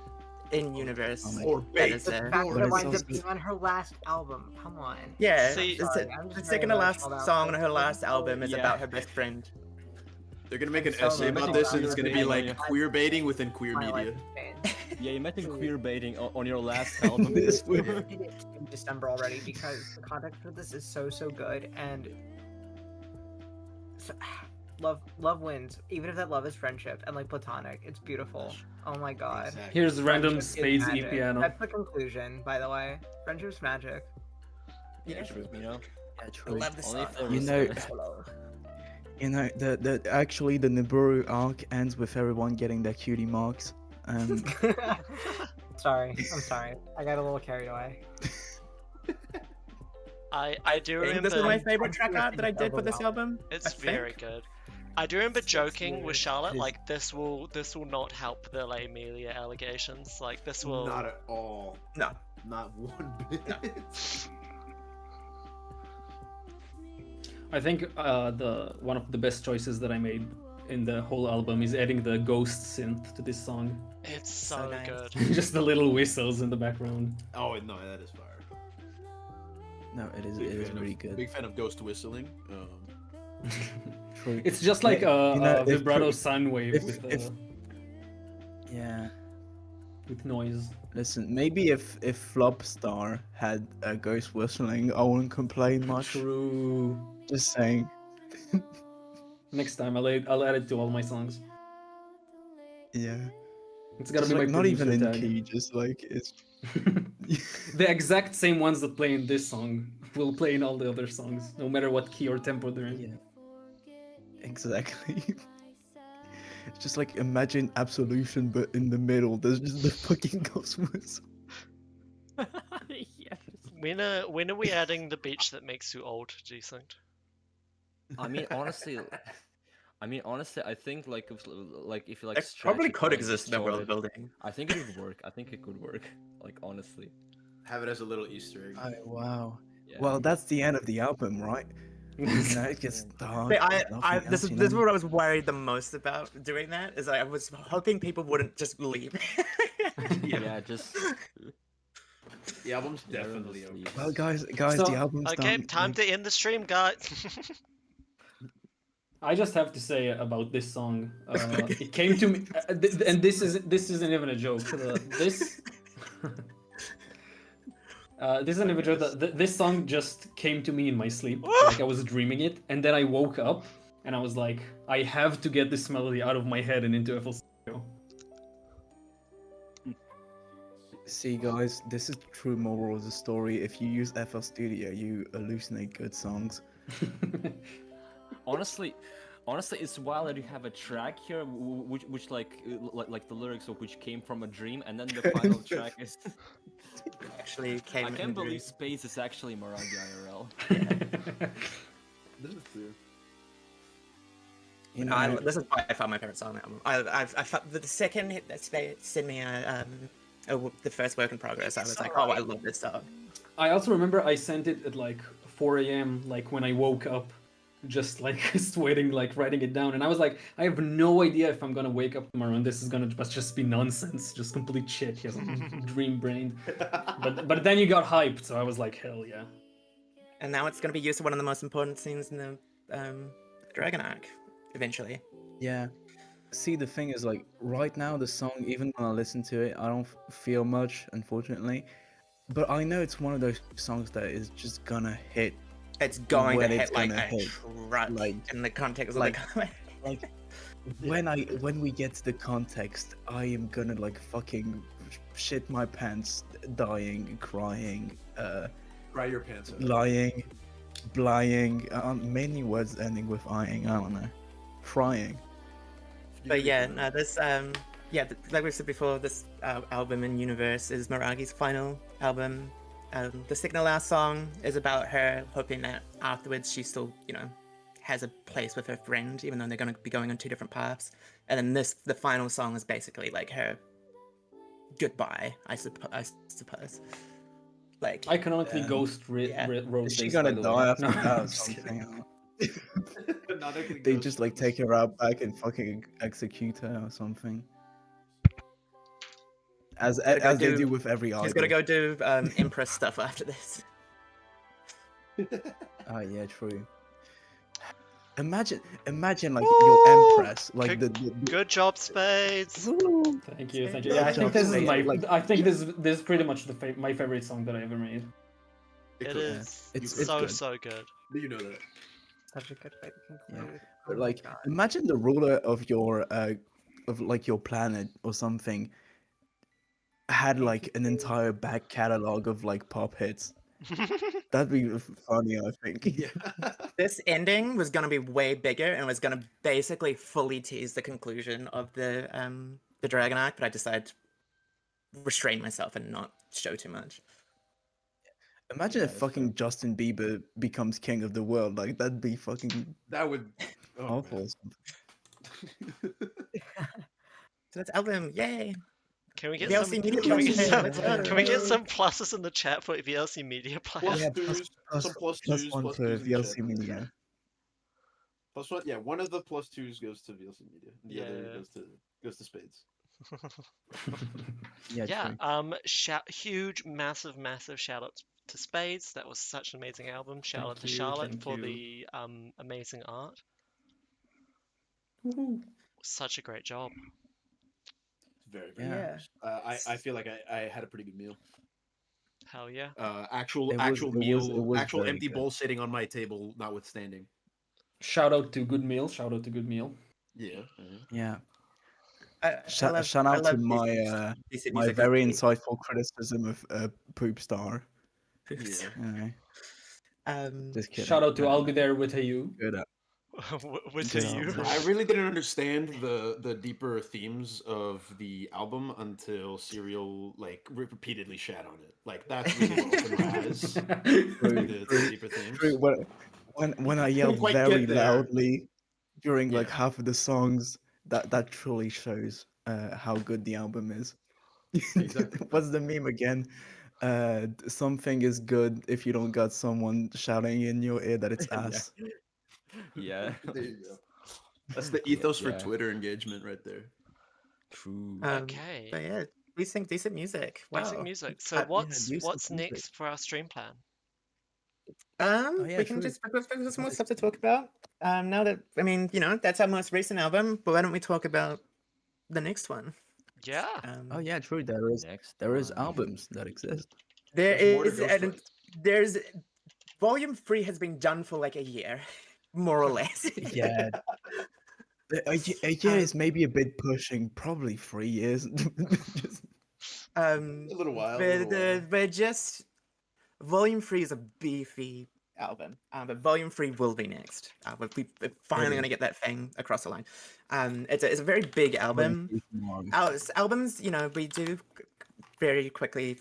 [SPEAKER 2] in-universe.
[SPEAKER 7] Or
[SPEAKER 2] that
[SPEAKER 7] bait.
[SPEAKER 2] is
[SPEAKER 3] The
[SPEAKER 2] there.
[SPEAKER 3] fact
[SPEAKER 4] But
[SPEAKER 3] that it
[SPEAKER 4] it
[SPEAKER 3] winds up
[SPEAKER 4] sounds
[SPEAKER 3] being on her last album. Come on.
[SPEAKER 2] Yeah,
[SPEAKER 1] See-
[SPEAKER 2] it's
[SPEAKER 3] Sorry, I'm just
[SPEAKER 2] the
[SPEAKER 3] very
[SPEAKER 2] second to last
[SPEAKER 3] emotional about
[SPEAKER 2] song on
[SPEAKER 3] this.
[SPEAKER 2] her last album is
[SPEAKER 1] Yeah.
[SPEAKER 2] about her best friend.
[SPEAKER 7] They're gonna make an
[SPEAKER 3] So
[SPEAKER 7] essay about
[SPEAKER 3] much
[SPEAKER 7] this, and
[SPEAKER 3] about
[SPEAKER 7] it's gonna
[SPEAKER 3] it.
[SPEAKER 7] be like
[SPEAKER 5] Yeah.
[SPEAKER 7] queer baiting within queer
[SPEAKER 3] My life
[SPEAKER 7] media.
[SPEAKER 3] has changed.
[SPEAKER 5] Yeah, you mentioned queer baiting on your last album.
[SPEAKER 4] this
[SPEAKER 3] I
[SPEAKER 4] with
[SPEAKER 3] did it in December already because the context for this is so good, and so, love wins, even if that love is friendship and like platonic. It's beautiful. Oh my god.
[SPEAKER 7] Exactly.
[SPEAKER 6] Here's random
[SPEAKER 3] Friendship is
[SPEAKER 6] spades E
[SPEAKER 3] magic.
[SPEAKER 6] piano.
[SPEAKER 3] That's the conclusion, by the way. Friendship's magic.
[SPEAKER 2] Yeah,
[SPEAKER 5] You know.
[SPEAKER 2] I
[SPEAKER 4] true.
[SPEAKER 2] love this
[SPEAKER 5] Only
[SPEAKER 2] song.
[SPEAKER 5] if there
[SPEAKER 4] You
[SPEAKER 5] was,
[SPEAKER 4] know- You know, the actually the Nibiru arc ends with everyone getting their cutie marks.
[SPEAKER 3] Sorry, I'm sorry. I got a little carried away.
[SPEAKER 1] I do
[SPEAKER 2] I think this is
[SPEAKER 1] remember
[SPEAKER 2] my favorite
[SPEAKER 3] I'm
[SPEAKER 2] track
[SPEAKER 3] sure
[SPEAKER 2] art that I did for this
[SPEAKER 3] overwhelmed.
[SPEAKER 2] album.
[SPEAKER 1] it's
[SPEAKER 2] I think.
[SPEAKER 1] very good. I do remember joking with Charlotte,
[SPEAKER 4] His-
[SPEAKER 1] like this will not help the La Emilia allegations. Like this will.
[SPEAKER 7] Not at all.
[SPEAKER 2] No.
[SPEAKER 7] Not one bit.
[SPEAKER 6] I think the one of the best choices that I made in the whole album is adding the ghost synth to this song.
[SPEAKER 1] It's
[SPEAKER 2] So
[SPEAKER 1] so
[SPEAKER 2] nice.
[SPEAKER 1] good.
[SPEAKER 6] Just the little whistles in the background.
[SPEAKER 7] Oh no, that is fire.
[SPEAKER 4] No, it is
[SPEAKER 7] Big fan
[SPEAKER 4] really
[SPEAKER 7] of,
[SPEAKER 4] good.
[SPEAKER 7] Big fan of ghost whistling.
[SPEAKER 4] True.
[SPEAKER 6] It's just like
[SPEAKER 4] Yeah, you know,
[SPEAKER 6] a
[SPEAKER 4] if-
[SPEAKER 6] vibrato sine wave
[SPEAKER 4] if-
[SPEAKER 6] with,
[SPEAKER 4] if- Yeah.
[SPEAKER 6] with noise.
[SPEAKER 4] Listen, maybe if Flopstar had a ghost whistling, I wouldn't complain much.
[SPEAKER 6] True.
[SPEAKER 4] Just saying.
[SPEAKER 6] Next time I'll add it to all my songs.
[SPEAKER 4] Yeah.
[SPEAKER 6] It's gotta
[SPEAKER 4] Just,
[SPEAKER 6] be
[SPEAKER 4] like,
[SPEAKER 6] my
[SPEAKER 4] not even in
[SPEAKER 6] producer tag.
[SPEAKER 4] key, just like it's.
[SPEAKER 6] The exact same ones that play in this song will play in all the other songs, no matter what key or tempo they're in.
[SPEAKER 4] Yeah. Exactly. It's just like imagine Absolution, but in the middle, there's just the fucking ghost whistle.
[SPEAKER 5] Yes.
[SPEAKER 1] When are we adding the beach that makes you old? Desynced?
[SPEAKER 5] I mean, honestly, I think like if you like
[SPEAKER 2] It
[SPEAKER 5] stretch
[SPEAKER 2] probably
[SPEAKER 5] it
[SPEAKER 2] could
[SPEAKER 5] out,
[SPEAKER 2] exist in the world
[SPEAKER 5] short it,
[SPEAKER 2] building.
[SPEAKER 5] I think it would work. I think it could work. Like honestly.
[SPEAKER 7] Have it as a little Easter egg.
[SPEAKER 4] Oh, wow.
[SPEAKER 5] Yeah.
[SPEAKER 4] Well, that's the end of the album, right? You know, it gets dark.
[SPEAKER 2] I,
[SPEAKER 4] there's
[SPEAKER 2] I,
[SPEAKER 4] nothing
[SPEAKER 2] this
[SPEAKER 4] else,
[SPEAKER 2] is
[SPEAKER 4] you
[SPEAKER 2] this is
[SPEAKER 4] know?
[SPEAKER 2] what I was worried the most about doing that. Is I was hoping people wouldn't just leave.
[SPEAKER 5] Yeah, just
[SPEAKER 7] The album's
[SPEAKER 5] yeah,
[SPEAKER 7] definitely
[SPEAKER 5] just
[SPEAKER 7] over.
[SPEAKER 5] leave.
[SPEAKER 4] Well, guys,
[SPEAKER 6] So-
[SPEAKER 4] the album's
[SPEAKER 1] Okay,
[SPEAKER 4] done.
[SPEAKER 1] time to end the stream, guys.
[SPEAKER 6] I just have to say about this song, it came to me, and this isn't even a joke. This This is an individual that this song just came to me in my sleep,
[SPEAKER 1] Woo!
[SPEAKER 6] like I was dreaming it, and then I woke up and I was like, I have to get this melody out of my head and into FL Studio.
[SPEAKER 4] See, guys, this is the true moral of the story. If you use FL Studio, you hallucinate good songs.
[SPEAKER 5] Honestly, it's wild that you have a track here, which like the lyrics of which came from a dream, and then the final track is.
[SPEAKER 2] Actually came
[SPEAKER 5] I
[SPEAKER 2] in
[SPEAKER 5] can't
[SPEAKER 2] a dream.
[SPEAKER 5] believe Space is actually Maragi IRL.
[SPEAKER 7] This is true.
[SPEAKER 4] You
[SPEAKER 2] No,
[SPEAKER 4] know,
[SPEAKER 2] this is by far my favorite song on the album. I felt the second hit that sent me the first work in progress, I was like, oh, I love this song.
[SPEAKER 6] I also remember I sent it at like 4 a.m. like when I woke up, just like sweating, like writing it down, and I was like, I have no idea if I'm gonna wake up tomorrow and this is gonna just be nonsense, just complete shit. He has dream brain. But then you got hyped, so I was like, hell yeah.
[SPEAKER 2] And now it's going to be used for one of the most important scenes in the Dragon arc, eventually.
[SPEAKER 4] yeah. See, the thing is, like, right now, the song, even when I listen to it, I don't feel much, unfortunately. But I know it's one of those songs that is just gonna hit.
[SPEAKER 2] It's going
[SPEAKER 4] When
[SPEAKER 2] to
[SPEAKER 4] it's
[SPEAKER 2] hit like
[SPEAKER 4] gonna
[SPEAKER 2] a
[SPEAKER 4] hit,
[SPEAKER 2] truck
[SPEAKER 4] like-
[SPEAKER 2] in the context
[SPEAKER 4] like-
[SPEAKER 2] of the comment.
[SPEAKER 4] Like, when we get to the context, I am gonna, like, fucking shit my pants, dying, crying,
[SPEAKER 7] Cry your pants out.
[SPEAKER 4] lying, blying, many words ending with "ing." I don't know, crying.
[SPEAKER 2] But yeah, no, this like we said before, this album in Universe is Maragi's final album. The second to last song is about her hoping that afterwards she still, has a place with her friend, even though they're going to be going on two different paths. And then the final song is basically like her goodbye, I suppose. Like,
[SPEAKER 6] Iconically, Ghost wrote
[SPEAKER 4] Is she
[SPEAKER 6] this,
[SPEAKER 4] gonna
[SPEAKER 6] by the
[SPEAKER 4] die
[SPEAKER 6] way.
[SPEAKER 4] after
[SPEAKER 6] No,
[SPEAKER 4] that or
[SPEAKER 6] I'm just kidding.
[SPEAKER 4] something?
[SPEAKER 7] Now they're gonna
[SPEAKER 4] They
[SPEAKER 7] go
[SPEAKER 4] just like
[SPEAKER 7] through
[SPEAKER 4] take her out back and fucking execute her or something. As
[SPEAKER 2] Gotta go
[SPEAKER 4] they
[SPEAKER 2] do-
[SPEAKER 4] do with every idol.
[SPEAKER 2] she's going to go do Empress stuff after this.
[SPEAKER 4] Ah, yeah, true. Imagine like
[SPEAKER 1] Woo!
[SPEAKER 4] your empress, like
[SPEAKER 1] Good- Good job, Spades.
[SPEAKER 6] Thank you.
[SPEAKER 2] Yeah,
[SPEAKER 6] Yeah, I think this is
[SPEAKER 4] Jobs,
[SPEAKER 6] my.
[SPEAKER 4] like-
[SPEAKER 6] I think this is pretty much my favorite song that I ever made.
[SPEAKER 1] It is
[SPEAKER 4] It's
[SPEAKER 1] so
[SPEAKER 4] good.
[SPEAKER 1] good.
[SPEAKER 7] You know that.
[SPEAKER 3] Such a good way to conclude.
[SPEAKER 4] But
[SPEAKER 3] Oh my
[SPEAKER 4] like,
[SPEAKER 3] God.
[SPEAKER 4] imagine the ruler of your your planet or something had like an entire back catalog of like pop hits. That'd be funny, I think.
[SPEAKER 7] Yeah.
[SPEAKER 2] This ending was going to be way bigger and was going to basically fully tease the conclusion of the Dragon Arc, but I decided to restrain myself and not show too much.
[SPEAKER 4] Imagine
[SPEAKER 5] Yeah,
[SPEAKER 4] if
[SPEAKER 5] that's
[SPEAKER 4] fucking Justin Bieber becomes king of the world. Like that'd be fucking
[SPEAKER 7] That would. Oh,
[SPEAKER 4] awful.
[SPEAKER 7] man.
[SPEAKER 2] So that's album, yay!
[SPEAKER 1] Can we get
[SPEAKER 2] VLC
[SPEAKER 1] some?
[SPEAKER 2] Media
[SPEAKER 1] Can we get
[SPEAKER 2] Plus,
[SPEAKER 1] some?
[SPEAKER 2] let's go.
[SPEAKER 1] Can we get some pluses in the chat for VLC Media
[SPEAKER 7] Plus
[SPEAKER 1] Player?
[SPEAKER 4] Yeah,
[SPEAKER 7] twos, some plus
[SPEAKER 4] plus
[SPEAKER 7] twos,
[SPEAKER 4] one
[SPEAKER 7] plus
[SPEAKER 4] for
[SPEAKER 7] twos in the
[SPEAKER 4] VLC
[SPEAKER 7] chat.
[SPEAKER 4] Media.
[SPEAKER 7] Plus one, yeah. One of the plus twos goes to VLC Media. And the other
[SPEAKER 1] Yeah.
[SPEAKER 7] goes to Spades.
[SPEAKER 4] Yeah,
[SPEAKER 1] Yeah.
[SPEAKER 4] true.
[SPEAKER 1] Huge, massive shout out to Spades. That was such an amazing album. Shout out to
[SPEAKER 6] Thank you,
[SPEAKER 1] Charlotte
[SPEAKER 6] thank
[SPEAKER 1] for
[SPEAKER 6] you.
[SPEAKER 1] the amazing art.
[SPEAKER 6] Woohoo.
[SPEAKER 1] Such a great job.
[SPEAKER 7] Very, very
[SPEAKER 4] Yeah.
[SPEAKER 7] nice. I feel like I had a pretty good meal.
[SPEAKER 1] Hell yeah.
[SPEAKER 7] Actual
[SPEAKER 4] It was
[SPEAKER 7] actual
[SPEAKER 4] very
[SPEAKER 7] empty
[SPEAKER 4] good.
[SPEAKER 7] bowl sitting on my table, notwithstanding.
[SPEAKER 6] Shout out to Good Meal. Shout out to Good Meal.
[SPEAKER 7] Yeah.
[SPEAKER 4] Yeah.
[SPEAKER 2] I
[SPEAKER 4] Shout
[SPEAKER 2] love-
[SPEAKER 4] out
[SPEAKER 2] I
[SPEAKER 4] to
[SPEAKER 2] love
[SPEAKER 4] my
[SPEAKER 2] DC
[SPEAKER 4] my
[SPEAKER 2] music
[SPEAKER 4] very
[SPEAKER 2] is
[SPEAKER 4] insightful criticism of Poop Star.
[SPEAKER 2] great.
[SPEAKER 7] Yeah.
[SPEAKER 4] Anyway,
[SPEAKER 2] Um,
[SPEAKER 4] just kidding.
[SPEAKER 6] Shout out to
[SPEAKER 4] No,
[SPEAKER 6] I'll
[SPEAKER 4] no,
[SPEAKER 6] Be There With You.
[SPEAKER 4] Good up.
[SPEAKER 1] With
[SPEAKER 4] Good
[SPEAKER 1] you.
[SPEAKER 4] album.
[SPEAKER 7] I really didn't understand the deeper themes of the album until Serial like repeatedly shat on it. Like that's really what opened my eyes. The deeper themes.
[SPEAKER 4] True, when I yelled
[SPEAKER 7] quite
[SPEAKER 4] very
[SPEAKER 7] get there.
[SPEAKER 4] loudly during like
[SPEAKER 7] Yeah.
[SPEAKER 4] half of the songs, that truly shows how good the album is.
[SPEAKER 7] Exactly.
[SPEAKER 4] What's the meme again? Something is good if you don't got someone shouting in your ear that it's
[SPEAKER 5] Yeah.
[SPEAKER 4] ass.
[SPEAKER 5] Yeah.
[SPEAKER 7] There you go. That's the ethos for
[SPEAKER 5] Yeah.
[SPEAKER 7] Twitter engagement right there.
[SPEAKER 5] True.
[SPEAKER 1] Okay.
[SPEAKER 2] But yeah, we sing decent music. Wow.
[SPEAKER 1] Basic music. So
[SPEAKER 2] yeah,
[SPEAKER 1] what's
[SPEAKER 4] decent music.
[SPEAKER 1] next for our stream plan?
[SPEAKER 4] Oh, yeah,
[SPEAKER 2] we can
[SPEAKER 4] true.
[SPEAKER 2] just there's some more stuff to talk about. Now that that's our most recent album, but why don't we talk about the next one?
[SPEAKER 1] Yeah.
[SPEAKER 4] Oh yeah, true. There is
[SPEAKER 5] Next.
[SPEAKER 4] there is
[SPEAKER 5] one.
[SPEAKER 4] albums that exist.
[SPEAKER 7] There's more to
[SPEAKER 2] is,
[SPEAKER 7] Ghost
[SPEAKER 2] and
[SPEAKER 7] Rights.
[SPEAKER 2] there's Volume 3 has been done for like a year, more or less.
[SPEAKER 4] Yeah. A year is maybe a bit pushing, probably 3 years. Just,
[SPEAKER 7] A little while. A little while.
[SPEAKER 2] We're just Volume 3 is a beefy album, but Volume 3 will be next. We're finally
[SPEAKER 4] Really?
[SPEAKER 2] gonna get that thing across the line. It's a very big album. Albums, you know, we do very quickly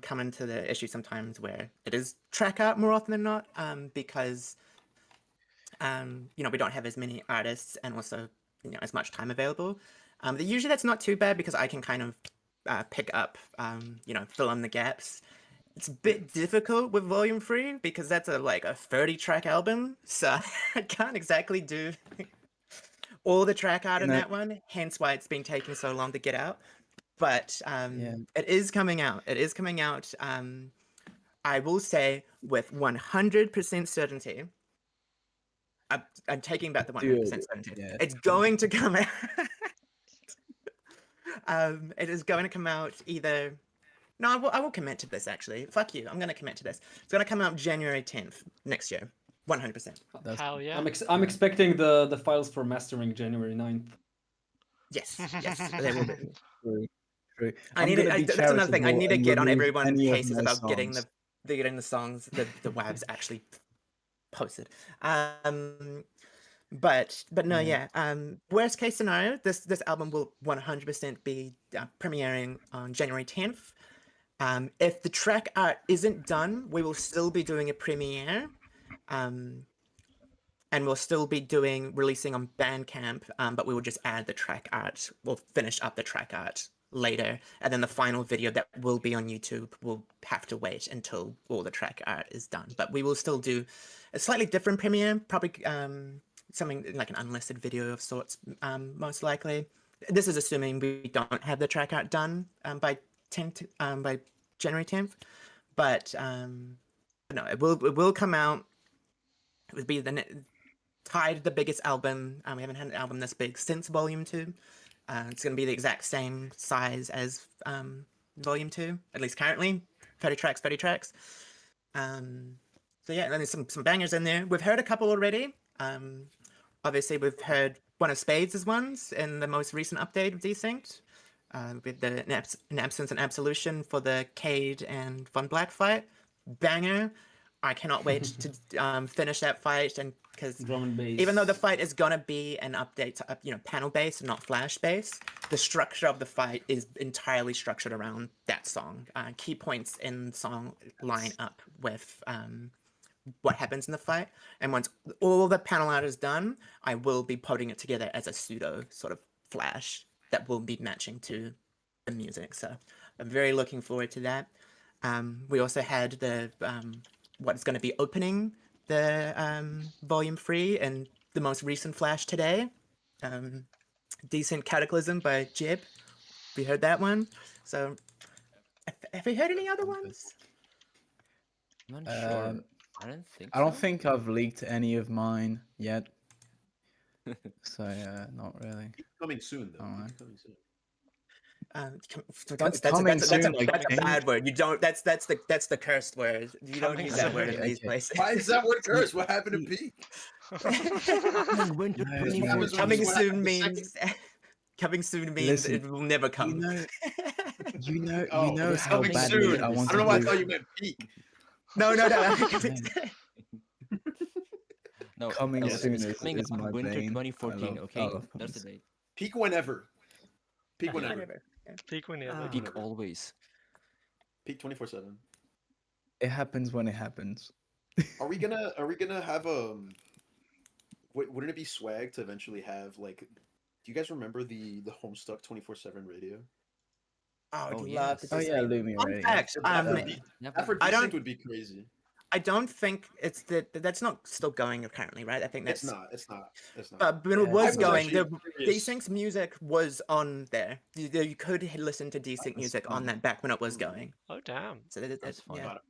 [SPEAKER 2] come into the issue sometimes where it is track art more often than not, because you know, we don't have as many artists and also, you know, as much time available. Usually that's not too bad because I can kind of pick up, you know, fill in the gaps. It's a bit difficult with Volume 3 because that's like a 30-track album, so I can't exactly do all the track art
[SPEAKER 4] You
[SPEAKER 2] in
[SPEAKER 4] know-
[SPEAKER 2] that one, hence why it's been taking so long to get out. But
[SPEAKER 4] Yeah.
[SPEAKER 2] it is coming out. It is coming out, I will say, with 100% certainty. I'm taking back the 100% certainty.
[SPEAKER 4] yeah.
[SPEAKER 2] It's going to come out. It is going to come out either. No, I will commit to this actually. Fuck you. I'm going to commit to this. It's going to come out January 10th next year. 100%.
[SPEAKER 4] That's
[SPEAKER 1] Hell yeah.
[SPEAKER 6] I'm expecting the files for mastering January 9th.
[SPEAKER 2] Yes, yes, they will be.
[SPEAKER 4] true. True.
[SPEAKER 2] I
[SPEAKER 4] I'm
[SPEAKER 2] need
[SPEAKER 4] gonna
[SPEAKER 2] to.
[SPEAKER 4] be
[SPEAKER 2] That's another thing. I
[SPEAKER 4] charitable
[SPEAKER 2] need to
[SPEAKER 4] and
[SPEAKER 2] get on
[SPEAKER 4] remove
[SPEAKER 2] everyone's
[SPEAKER 4] any of
[SPEAKER 2] cases
[SPEAKER 4] my
[SPEAKER 2] about getting
[SPEAKER 4] songs.
[SPEAKER 2] the songs, the WAVs actually posted. But no,
[SPEAKER 4] Yeah.
[SPEAKER 2] yeah. Worst case scenario, this album will 100% be premiering on January 10th. If the track art isn't done, we will still be doing a premiere. And we'll still be releasing on Bandcamp, but we will just add the track art. We'll finish up the track art later, and then the final video that will be on YouTube will have to wait until all the track art is done. But we will still do a slightly different premiere, probably something like an unlisted video of sorts, most likely. This is assuming we don't have the track art done by January 10th, but no, it will come out. It would be tied the biggest album. We haven't had an album this big since Volume 2. It's going to be the exact same size as Volume 2, at least currently. 30 tracks, 30 tracks. So yeah, and there's some bangers in there. We've heard a couple already. Obviously, we've heard one of Spades' ones in the most recent update of Desynced. With the In Absence and Absolution for the Cade and Von Black fight. Banger. I cannot wait to finish that fight, and because
[SPEAKER 6] Drum and bass.
[SPEAKER 2] even though the fight is gonna be an update to you know, panel based and not flash based, the structure of the fight is entirely structured around that song. Key points in the song line up with what happens in the fight, and once all the panel art is done, I will be putting it together as a pseudo sort of flash that will be matching to the music. So I'm very looking forward to that. We also had the what's going to be opening the Volume 3 and the most recent flash today. Decent Cataclysm by Jib. We heard that one. So have we heard any other ones?
[SPEAKER 5] I'm not sure. I don't think
[SPEAKER 4] I don't
[SPEAKER 5] so.
[SPEAKER 4] think I've leaked any of mine yet. So yeah, not really.
[SPEAKER 7] Coming soon, though.
[SPEAKER 4] Alright.
[SPEAKER 7] Coming soon.
[SPEAKER 2] That's
[SPEAKER 4] soon, like,
[SPEAKER 2] a bad word. You don't. That's the cursed word. You don't
[SPEAKER 1] Coming
[SPEAKER 2] use that word
[SPEAKER 4] soon.
[SPEAKER 2] in these
[SPEAKER 4] Okay.
[SPEAKER 2] places.
[SPEAKER 7] Why is that word cursed? What happened to Peak?
[SPEAKER 6] Winter
[SPEAKER 4] No,
[SPEAKER 6] 2014.
[SPEAKER 2] Coming
[SPEAKER 7] What
[SPEAKER 2] soon
[SPEAKER 7] happened the
[SPEAKER 2] means coming soon means
[SPEAKER 4] Listen,
[SPEAKER 2] it will never come.
[SPEAKER 4] You know
[SPEAKER 7] Oh,
[SPEAKER 4] how
[SPEAKER 7] coming
[SPEAKER 4] badly
[SPEAKER 7] soon.
[SPEAKER 4] I
[SPEAKER 7] I
[SPEAKER 4] want
[SPEAKER 7] don't know
[SPEAKER 4] to
[SPEAKER 7] why I
[SPEAKER 4] do.
[SPEAKER 7] thought you meant peak.
[SPEAKER 2] No.
[SPEAKER 5] No,
[SPEAKER 4] Coming
[SPEAKER 5] Ellis,
[SPEAKER 4] soon
[SPEAKER 5] it's
[SPEAKER 4] is
[SPEAKER 5] coming up
[SPEAKER 4] my
[SPEAKER 5] winter
[SPEAKER 4] bane.
[SPEAKER 5] 2014.
[SPEAKER 4] I
[SPEAKER 5] Okay,
[SPEAKER 4] love
[SPEAKER 5] that's the
[SPEAKER 4] puns.
[SPEAKER 5] date.
[SPEAKER 7] Peak whenever. Peak whenever.
[SPEAKER 2] Whatever.
[SPEAKER 1] Peak whenever.
[SPEAKER 5] Peak
[SPEAKER 7] Whenever.
[SPEAKER 5] always.
[SPEAKER 7] Peak 24/7.
[SPEAKER 4] It happens when it happens.
[SPEAKER 7] Are we gonna have wouldn't it be swag to eventually have, like, do you guys remember the Homestuck 24/7 radio?
[SPEAKER 2] Oh, I'd
[SPEAKER 5] Oh,
[SPEAKER 2] love to
[SPEAKER 5] yes.
[SPEAKER 4] Oh
[SPEAKER 2] do
[SPEAKER 4] yeah,
[SPEAKER 2] something.
[SPEAKER 4] Lumi
[SPEAKER 2] Fun
[SPEAKER 4] already.
[SPEAKER 2] fact,
[SPEAKER 7] That
[SPEAKER 5] Um,
[SPEAKER 7] would be,
[SPEAKER 5] Never.
[SPEAKER 7] that for
[SPEAKER 2] I don't-
[SPEAKER 7] Desync would be crazy.
[SPEAKER 2] I don't think it's that's not still going currently, right? I think that's
[SPEAKER 7] It's not. It's not. It's not.
[SPEAKER 2] But when it
[SPEAKER 4] Yeah,
[SPEAKER 2] was
[SPEAKER 7] I was
[SPEAKER 2] going, the
[SPEAKER 7] actually curious.
[SPEAKER 2] Desync's music was on there. You could listen to Desync music on that back when it was going.
[SPEAKER 1] Oh damn.
[SPEAKER 2] So
[SPEAKER 5] That's fun.
[SPEAKER 2] yeah.
[SPEAKER 7] But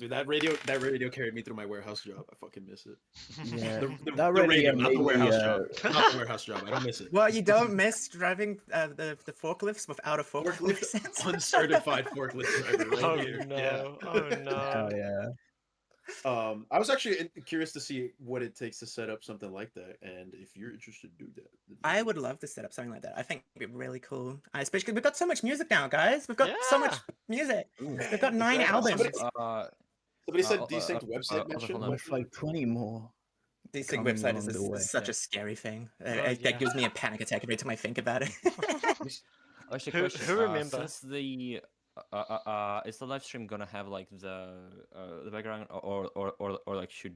[SPEAKER 7] Dude, that radio carried me through my warehouse job. I fucking miss it.
[SPEAKER 4] Yeah,
[SPEAKER 7] The
[SPEAKER 4] that
[SPEAKER 7] radio,
[SPEAKER 4] radio
[SPEAKER 7] not the
[SPEAKER 4] made me.
[SPEAKER 7] warehouse job. Not the warehouse job. I don't miss it.
[SPEAKER 2] Well, you don't miss driving the forklifts without a forklift
[SPEAKER 7] Forklift
[SPEAKER 2] license?
[SPEAKER 7] uncertified forklift driver right
[SPEAKER 1] Oh
[SPEAKER 7] here.
[SPEAKER 1] no!
[SPEAKER 7] Yeah.
[SPEAKER 1] Oh no!
[SPEAKER 4] Hell yeah.
[SPEAKER 7] I was actually curious to see what it takes to set up something like that, and if you're interested, do that.
[SPEAKER 2] I would love to set up something like that. I think it'd be really cool. Especially because we've got so much music now, guys. We've got so much music. We've got 9 albums.
[SPEAKER 7] Somebody said Desynced website mention.
[SPEAKER 5] hold on.
[SPEAKER 4] There's like 20 more.
[SPEAKER 2] Desync
[SPEAKER 4] coming
[SPEAKER 2] website
[SPEAKER 4] along the
[SPEAKER 2] is
[SPEAKER 4] way.
[SPEAKER 2] such a scary thing.
[SPEAKER 1] yeah.
[SPEAKER 2] That gives me a panic attack every time I think about it.
[SPEAKER 5] Actually,
[SPEAKER 1] Who-
[SPEAKER 5] question.
[SPEAKER 1] who remember?
[SPEAKER 5] Since the is the live stream gonna have like the background or like should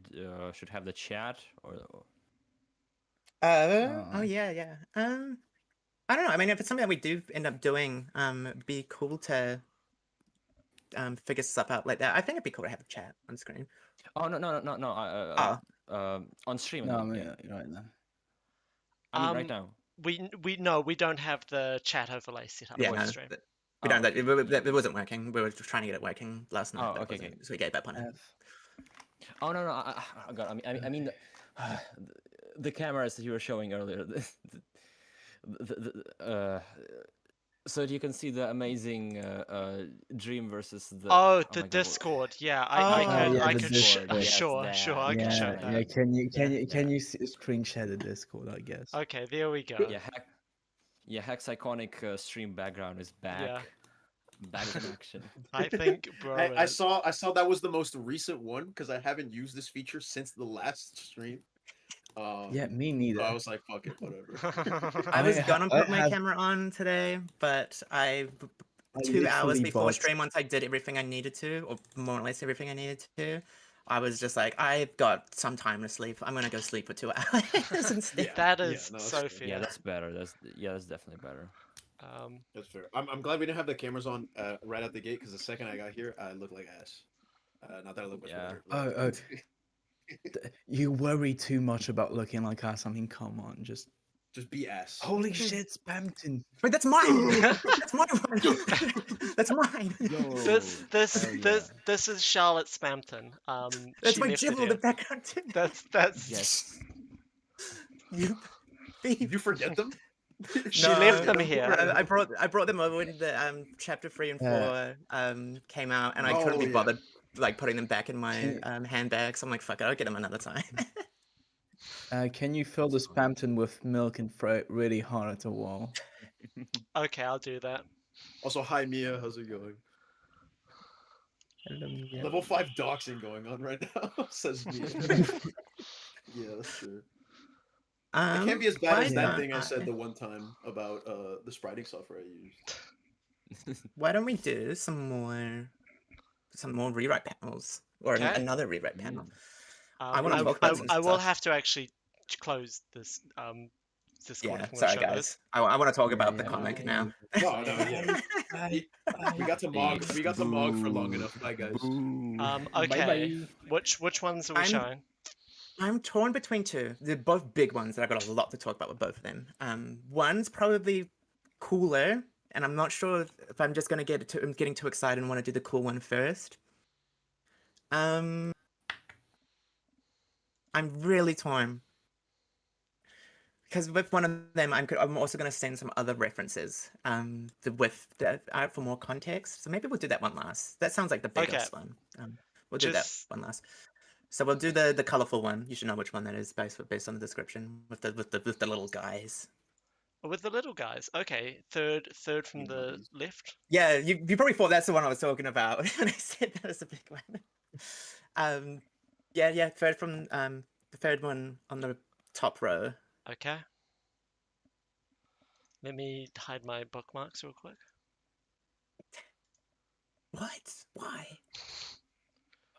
[SPEAKER 5] have the chat or
[SPEAKER 2] Oh yeah. I don't know. I mean, if it's something that we do end up doing, it'd be cool to figure stuff out like that. I think it'd be cool to have a chat on screen.
[SPEAKER 5] oh no on stream?
[SPEAKER 4] No,
[SPEAKER 5] I
[SPEAKER 4] I
[SPEAKER 5] mean,
[SPEAKER 4] mean,
[SPEAKER 5] yeah.
[SPEAKER 4] right now.
[SPEAKER 5] I mean right now.
[SPEAKER 1] We don't have the chat overlay set up
[SPEAKER 2] Yeah,
[SPEAKER 1] on
[SPEAKER 2] no,
[SPEAKER 1] stream.
[SPEAKER 2] we don't. It wasn't working. We were trying to get it working last night.
[SPEAKER 5] Oh,
[SPEAKER 2] but it
[SPEAKER 5] okay,
[SPEAKER 2] wasn't, so we gave up on it.
[SPEAKER 5] Oh no, God, I mean, the cameras that you were showing earlier. So you can see the amazing Dream versus the.
[SPEAKER 1] Oh,
[SPEAKER 5] my
[SPEAKER 1] the
[SPEAKER 5] God,
[SPEAKER 1] Discord. Yeah,
[SPEAKER 2] Oh, yeah,
[SPEAKER 1] I
[SPEAKER 4] the
[SPEAKER 1] could.
[SPEAKER 4] Discord,
[SPEAKER 5] yes,
[SPEAKER 1] Sure,
[SPEAKER 5] that,
[SPEAKER 1] I can show that.
[SPEAKER 4] Yeah, can
[SPEAKER 5] Yeah.
[SPEAKER 4] you screen share the Discord, I guess.
[SPEAKER 1] Okay, there we go.
[SPEAKER 5] Yeah, Hack's iconic stream background is back.
[SPEAKER 1] Yeah.
[SPEAKER 5] Back in action.
[SPEAKER 1] I think, bro.
[SPEAKER 7] I saw that was the most recent one because I haven't used this feature since the last stream.
[SPEAKER 4] Yeah, me neither.
[SPEAKER 7] So I was like, fuck it, whatever.
[SPEAKER 2] I was
[SPEAKER 4] I
[SPEAKER 2] gonna put my
[SPEAKER 4] have-
[SPEAKER 2] camera on today, but
[SPEAKER 4] I
[SPEAKER 2] 2 hours
[SPEAKER 4] literally
[SPEAKER 2] before
[SPEAKER 4] bought-
[SPEAKER 2] stream, once I did everything I needed to, or more or less everything I needed to, I was just like, I've got some time to sleep. I'm gonna go sleep for 2 hours instead.
[SPEAKER 1] That is
[SPEAKER 7] no, that's
[SPEAKER 1] so
[SPEAKER 7] fair.
[SPEAKER 1] fair.
[SPEAKER 5] Yeah, that's better. That's definitely better.
[SPEAKER 7] That's fair. I'm glad we didn't have the cameras on right out the gate because the second I got here, I looked like ass. Not that I look much
[SPEAKER 5] Yeah.
[SPEAKER 7] better.
[SPEAKER 4] You worry too much about looking like ass. I mean, come on, just
[SPEAKER 7] Just be ass.
[SPEAKER 4] holy shit, Spamton.
[SPEAKER 2] Wait, that's mine. That's my one. That's mine.
[SPEAKER 1] This is Charlotte Spampton.
[SPEAKER 2] That's
[SPEAKER 1] she
[SPEAKER 2] my
[SPEAKER 1] left it
[SPEAKER 2] jibble in
[SPEAKER 1] here.
[SPEAKER 2] the background too.
[SPEAKER 1] That's
[SPEAKER 5] Yes.
[SPEAKER 2] You
[SPEAKER 7] Did
[SPEAKER 2] thief.
[SPEAKER 7] you forget them?
[SPEAKER 1] She left them
[SPEAKER 2] No,
[SPEAKER 1] here.
[SPEAKER 2] I brought them over when the chapter 3 and 4 came out, and I couldn't be
[SPEAKER 7] Oh, yeah.
[SPEAKER 2] bothered like putting them back in my
[SPEAKER 4] Can-
[SPEAKER 2] handbag. So I'm like, fuck it, I'll get them another time.
[SPEAKER 4] Can you fill the Spamton with milk and throw it really hard at the wall?
[SPEAKER 1] Okay, I'll do that.
[SPEAKER 7] Also, hi Mia, how's it going? Level 5 doxing going on right now, says Mia. Yeah, that's true. It can't be as bad
[SPEAKER 2] why
[SPEAKER 7] as that
[SPEAKER 2] not?
[SPEAKER 7] thing I said the one time about the spriting software I used.
[SPEAKER 2] Why don't we do some more rewrite panels or
[SPEAKER 1] Okay.
[SPEAKER 2] another rewrite panel?
[SPEAKER 1] I
[SPEAKER 2] wanna talk about some
[SPEAKER 1] will
[SPEAKER 2] stuff.
[SPEAKER 1] have to actually close this Discord.
[SPEAKER 2] Yeah,
[SPEAKER 1] if I'm gonna
[SPEAKER 2] sorry
[SPEAKER 1] show
[SPEAKER 2] guys.
[SPEAKER 1] this.
[SPEAKER 2] I want to talk about the
[SPEAKER 4] Yeah.
[SPEAKER 2] comic now.
[SPEAKER 7] No, yeah. We got to mog. We got to mog for long enough. Bye, guys.
[SPEAKER 1] Okay. Which ones are we
[SPEAKER 2] I'm-
[SPEAKER 1] showing?
[SPEAKER 2] I'm torn between two. They're both big ones that I've got a lot to talk about with both of them. One's probably cooler, and I'm not sure if I'm just gonna I'm getting too excited and want to do the cool one first. I'm really torn because with one of them, I'm also gonna send some other references. For more context. So maybe we'll do that one last. That sounds like the biggest one. We'll do that
[SPEAKER 1] Just-
[SPEAKER 2] one last. So we'll do the colorful one. You should know which one that is based on the description with the little guys.
[SPEAKER 1] With the little guys. Okay. Third from the left.
[SPEAKER 2] Yeah, you probably thought that's the one I was talking about when I said that was a big one. Yeah. Third from the third one on the top row.
[SPEAKER 1] Okay. Let me hide my bookmarks real quick.
[SPEAKER 2] What? Why?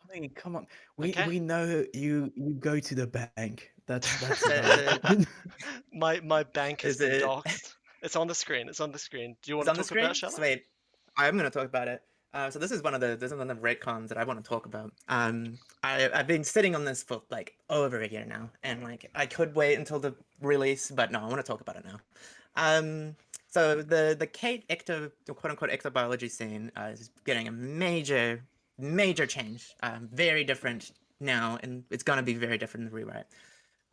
[SPEAKER 4] I mean, come on. We
[SPEAKER 1] Okay.
[SPEAKER 4] we know you go to the bank. That's
[SPEAKER 2] Uh,
[SPEAKER 4] about it.
[SPEAKER 1] My bank has
[SPEAKER 2] Is
[SPEAKER 1] been
[SPEAKER 2] it-
[SPEAKER 1] doxed. It's on the screen. Do you want
[SPEAKER 2] It's
[SPEAKER 1] to
[SPEAKER 2] on the
[SPEAKER 1] talk
[SPEAKER 2] screen.
[SPEAKER 1] about Charlotte?
[SPEAKER 2] Sweet. I'm going to talk about it. So this is one of the retcons that I want to talk about. I've been sitting on this for like over a year now, and like I could wait until the release, but no, I want to talk about it now. So the Kate ecto, the quote unquote ectobiology scene is getting a major major change, very different now, and it's gonna be very different in the rewrite.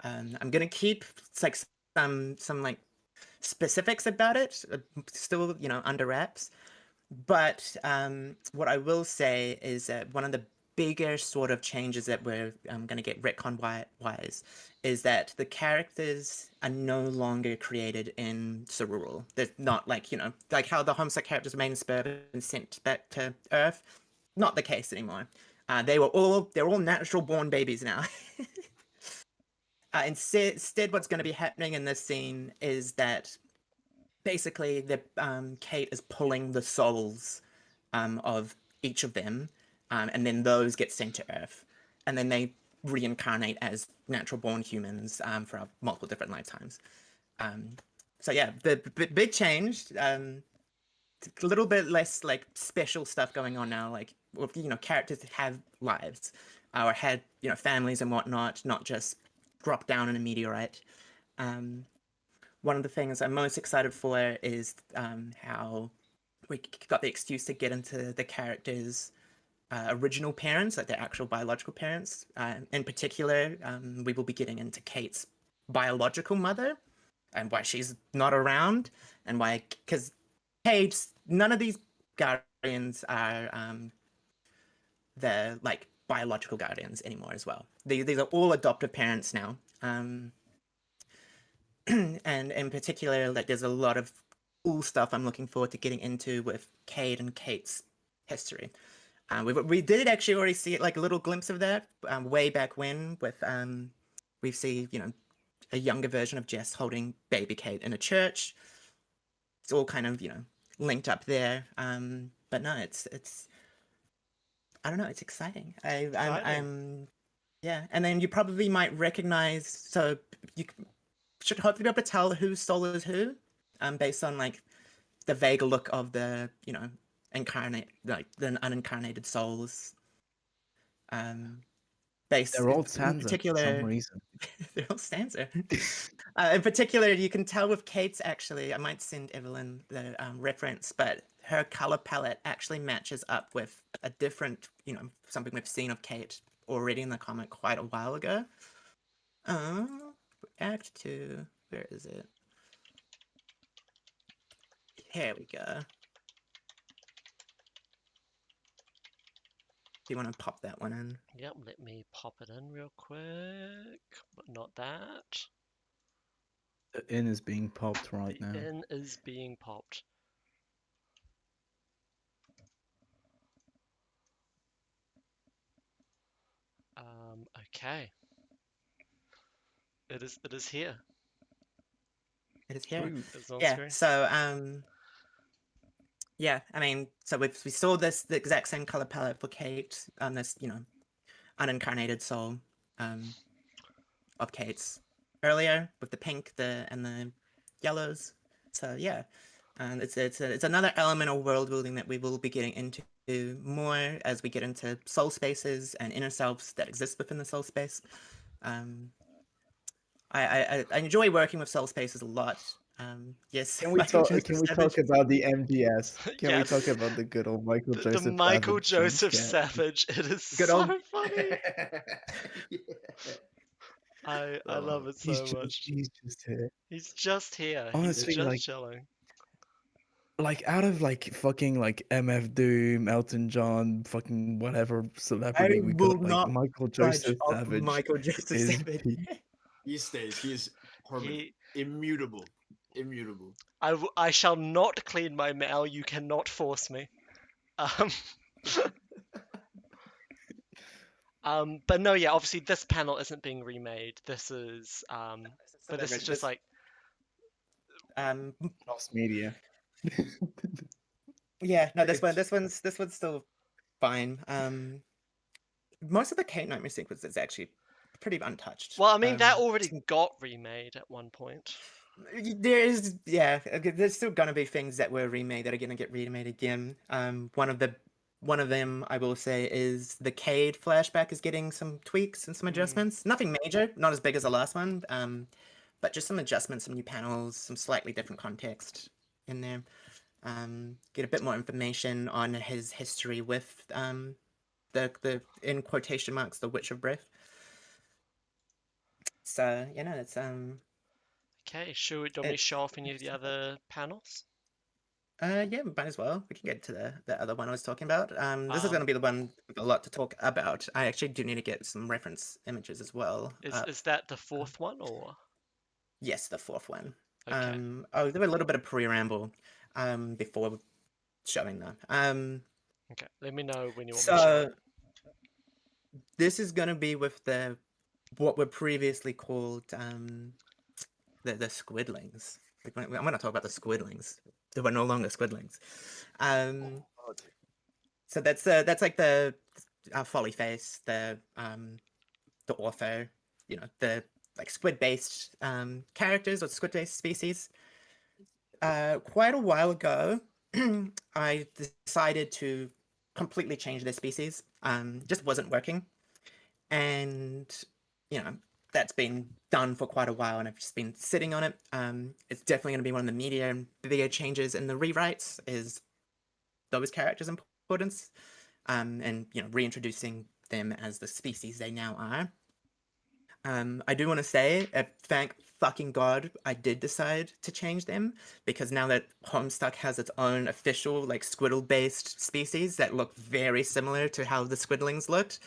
[SPEAKER 2] I'm gonna keep like some like specifics about it, still under wraps. But what I will say is that one of the bigger sort of changes that we're going to get retcon wise is that the characters are no longer created in Cerule. They're not like, like how the Homestuck characters were made in Suburban and sent back to Earth. Not the case anymore. They're all natural born babies now. Instead, what's going to be happening in this scene is that basically Kate is pulling the souls of each of them, and then those get sent to Earth, and then they reincarnate as natural born humans for multiple different lifetimes. So yeah, the big change. A little bit less like special stuff going on now. Like characters that have lives or had families and whatnot, not just drop down in a meteorite. One of the things I'm most excited for is how we got the excuse to get into the characters' original parents, like their actual biological parents. In particular, we will be getting into Kate's biological mother and why she's not around, and why, because none of these guardians are the like biological guardians anymore as well. These are all adoptive parents now. And in particular, like there's a lot of cool stuff I'm looking forward to getting into with Kate and Kate's history. We did actually already see like a little glimpse of that way back when with we see a younger version of Jess holding baby Kate in a church. It's all kind of linked up there. But no, it's I don't know, it's exciting. I'm yeah, and then you probably might recognize, so you should hopefully be able to tell whose soul is who, based on like the vague look of the incarnate, like the unincarnated souls. Based
[SPEAKER 4] They're all
[SPEAKER 2] in
[SPEAKER 4] Sansa for some
[SPEAKER 2] particular,
[SPEAKER 4] reason.
[SPEAKER 2] they're all Sansa. In particular, you can tell with Kate's actually. I might send Evelyn the reference, but her color palette actually matches up with a different, something we've seen of Kate already in the comic quite a while ago. Act 2, where is it? Here we go. Do you want to pop that one in?
[SPEAKER 1] Yep, let me pop it in real quick, but not that.
[SPEAKER 4] The in is being popped right
[SPEAKER 1] The
[SPEAKER 4] now.
[SPEAKER 1] in is being popped. Okay. It is here.
[SPEAKER 2] It is here.
[SPEAKER 4] Sweet.
[SPEAKER 1] It's on
[SPEAKER 2] Yeah.
[SPEAKER 1] screen.
[SPEAKER 2] So yeah, I mean, so we saw the exact same color palette for Kate on this, unincarnated soul of Kate's earlier with the pink, and the yellows. So yeah, and it's another element of world building that we will be getting into more as we get into soul spaces and inner selves that exist within the soul space. I enjoy working with soul spaces a lot. Yes.
[SPEAKER 4] Can we
[SPEAKER 2] Michael
[SPEAKER 4] talk?
[SPEAKER 2] Joseph
[SPEAKER 4] Can we
[SPEAKER 2] Savage.
[SPEAKER 4] talk about the MGS? Can we
[SPEAKER 1] Yes.
[SPEAKER 4] talk about the good old Michael
[SPEAKER 1] The
[SPEAKER 4] Joseph
[SPEAKER 1] Michael
[SPEAKER 4] Savage
[SPEAKER 1] Joseph
[SPEAKER 4] jump scare?
[SPEAKER 1] Savage. It is
[SPEAKER 2] Good
[SPEAKER 1] so
[SPEAKER 2] old-
[SPEAKER 1] funny.
[SPEAKER 7] Yeah.
[SPEAKER 1] I love it
[SPEAKER 4] He's
[SPEAKER 1] so
[SPEAKER 4] just,
[SPEAKER 1] much.
[SPEAKER 4] he's just here.
[SPEAKER 1] He's just here.
[SPEAKER 4] Honestly,
[SPEAKER 1] He's just
[SPEAKER 4] like-
[SPEAKER 1] chilling.
[SPEAKER 4] Like out of like fucking like MF Doom, Elton John, fucking whatever celebrity we
[SPEAKER 2] will
[SPEAKER 4] got, like
[SPEAKER 2] not
[SPEAKER 4] Michael
[SPEAKER 2] Judge
[SPEAKER 4] Joseph
[SPEAKER 2] of
[SPEAKER 4] Savage
[SPEAKER 2] Michael Joseph
[SPEAKER 4] is
[SPEAKER 2] Savage.
[SPEAKER 4] peak.
[SPEAKER 7] He stays. He is permanent. Immutable. Immutable.
[SPEAKER 1] I shall not clean my mail. You cannot force me. But no, yeah. Obviously, this panel isn't being remade. This is but this is just like
[SPEAKER 4] Lost media.
[SPEAKER 2] Yeah, no, this one's still fine. Most of the Kate Nightmare sequence is actually pretty untouched.
[SPEAKER 1] well, I mean that already got remade at one point.
[SPEAKER 2] There's there's still gonna be things that were remade that are gonna get remade again. One of them I will say is the Cade flashback is getting some tweaks and some adjustments. Nothing major, not as big as the last one. But just some adjustments, some new panels, some slightly different context in there. Get a bit more information on his history with the in quotation marks the Witch of Breath. So it's
[SPEAKER 1] Okay, do you want me to show off any of the other panels?
[SPEAKER 2] yeah, might as well. We can get to the other one I was talking about. This is going to
[SPEAKER 1] Um,
[SPEAKER 2] be the one with a lot to talk about. I actually do need to get some reference images as well.
[SPEAKER 1] Is that the fourth one or?
[SPEAKER 2] Yes, the fourth one.
[SPEAKER 1] Okay.
[SPEAKER 2] I'll do a little bit of pre-ramble before showing them.
[SPEAKER 1] Okay, let me know when you want me to show
[SPEAKER 2] So
[SPEAKER 1] it.
[SPEAKER 2] this is going to be with what were previously called the squidlings. I'm going to talk about the squidlings. They were no longer squidlings. So that's like the folly face, the ortho, the like squid-based characters or squid-based species. Quite a while ago, I decided to completely change their species. Just wasn't working, and that's been done for quite a while, and I've just been sitting on it. It's definitely going to be one of the bigger changes in the rewrites is those characters' importance, and reintroducing them as the species they now are. I do want to say, thank fucking God, I did decide to change them, because now that Homestuck has its own official, like, squiddle-based species that look very similar to how the squidlings looked,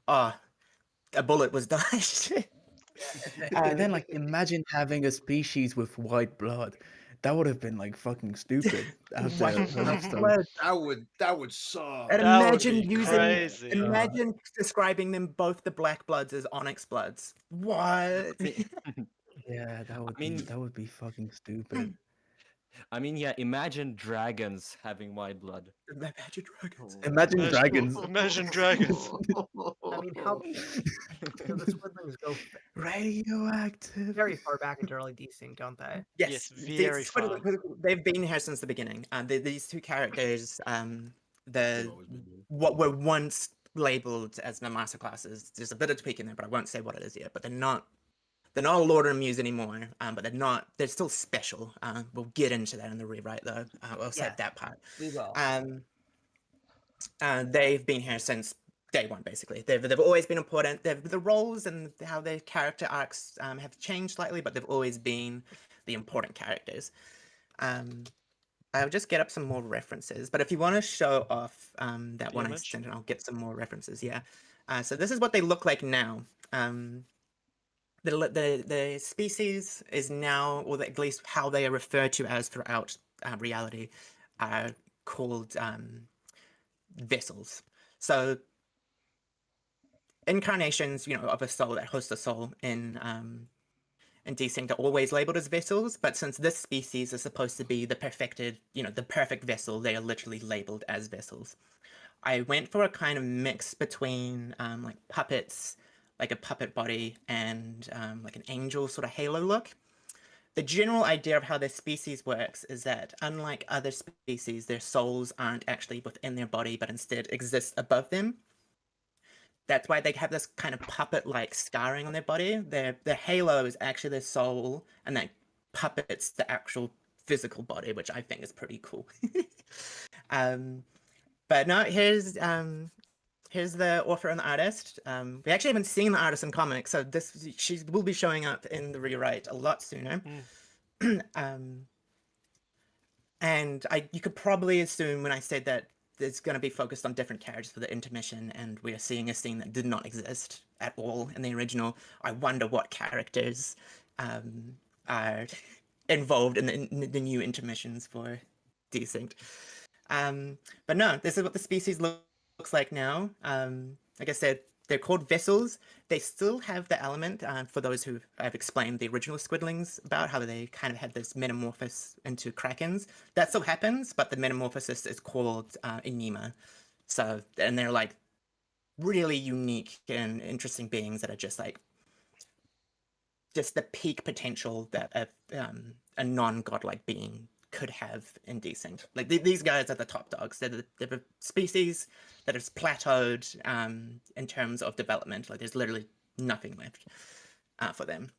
[SPEAKER 2] a bullet was dodged.
[SPEAKER 4] And then, like, imagine having a species with white blood. That would have been like fucking stupid after
[SPEAKER 2] White
[SPEAKER 4] Hearthstone.
[SPEAKER 2] blood.
[SPEAKER 7] That would suck.
[SPEAKER 2] And
[SPEAKER 1] That would
[SPEAKER 2] imagine
[SPEAKER 1] be
[SPEAKER 2] using,
[SPEAKER 1] crazy.
[SPEAKER 2] imagine describing them both the black bloods as onyx bloods. What?
[SPEAKER 4] Yeah, that would be fucking stupid.
[SPEAKER 5] I mean, yeah. Imagine dragons having white blood.
[SPEAKER 2] Imagine dragons.
[SPEAKER 4] Imagine dragons.
[SPEAKER 1] Imagine dragons.
[SPEAKER 3] I mean, how the squidlings go
[SPEAKER 4] Radioactive.
[SPEAKER 3] very far back into early Desynced, don't they?
[SPEAKER 1] Yes, very far.
[SPEAKER 2] They've been here since the beginning. These two characters,
[SPEAKER 7] They've always been here.
[SPEAKER 2] what were once labeled as the master classes. There's a bit of tweak in there, but I won't say what it is yet. But they're not a Lord or Muse anymore. But they're still special. We'll get into that in the rewrite though. We'll save that part.
[SPEAKER 3] We will.
[SPEAKER 2] They've been here since day one, basically. They've always been important. The roles and how their character arcs have changed slightly, but they've always been the important characters. I'll just get up some more references, but if you want to show off that one I
[SPEAKER 1] image?
[SPEAKER 2] sent, and I'll get some more references. Yeah. So this is what they look like now. The species is now, or at least how they are referred to as throughout reality, are called vessels. So incarnations, of a soul that hosts a soul in Desynced are always labeled as vessels, but since this species is supposed to be the perfected, the perfect vessel, they are literally labeled as vessels. I went for a kind of mix between like puppets, like a puppet body, and like an angel sort of halo look. The general idea of how their species works is that, unlike other species, their souls aren't actually within their body, but instead exist above them. That's why they have this kind of puppet-like scarring on their body. Their halo is actually their soul, and that puppet's the actual physical body, which I think is pretty cool. But no, here's the author and the artist. We actually haven't seen the artist in comics, so she will be showing up in the rewrite a lot sooner. And you could probably assume when I said that it's going to be focused on different characters for the intermission, and we are seeing a scene that did not exist at all in the original. I wonder what characters are involved in the new intermissions for Desynced. But no, this is what the species looks like now. Like I said, they're called vessels. They still have the element, for those who I've explained the original squidlings about, how they kind of had this metamorphosis into krakens. That still happens, but the metamorphosis is called enema. So, and they're like really unique and interesting beings that are just the peak potential that a non-godlike being could have in Desynced. Like these guys are the top dogs. They're a species that is plateaued in terms of development. Like there's literally nothing left for them.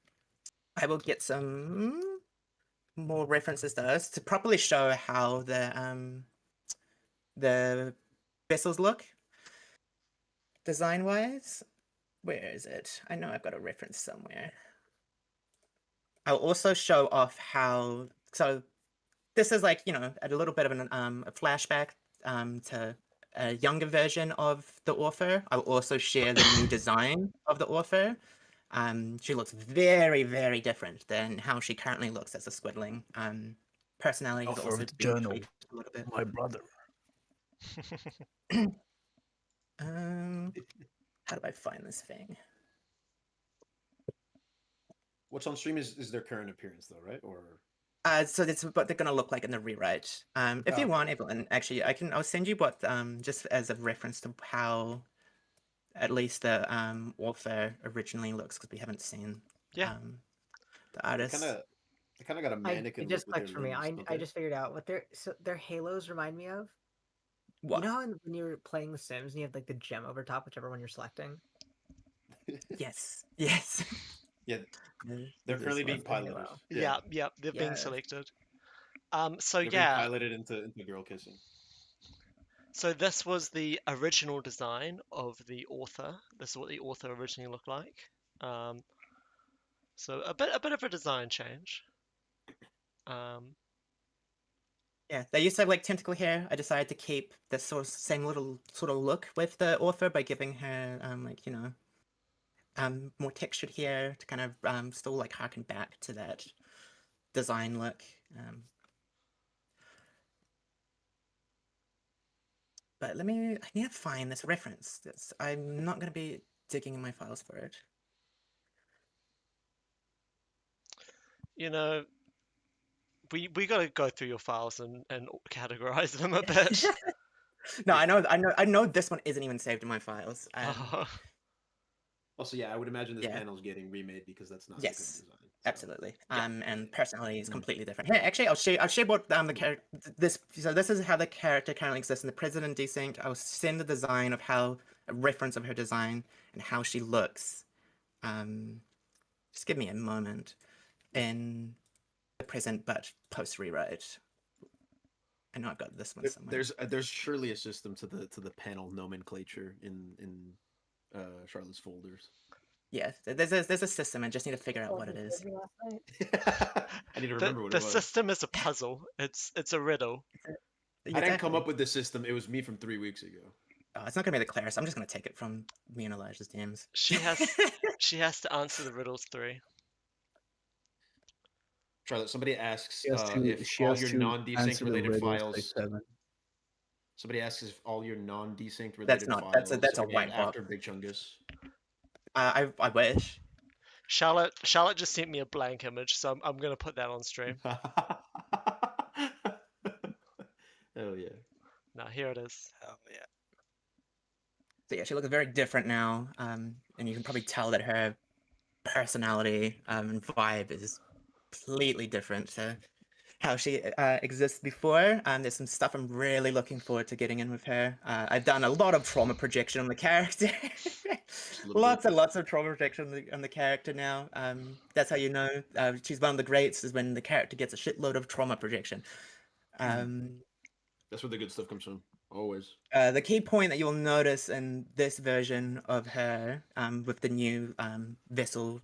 [SPEAKER 2] I will get some more references to us to properly show how the vessels look. Design-wise, where is it? I know I've got a reference somewhere. I'll also show off how. So this is like, a little bit of a flashback to a younger version of the author. I'll also share the new design of the author. She looks very, very different than how she currently looks as a Squidling. Personality has also
[SPEAKER 4] Alfred's
[SPEAKER 2] been
[SPEAKER 4] journal.
[SPEAKER 2] tweaked a little bit.
[SPEAKER 4] My brother.
[SPEAKER 2] How do I find this thing?
[SPEAKER 7] What's on stream is their current appearance, though, right? Or
[SPEAKER 2] So that's what they're gonna look like in the rewrite. If you
[SPEAKER 7] okay.
[SPEAKER 2] want, Evelyn, actually, I'll send you what just as a reference to how at least the author originally looks, because we haven't seen
[SPEAKER 1] Yeah.
[SPEAKER 2] the artist.
[SPEAKER 7] They kind of got a mannequin
[SPEAKER 3] It
[SPEAKER 7] look
[SPEAKER 3] just
[SPEAKER 7] with their
[SPEAKER 3] clicked for me.
[SPEAKER 7] limbs, don't
[SPEAKER 3] I
[SPEAKER 7] they?
[SPEAKER 3] just figured out what their halos remind me of.
[SPEAKER 2] What?
[SPEAKER 3] You know how when you're playing The Sims and you have like the gem over top, whichever one you're selecting?
[SPEAKER 2] Yes. Yes.
[SPEAKER 7] Yeah,
[SPEAKER 2] This
[SPEAKER 7] they're currently
[SPEAKER 2] was
[SPEAKER 7] being
[SPEAKER 2] the
[SPEAKER 7] piloted.
[SPEAKER 2] halo.
[SPEAKER 1] Yeah, they're being
[SPEAKER 3] Yes.
[SPEAKER 1] selected. So
[SPEAKER 7] They're being
[SPEAKER 1] yeah,
[SPEAKER 7] piloted into girl kissing.
[SPEAKER 1] so this was the original design of the author. This is what the author originally looked like. So a bit of a design change.
[SPEAKER 2] Yeah, they used to have like tentacle hair. I decided to keep this same little sort of look with the author by giving her more textured hair to kind of still like harken back to that design look. But I need to find this reference. I'm not going to be digging in my files for it.
[SPEAKER 1] We got to go through your files and categorize them a bit.
[SPEAKER 2] No, I know this one isn't even saved in my files.
[SPEAKER 7] Also, yeah, I would imagine this
[SPEAKER 2] Yeah.
[SPEAKER 7] panel's getting remade because that's not
[SPEAKER 2] Yes.
[SPEAKER 7] a good design. So.
[SPEAKER 2] Absolutely.
[SPEAKER 1] Yeah.
[SPEAKER 2] And personality is completely different. Here, actually, I'll share what the character this is how the character currently exists in the President Desynced. I'll send the design of how a reference of her design and how she looks. Just give me a moment. In the present, but post rewrite. I know I've got this one somewhere.
[SPEAKER 7] There's surely a system to the panel nomenclature in Charlotte's folders.
[SPEAKER 2] Yeah, there's a system. I just need to figure out what it is.
[SPEAKER 7] I need to remember what it
[SPEAKER 1] The
[SPEAKER 7] was.
[SPEAKER 1] system is a puzzle. It's a riddle.
[SPEAKER 7] I didn't come up with this system. It was me from 3 weeks ago.
[SPEAKER 2] Oh, it's not gonna be the Claris. I'm just gonna take it from me and Elijah's DMs.
[SPEAKER 1] She has to answer the riddles 3.
[SPEAKER 7] Charlotte, somebody asks
[SPEAKER 4] She has to,
[SPEAKER 7] if
[SPEAKER 4] she
[SPEAKER 7] all
[SPEAKER 4] has
[SPEAKER 7] your
[SPEAKER 4] to
[SPEAKER 7] non-desynced
[SPEAKER 4] answer the
[SPEAKER 7] related
[SPEAKER 4] riddles by
[SPEAKER 7] files.
[SPEAKER 4] 7.
[SPEAKER 7] Somebody asks if all your non-desynced related
[SPEAKER 2] That's not.
[SPEAKER 7] files.
[SPEAKER 2] That's a
[SPEAKER 7] are named
[SPEAKER 2] white box.
[SPEAKER 7] after Big Chungus.
[SPEAKER 2] I wish.
[SPEAKER 1] Charlotte just sent me a blank image, so I'm gonna put that on stream.
[SPEAKER 7] Oh yeah.
[SPEAKER 1] Now here it is.
[SPEAKER 8] Oh yeah.
[SPEAKER 2] So yeah, she looks very different now, and you can probably tell that her personality and vibe is completely different to how she exists before. There's some stuff I'm really looking forward to getting in with her. I've done a lot of trauma projection on the character. Lots and lots of trauma projection on the character now. That's how you know she's one of the greats, is when the character gets a shitload of trauma projection.
[SPEAKER 7] That's where the good stuff comes from. Always.
[SPEAKER 2] The key point that you'll notice in this version of her, with the new vessel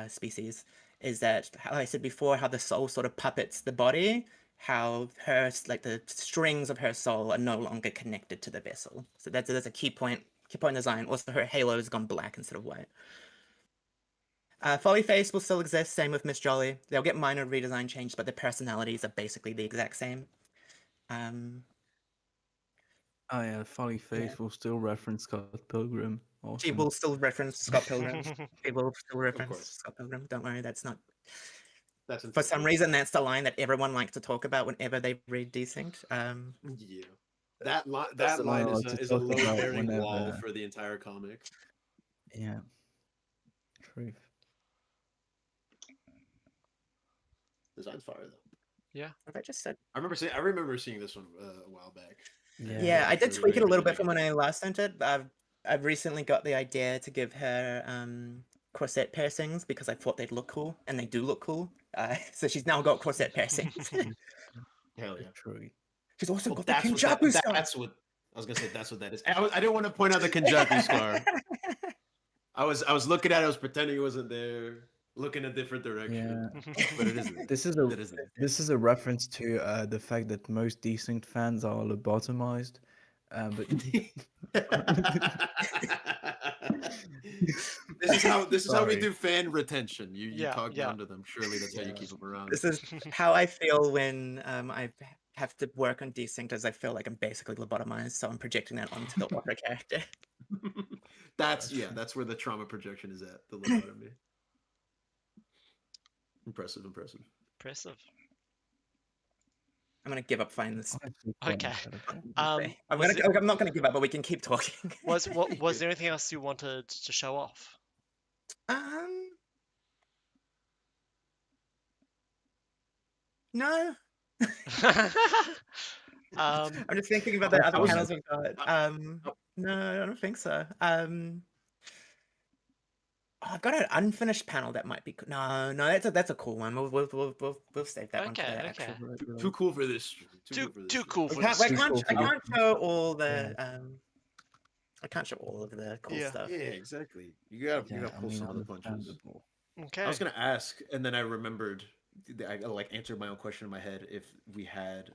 [SPEAKER 2] species, is that, how I said before, how the soul sort of puppets the body, how her, like the strings of her soul are no longer connected to the vessel. So that's a key point design. Also, her halo has gone black instead of white. Folly Face will still exist, same with Miss Jolly. They'll get minor redesign changes, but their personalities are basically the exact same.
[SPEAKER 4] Oh yeah, Folly Face will still reference Scott Pilgrim. Awesome.
[SPEAKER 2] She will still reference Scott Pilgrim. She will still reference
[SPEAKER 7] course.
[SPEAKER 2] Scott Pilgrim. Don't worry, that's not.
[SPEAKER 7] That's
[SPEAKER 2] For some reason, that's the line that everyone likes to talk about whenever they read Desynced.
[SPEAKER 7] Yeah. That
[SPEAKER 4] That's the line
[SPEAKER 7] line
[SPEAKER 4] I like to
[SPEAKER 7] is a
[SPEAKER 4] talk
[SPEAKER 7] load
[SPEAKER 4] about
[SPEAKER 7] bearing
[SPEAKER 4] whenever-
[SPEAKER 7] wall for the entire comic.
[SPEAKER 4] Yeah. Truth.
[SPEAKER 7] Design's fire though.
[SPEAKER 2] Have I just said?
[SPEAKER 7] I remember seeing this one a while back.
[SPEAKER 2] Yeah, I did
[SPEAKER 7] Really,
[SPEAKER 2] tweak it a
[SPEAKER 7] really
[SPEAKER 2] little bit
[SPEAKER 7] like
[SPEAKER 2] from when I last sent it. I've recently got the idea to give her corset piercings because I thought they'd look cool, and they do look cool. So she's now got corset piercings.
[SPEAKER 7] Hell yeah.
[SPEAKER 2] She's also
[SPEAKER 7] Well,
[SPEAKER 2] got the Kinjaku scar.
[SPEAKER 7] I was gonna say that's what that is. I didn't want to point out the Kenjaku scar. I was looking at it. I was pretending it wasn't there, looking a different direction. But it is there.
[SPEAKER 4] This is
[SPEAKER 7] It is there.
[SPEAKER 4] this is a reference to the fact that most Desynced fans are lobotomized. But
[SPEAKER 7] this is how we
[SPEAKER 4] Sorry.
[SPEAKER 7] do fan retention. You
[SPEAKER 1] Yeah,
[SPEAKER 7] talk
[SPEAKER 1] yeah.
[SPEAKER 7] down to them. Surely that's how you keep them around.
[SPEAKER 2] This is how I feel when I have to work on Desynced, as I feel like I'm basically lobotomized, so I'm projecting that onto the author character.
[SPEAKER 7] That's where the trauma projection is at. The lobotomy. Impressive.
[SPEAKER 1] Impressive.
[SPEAKER 2] I'm gonna give up finding this.
[SPEAKER 1] Okay.
[SPEAKER 2] I'm not gonna give up, but we can keep talking.
[SPEAKER 1] Was there anything else you wanted to show off?
[SPEAKER 2] No.
[SPEAKER 1] Um,
[SPEAKER 2] I'm just thinking about the other
[SPEAKER 7] was-
[SPEAKER 2] panels we've got. No, I don't think so. I've got an unfinished panel that might be. No, that's a cool one. We'll save that one for
[SPEAKER 1] Okay,
[SPEAKER 2] the
[SPEAKER 1] okay.
[SPEAKER 2] actual.
[SPEAKER 7] Too cool for this.
[SPEAKER 1] too cool for
[SPEAKER 2] I
[SPEAKER 1] this.
[SPEAKER 2] can't show all the. I can't show all of the cool
[SPEAKER 1] Yeah.
[SPEAKER 2] stuff.
[SPEAKER 7] Yeah, exactly. You gotta pull some of the punches.
[SPEAKER 4] understandable.
[SPEAKER 1] Okay.
[SPEAKER 7] I was gonna ask, and then I remembered. I like answered my own question in my head if we had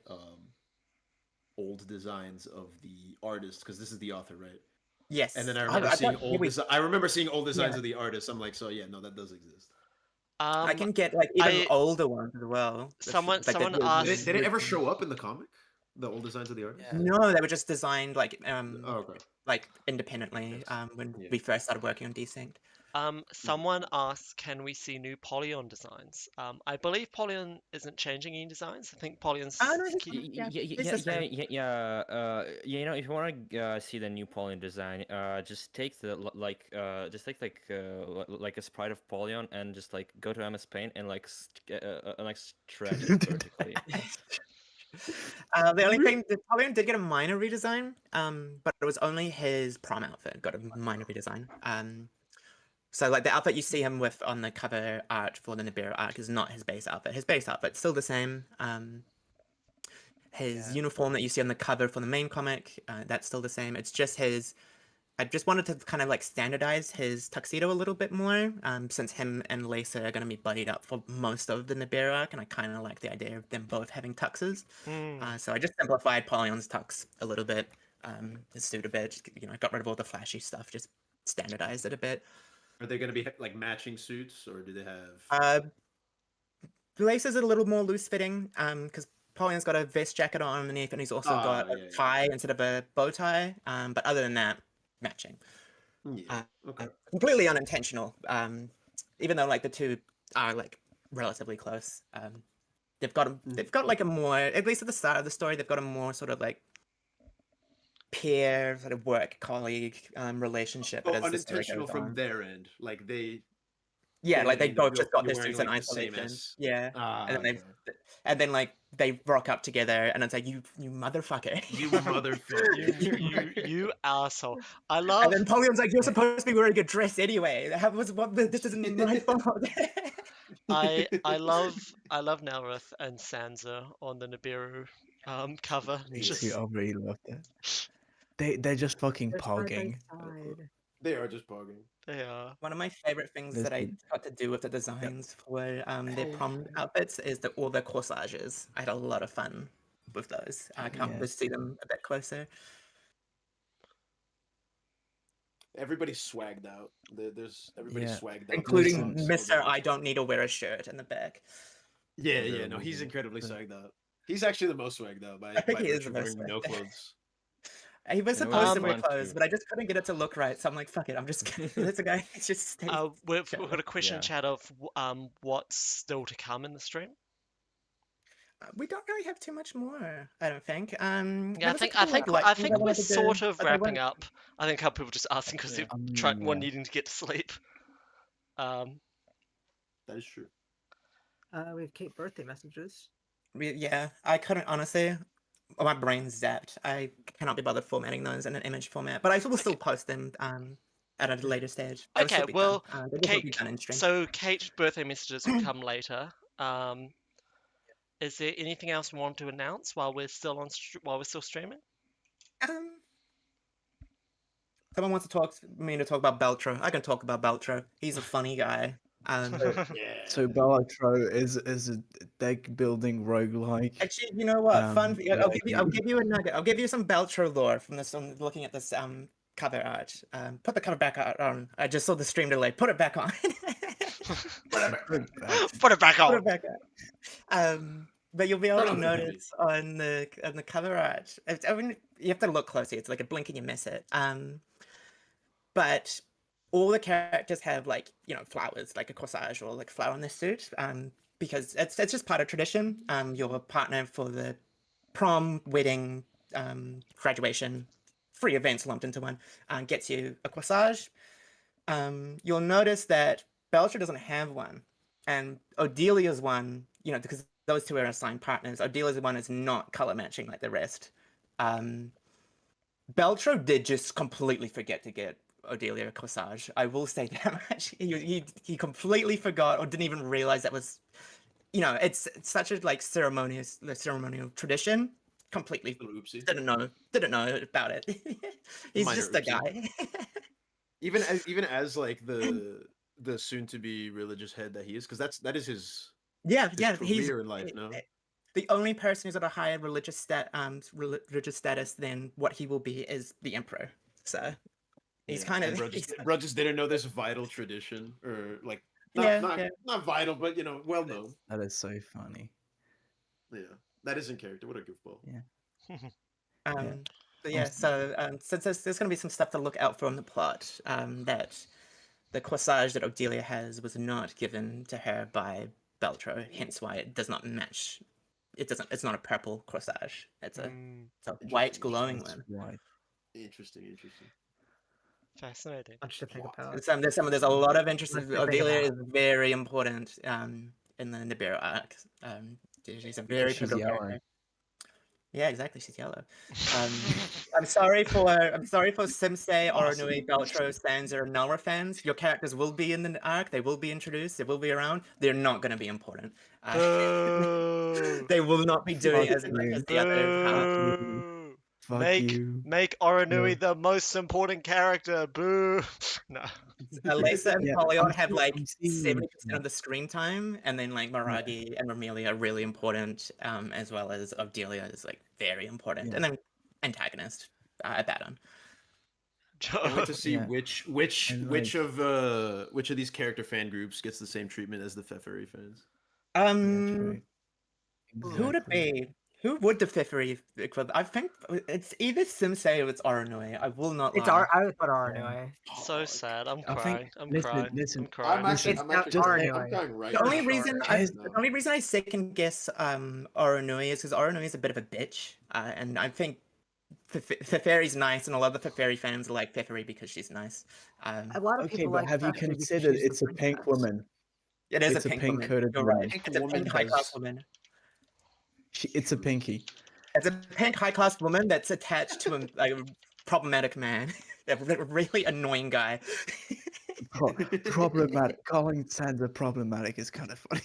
[SPEAKER 7] old designs of the artist, because this is the author, right?
[SPEAKER 2] Yes.
[SPEAKER 7] And then I remember seeing
[SPEAKER 2] thought-
[SPEAKER 7] old.
[SPEAKER 2] we-
[SPEAKER 7] I remember seeing old designs
[SPEAKER 2] Yeah.
[SPEAKER 7] of the artist. I'm like, so yeah, no, that does exist.
[SPEAKER 2] I can get like even
[SPEAKER 1] I-
[SPEAKER 2] older ones as well.
[SPEAKER 1] Someone
[SPEAKER 2] Like,
[SPEAKER 1] someone
[SPEAKER 2] the-
[SPEAKER 1] asked.
[SPEAKER 7] Did it ever show up in the comic? The old designs of the artist?
[SPEAKER 2] No, they were just designed like
[SPEAKER 7] Oh, okay.
[SPEAKER 2] like independently
[SPEAKER 7] Yes.
[SPEAKER 2] when
[SPEAKER 7] Yeah.
[SPEAKER 2] we first started working on Desynced.
[SPEAKER 1] Someone asked, can we see new Polygon designs? I believe Polygon isn't changing any designs. I think Polygon's.
[SPEAKER 2] Oh, no,
[SPEAKER 1] keep-
[SPEAKER 2] Yeah, it's the
[SPEAKER 5] Yeah,
[SPEAKER 2] same.
[SPEAKER 5] you know, if you want to see the new Polygon design, just take the like a sprite of Polygon and just like go to MS Paint and like stretch it vertically.
[SPEAKER 2] The only thing, the Polygon did get a minor redesign, but it was only his prom outfit got a minor redesign. So like the outfit you see him with on the cover art for the Nibiru arc is not his base outfit. His base outfit's still the same. His uniform that you see on the cover for the main comic, that's still the same. It's just his. I just wanted to kind of like standardize his tuxedo a little bit more, since him and Lisa are going to be buddied up for most of the Nibiru arc, and I kind of like the idea of them both having tuxes. So I just simplified Polygon's tux a little bit, his suit a bit. Just, got rid of all the flashy stuff, just standardized it a bit.
[SPEAKER 7] Are they going to be like matching suits, or do they have?
[SPEAKER 2] Lisa's a little more loose fitting, because Polygon's got a vest jacket on underneath, and he's also got a tie instead of a bow tie. But other than that, matching.
[SPEAKER 7] Yeah. Okay.
[SPEAKER 2] Completely unintentional. Even though like the two are like relatively close. They've got like a more, at least at the start of the story, they've got a more sort of like peer sort of work colleague relationship.
[SPEAKER 7] Oh,
[SPEAKER 2] as the story
[SPEAKER 7] unintentional
[SPEAKER 2] goes
[SPEAKER 7] from
[SPEAKER 2] on.
[SPEAKER 7] their end, like they.
[SPEAKER 2] Yeah, like they both just got
[SPEAKER 7] you're
[SPEAKER 2] their
[SPEAKER 7] wearing,
[SPEAKER 2] suits in
[SPEAKER 7] like, the same
[SPEAKER 2] isolation.
[SPEAKER 7] as-
[SPEAKER 2] Yeah, and then
[SPEAKER 7] okay.
[SPEAKER 2] then like they rock up together, and it's like you motherfucker.
[SPEAKER 7] You motherfucker.
[SPEAKER 1] you asshole. I
[SPEAKER 2] And
[SPEAKER 1] love.
[SPEAKER 2] then Polygon's like, you're supposed to be wearing a dress anyway. This isn't my fault.
[SPEAKER 1] I love Nelrith and Sansa on the Nibiru cover.
[SPEAKER 4] Me
[SPEAKER 1] Just
[SPEAKER 4] too. I really love that. They're just fucking
[SPEAKER 3] They're side by
[SPEAKER 4] pogging.
[SPEAKER 3] side.
[SPEAKER 7] They are just pogging.
[SPEAKER 1] they are.
[SPEAKER 2] One of my favorite things
[SPEAKER 4] There's
[SPEAKER 2] that I
[SPEAKER 4] the-
[SPEAKER 2] got to do with the designs for their prom outfits is all the corsages. I had a lot of fun with those. I can't wait to see them a bit closer.
[SPEAKER 7] Everybody's swagged out. There's everybody's
[SPEAKER 4] Yeah.
[SPEAKER 7] swagged out.
[SPEAKER 2] Including
[SPEAKER 7] So
[SPEAKER 2] Mr.
[SPEAKER 7] good.
[SPEAKER 2] I don't need to wear a shirt in the back.
[SPEAKER 7] Yeah,
[SPEAKER 4] Very
[SPEAKER 7] yeah. No, he's
[SPEAKER 4] moving.
[SPEAKER 7] incredibly
[SPEAKER 4] But-
[SPEAKER 7] swagged out. He's actually the most swagged out by
[SPEAKER 2] I think
[SPEAKER 7] by
[SPEAKER 2] he is
[SPEAKER 7] virtue
[SPEAKER 2] the
[SPEAKER 7] of
[SPEAKER 2] most
[SPEAKER 7] wearing no
[SPEAKER 2] swagged out.
[SPEAKER 7] clothes.
[SPEAKER 2] He was
[SPEAKER 5] You know,
[SPEAKER 2] supposed to
[SPEAKER 1] um,
[SPEAKER 2] wear
[SPEAKER 5] fun
[SPEAKER 2] clothes,
[SPEAKER 5] too.
[SPEAKER 2] but I just couldn't get it to look right. So I'm like, fuck it, I'm just gonna that's a guy. It's just stay.
[SPEAKER 1] We've
[SPEAKER 2] Sure.
[SPEAKER 1] got a question in
[SPEAKER 5] Yeah.
[SPEAKER 1] chat of what's still to come in the stream.
[SPEAKER 2] We don't really have too much more, I don't think.
[SPEAKER 1] Yeah,
[SPEAKER 2] there
[SPEAKER 1] I
[SPEAKER 2] was a
[SPEAKER 1] think
[SPEAKER 2] couple, like,
[SPEAKER 1] I
[SPEAKER 2] things
[SPEAKER 1] think we're
[SPEAKER 2] wanted to do,
[SPEAKER 1] sort of
[SPEAKER 2] but they
[SPEAKER 1] wrapping
[SPEAKER 2] weren't-
[SPEAKER 1] up. I think a couple people just asking because
[SPEAKER 7] Yeah.
[SPEAKER 1] they're one
[SPEAKER 4] Yeah.
[SPEAKER 1] needing to get to sleep.
[SPEAKER 7] That is true.
[SPEAKER 3] We have Kate birthday messages.
[SPEAKER 2] Yeah, I couldn't honestly. My brain's zapped. I cannot be bothered formatting those in an image format, but I will still post them at a later stage. They will still
[SPEAKER 1] Okay,
[SPEAKER 2] be
[SPEAKER 1] well,
[SPEAKER 2] done. They will still be
[SPEAKER 1] Kate.
[SPEAKER 2] done in stream.
[SPEAKER 1] So Kate's birthday messages will come later. Is there anything else we want to announce while we're still while we're still streaming?
[SPEAKER 2] Someone wants to talk me to talk about Beltro. I can talk about Beltro. He's a funny guy.
[SPEAKER 7] Yeah.
[SPEAKER 4] So Balatro is a deck building roguelike.
[SPEAKER 2] Actually, you know what? Fun.
[SPEAKER 4] where
[SPEAKER 2] I'll give you a nugget. I'll give you some Beltro lore from this. On looking at this cover art. Put the cover back on. I just saw the stream delay. Put it back on.
[SPEAKER 1] Put it back
[SPEAKER 2] Put
[SPEAKER 1] on.
[SPEAKER 2] it back on. But you'll be able
[SPEAKER 7] Turn
[SPEAKER 2] to
[SPEAKER 7] on the TV.
[SPEAKER 2] notice on the cover art. I mean, you have to look closely. It's like a blink and you miss it. But all the characters have like flowers, like a corsage or like a flower on their suit. Because it's just part of tradition. Your partner for the prom, wedding, graduation, 3 events lumped into one, gets you a corsage. You'll notice that Belcher doesn't have one, and Odelia's one, because those 2 are assigned partners. Odelia's one is not color matching like the rest. Beltro did just completely forget to get Odelia a corsage. I will say that much. He completely forgot or didn't even realize that was, it's such a like ceremonial tradition. Completely
[SPEAKER 7] Little oopsie.
[SPEAKER 2] didn't know about it. He's
[SPEAKER 7] Minor
[SPEAKER 2] just a
[SPEAKER 7] oopsie.
[SPEAKER 2] guy.
[SPEAKER 7] Even as like the soon to be religious head that he is, because that is his
[SPEAKER 2] Yeah, he's
[SPEAKER 7] career in life. No,
[SPEAKER 2] the only person who's at a higher religious status than what he will be is the emperor. So he's kind of
[SPEAKER 7] bro just didn't know this vital tradition, or like
[SPEAKER 2] Yeah,
[SPEAKER 7] not vital, but well known.
[SPEAKER 4] That is so funny.
[SPEAKER 7] Yeah, that is in character. What a goofball.
[SPEAKER 2] But yeah, so since there's going to be some stuff to look out for in the plot, that the corsage that Odelia has was not given to her by Beltro, hence why it does not match. It's not a purple corsage. It's a white glowing one.
[SPEAKER 4] Right.
[SPEAKER 7] Interesting.
[SPEAKER 1] Fascinating.
[SPEAKER 3] Much to think about.
[SPEAKER 2] There's a lot of interest.
[SPEAKER 3] Much to think
[SPEAKER 2] Odelia
[SPEAKER 3] about.
[SPEAKER 2] is very important in the Nibiru arc. She's a very pivotal
[SPEAKER 4] yellow.
[SPEAKER 2] character. Yeah, exactly. She's yellow. I'm sorry for Simsei, Oranui, Beltro, Sansa, and Nalra fans. Your characters will be in the arc. They will be introduced. They will be around. They're not going to be important.
[SPEAKER 1] Boo.
[SPEAKER 2] They will not be doing as much as the other half.
[SPEAKER 1] Boo.
[SPEAKER 4] Fuck you.
[SPEAKER 1] Make Oranui
[SPEAKER 4] No.
[SPEAKER 1] the most important character. Boo. No.
[SPEAKER 2] Alyssa and
[SPEAKER 4] Yeah,
[SPEAKER 2] Polion
[SPEAKER 4] I'm
[SPEAKER 2] have
[SPEAKER 4] seeing-
[SPEAKER 2] like
[SPEAKER 4] I'm seeing-
[SPEAKER 2] 70% of the screen time, and then like Maragi and Romelia are really important, as well as Odelia is like very important,
[SPEAKER 4] Yeah.
[SPEAKER 2] and then antagonist, Abaddon.
[SPEAKER 7] Can't wait to see
[SPEAKER 4] Yeah.
[SPEAKER 7] which of these character fan groups gets the same treatment as the Feferi fans.
[SPEAKER 4] True.
[SPEAKER 2] Who would it be? Who would the Fiffery equivalent? I think it's either Simsei or it's Aranui. I will not
[SPEAKER 3] It's
[SPEAKER 2] lie.
[SPEAKER 3] I would put R anyway.
[SPEAKER 1] So sad. I'm
[SPEAKER 4] I
[SPEAKER 1] crying.
[SPEAKER 4] think-
[SPEAKER 1] I'm
[SPEAKER 4] listen,
[SPEAKER 1] crying.
[SPEAKER 4] listen,
[SPEAKER 1] I'm crying.
[SPEAKER 7] I'm actually,
[SPEAKER 3] It's
[SPEAKER 7] I'm
[SPEAKER 3] not
[SPEAKER 7] actually
[SPEAKER 3] our
[SPEAKER 7] I'm
[SPEAKER 3] anyway.
[SPEAKER 7] going right.
[SPEAKER 2] The only
[SPEAKER 7] now.
[SPEAKER 2] reason
[SPEAKER 4] Guys,
[SPEAKER 2] I second guess Aranui is because Aranui is a bit of a bitch, and I think Feferi's nice, and a lot of the Feferi fans like Feferi because she's nice.
[SPEAKER 3] A lot of
[SPEAKER 4] Okay,
[SPEAKER 3] people
[SPEAKER 4] but
[SPEAKER 3] like
[SPEAKER 4] have you
[SPEAKER 3] Feferi because
[SPEAKER 4] considered
[SPEAKER 3] she's the
[SPEAKER 4] it's a pink
[SPEAKER 3] princess.
[SPEAKER 4] woman?
[SPEAKER 2] It is
[SPEAKER 4] It's
[SPEAKER 2] a
[SPEAKER 4] a
[SPEAKER 2] pink
[SPEAKER 4] pink
[SPEAKER 2] woman.
[SPEAKER 4] coated
[SPEAKER 2] You're
[SPEAKER 4] woman.
[SPEAKER 2] right.
[SPEAKER 7] Pink
[SPEAKER 2] It's a
[SPEAKER 7] woman
[SPEAKER 2] pink high class
[SPEAKER 7] has-
[SPEAKER 2] woman.
[SPEAKER 4] It's a pinky.
[SPEAKER 2] It's a pink high class woman that's attached to a problematic man, a really annoying guy.
[SPEAKER 4] Problematic. Calling Sansa problematic is kind of funny.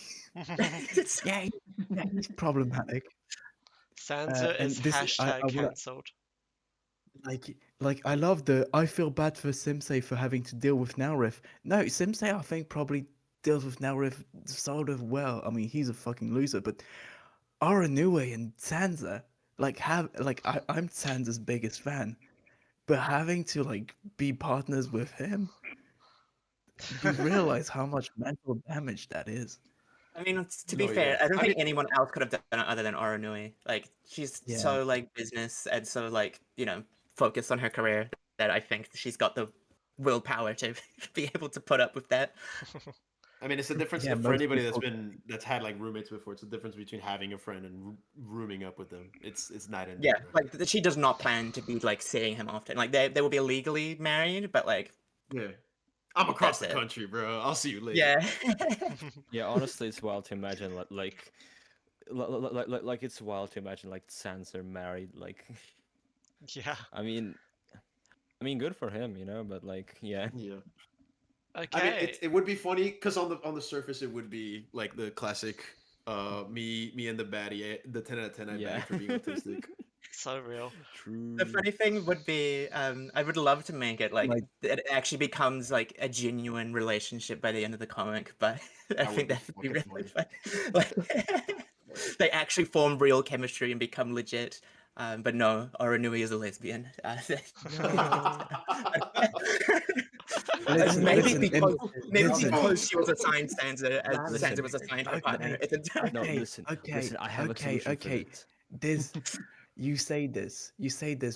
[SPEAKER 4] Yeah, he's problematic.
[SPEAKER 1] Sansa
[SPEAKER 4] and
[SPEAKER 1] is
[SPEAKER 4] this-
[SPEAKER 1] hashtag
[SPEAKER 4] I wanna-
[SPEAKER 1] cancelled.
[SPEAKER 4] Like I love I feel bad for Simsei for having to deal with Naurith. No, Simsei I think probably deals with Naurith sort of well. I mean, he's a fucking loser, but Aranue and Sansa, I'm Sansa's biggest fan, but having to like be partners with him, you realize how much mental damage that is.
[SPEAKER 2] I mean, to be
[SPEAKER 7] No,
[SPEAKER 2] fair,
[SPEAKER 7] yeah.
[SPEAKER 2] I don't
[SPEAKER 7] I
[SPEAKER 2] think
[SPEAKER 7] mean-
[SPEAKER 2] anyone else could have done it other than Aranui. Like, she's
[SPEAKER 4] Yeah.
[SPEAKER 2] so like business and so like focused on her career that I think she's got the willpower to be able to put up with that.
[SPEAKER 7] I mean, it's the difference
[SPEAKER 4] Yeah,
[SPEAKER 7] for
[SPEAKER 4] most
[SPEAKER 7] anybody
[SPEAKER 4] people-
[SPEAKER 7] that's had like roommates before. It's the difference between having a friend and rooming up with them. It's night and day.
[SPEAKER 2] Yeah, like she does not plan to be like seeing him often. Like they will be legally married, but like
[SPEAKER 7] Yeah. I'm across
[SPEAKER 2] That's
[SPEAKER 7] the
[SPEAKER 2] it.
[SPEAKER 7] country, bro. I'll see you later.
[SPEAKER 2] yeah.
[SPEAKER 5] Yeah, honestly, it's wild to imagine like it's wild to imagine like Sansa married. Like,
[SPEAKER 1] Yeah.
[SPEAKER 5] I mean, good for him, but like, yeah.
[SPEAKER 7] Yeah.
[SPEAKER 1] Okay.
[SPEAKER 7] I mean, it would be funny because on the surface it would be like the classic, me and the baddie, the 10 out of 10 I
[SPEAKER 5] Yeah.
[SPEAKER 7] baddie for being autistic.
[SPEAKER 1] So real.
[SPEAKER 5] True.
[SPEAKER 2] The funny thing would be, I would love to make it like
[SPEAKER 4] Like-
[SPEAKER 2] it actually becomes like a genuine relationship by the end of the comic, but I
[SPEAKER 7] That
[SPEAKER 2] think
[SPEAKER 7] would be
[SPEAKER 2] that would be
[SPEAKER 7] fucking
[SPEAKER 2] really fun. Like, they actually form real chemistry and become legit. But no, Oranui is a lesbian.
[SPEAKER 4] Listen,
[SPEAKER 2] maybe
[SPEAKER 4] listen,
[SPEAKER 2] because
[SPEAKER 4] listen.
[SPEAKER 2] she was assigned Sansa, as
[SPEAKER 3] Listen.
[SPEAKER 2] Sansa was assigned her partner.
[SPEAKER 4] Okay,
[SPEAKER 2] It's a
[SPEAKER 5] No,
[SPEAKER 4] okay,
[SPEAKER 5] listen,
[SPEAKER 4] okay,
[SPEAKER 5] listen. I have
[SPEAKER 4] okay,
[SPEAKER 5] a solution
[SPEAKER 4] okay.
[SPEAKER 5] for that.
[SPEAKER 4] This, you say this,